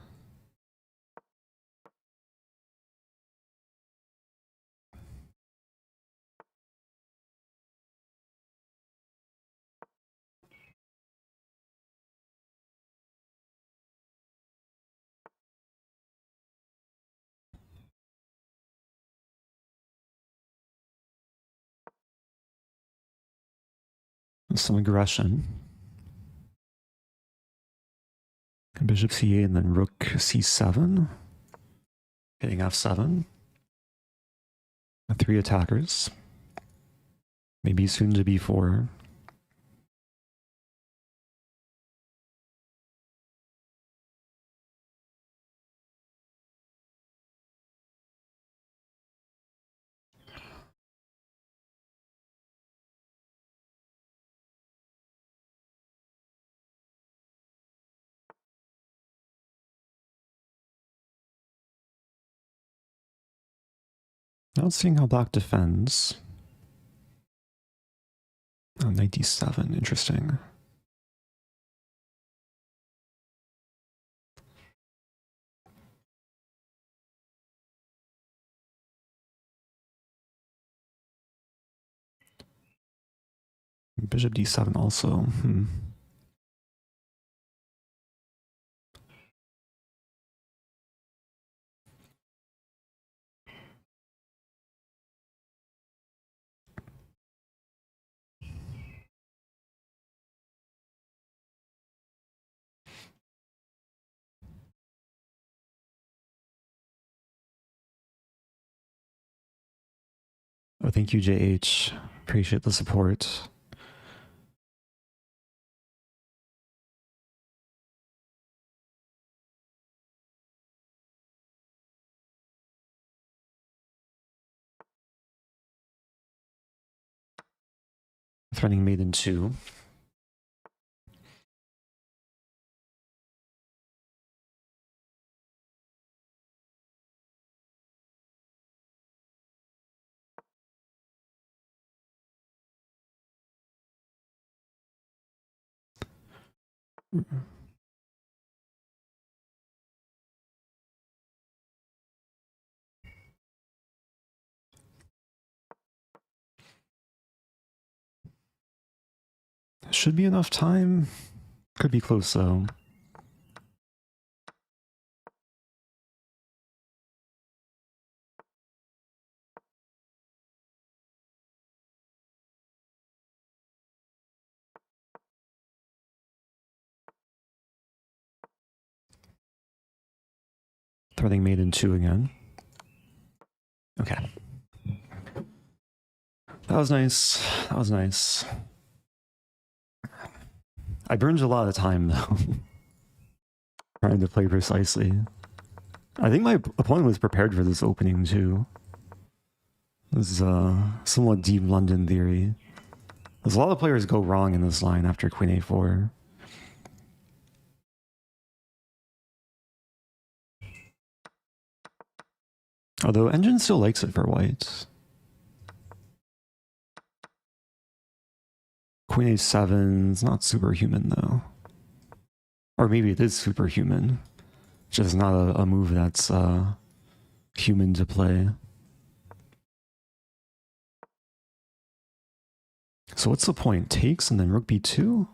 Some aggression. Bishop c8 and then rook c7. Hitting f7. 3 attackers. Maybe soon to be 4. Not seeing how black defends. Oh, knight d7, interesting. Bishop d7 also. Oh, thank you, JH. Appreciate the support. Threatening mate in 2. Should be enough time. Could be close though. Threading made in 2 again. Okay. That was nice. That was nice. I burned a lot of time though. Trying to play precisely. I think my opponent was prepared for this opening too. This is somewhat deep London theory. There's a lot of players go wrong in this line after Queen A4. Although Engine still likes it for white. Queen A7 is not superhuman though. Or maybe it is superhuman. Just not a move that's human to play. So what's the point? Takes and then rook b2?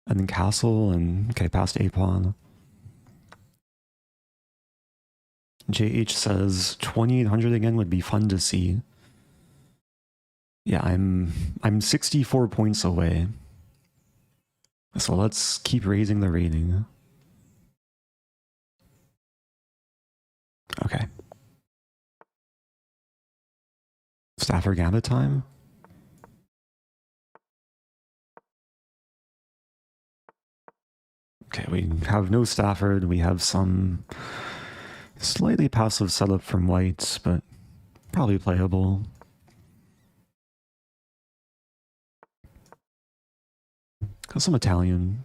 And then castle and okay, past a pawn. JH says 2800 again would be fun to see. Yeah, I'm 64 points away. So let's keep raising the rating. Okay. Stafford Gambit time? Okay, we have no Stafford. We have some slightly passive setup from white, but probably playable. Got some Italian.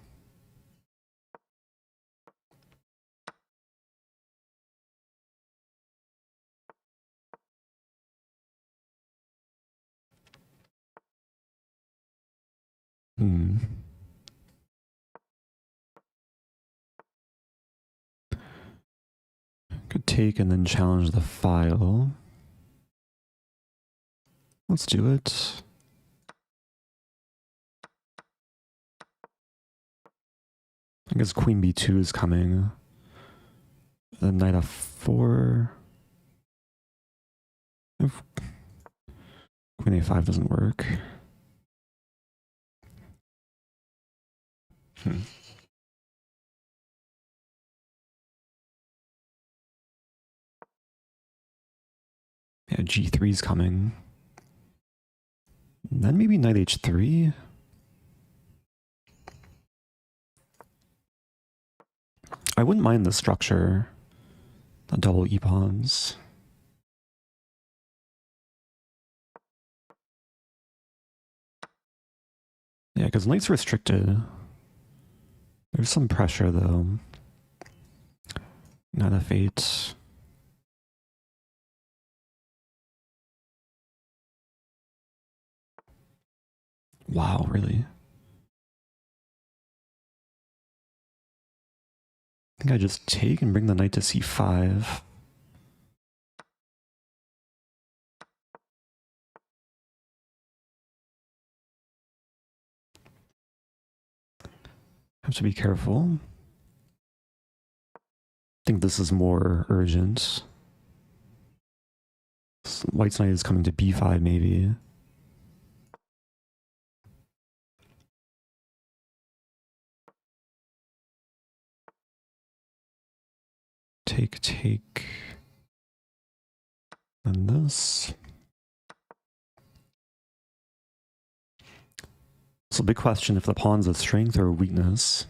Could take and then challenge the file. Let's do it. I guess Queen B2 is coming. Then Knight F4. If Queen A5 doesn't work. Yeah, G3 is coming. Then maybe Knight H3. I wouldn't mind the structure. The double E-pawns. Yeah, because Knight's restricted. There's some pressure though. Knight F8. Wow, really? I think I just take and bring the knight to c5. Have to be careful. I think this is more urgent. White's knight is coming to b5 maybe. Take. And this. So big question if the pawn's a strength or a weakness.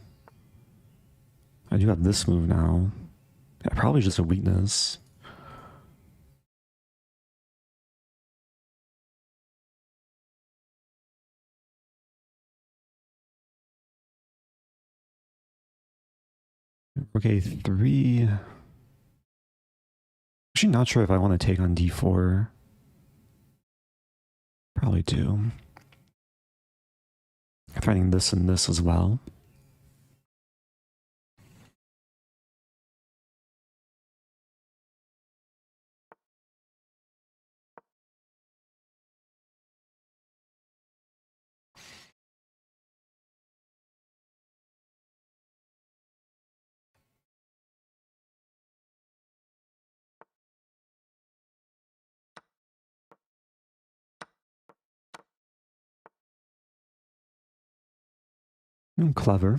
I do have this move now. Yeah, probably just a weakness. Rook A3. Actually not sure if I want to take on D4. Probably do. Threatening this and this as well. Clever.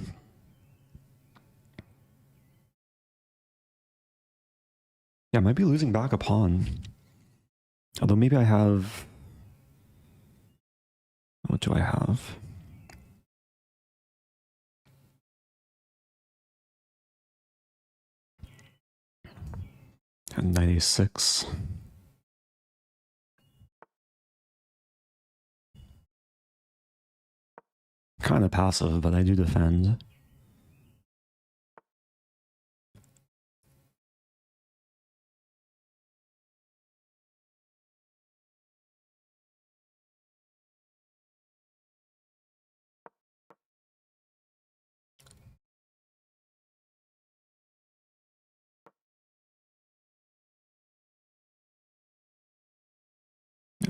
Yeah, I might be losing back a pawn. Although maybe I have... What do I have? And 96. Kind of passive, but I do defend.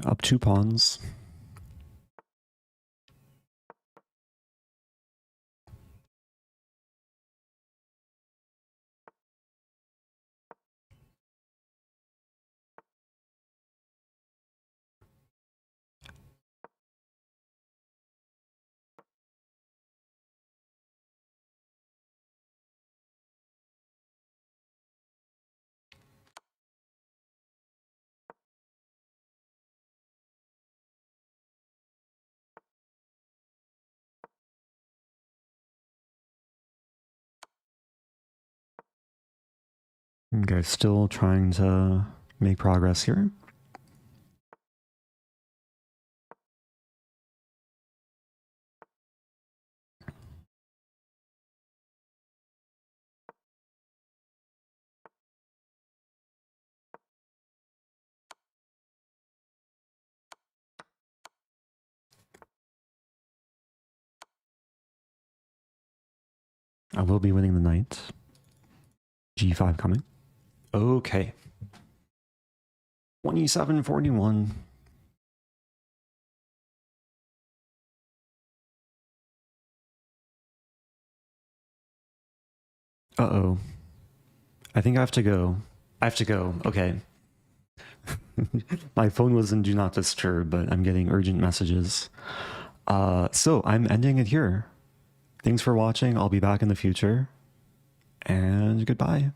Up 2 pawns. Okay, still trying to make progress here. I will be winning the knight. G5 coming. Okay. 27-41. Uh-oh. I think I have to go. I have to go. Okay. My phone was in Do Not Disturb, but I'm getting urgent messages. So I'm ending it here. Thanks for watching. I'll be back in the future. And goodbye.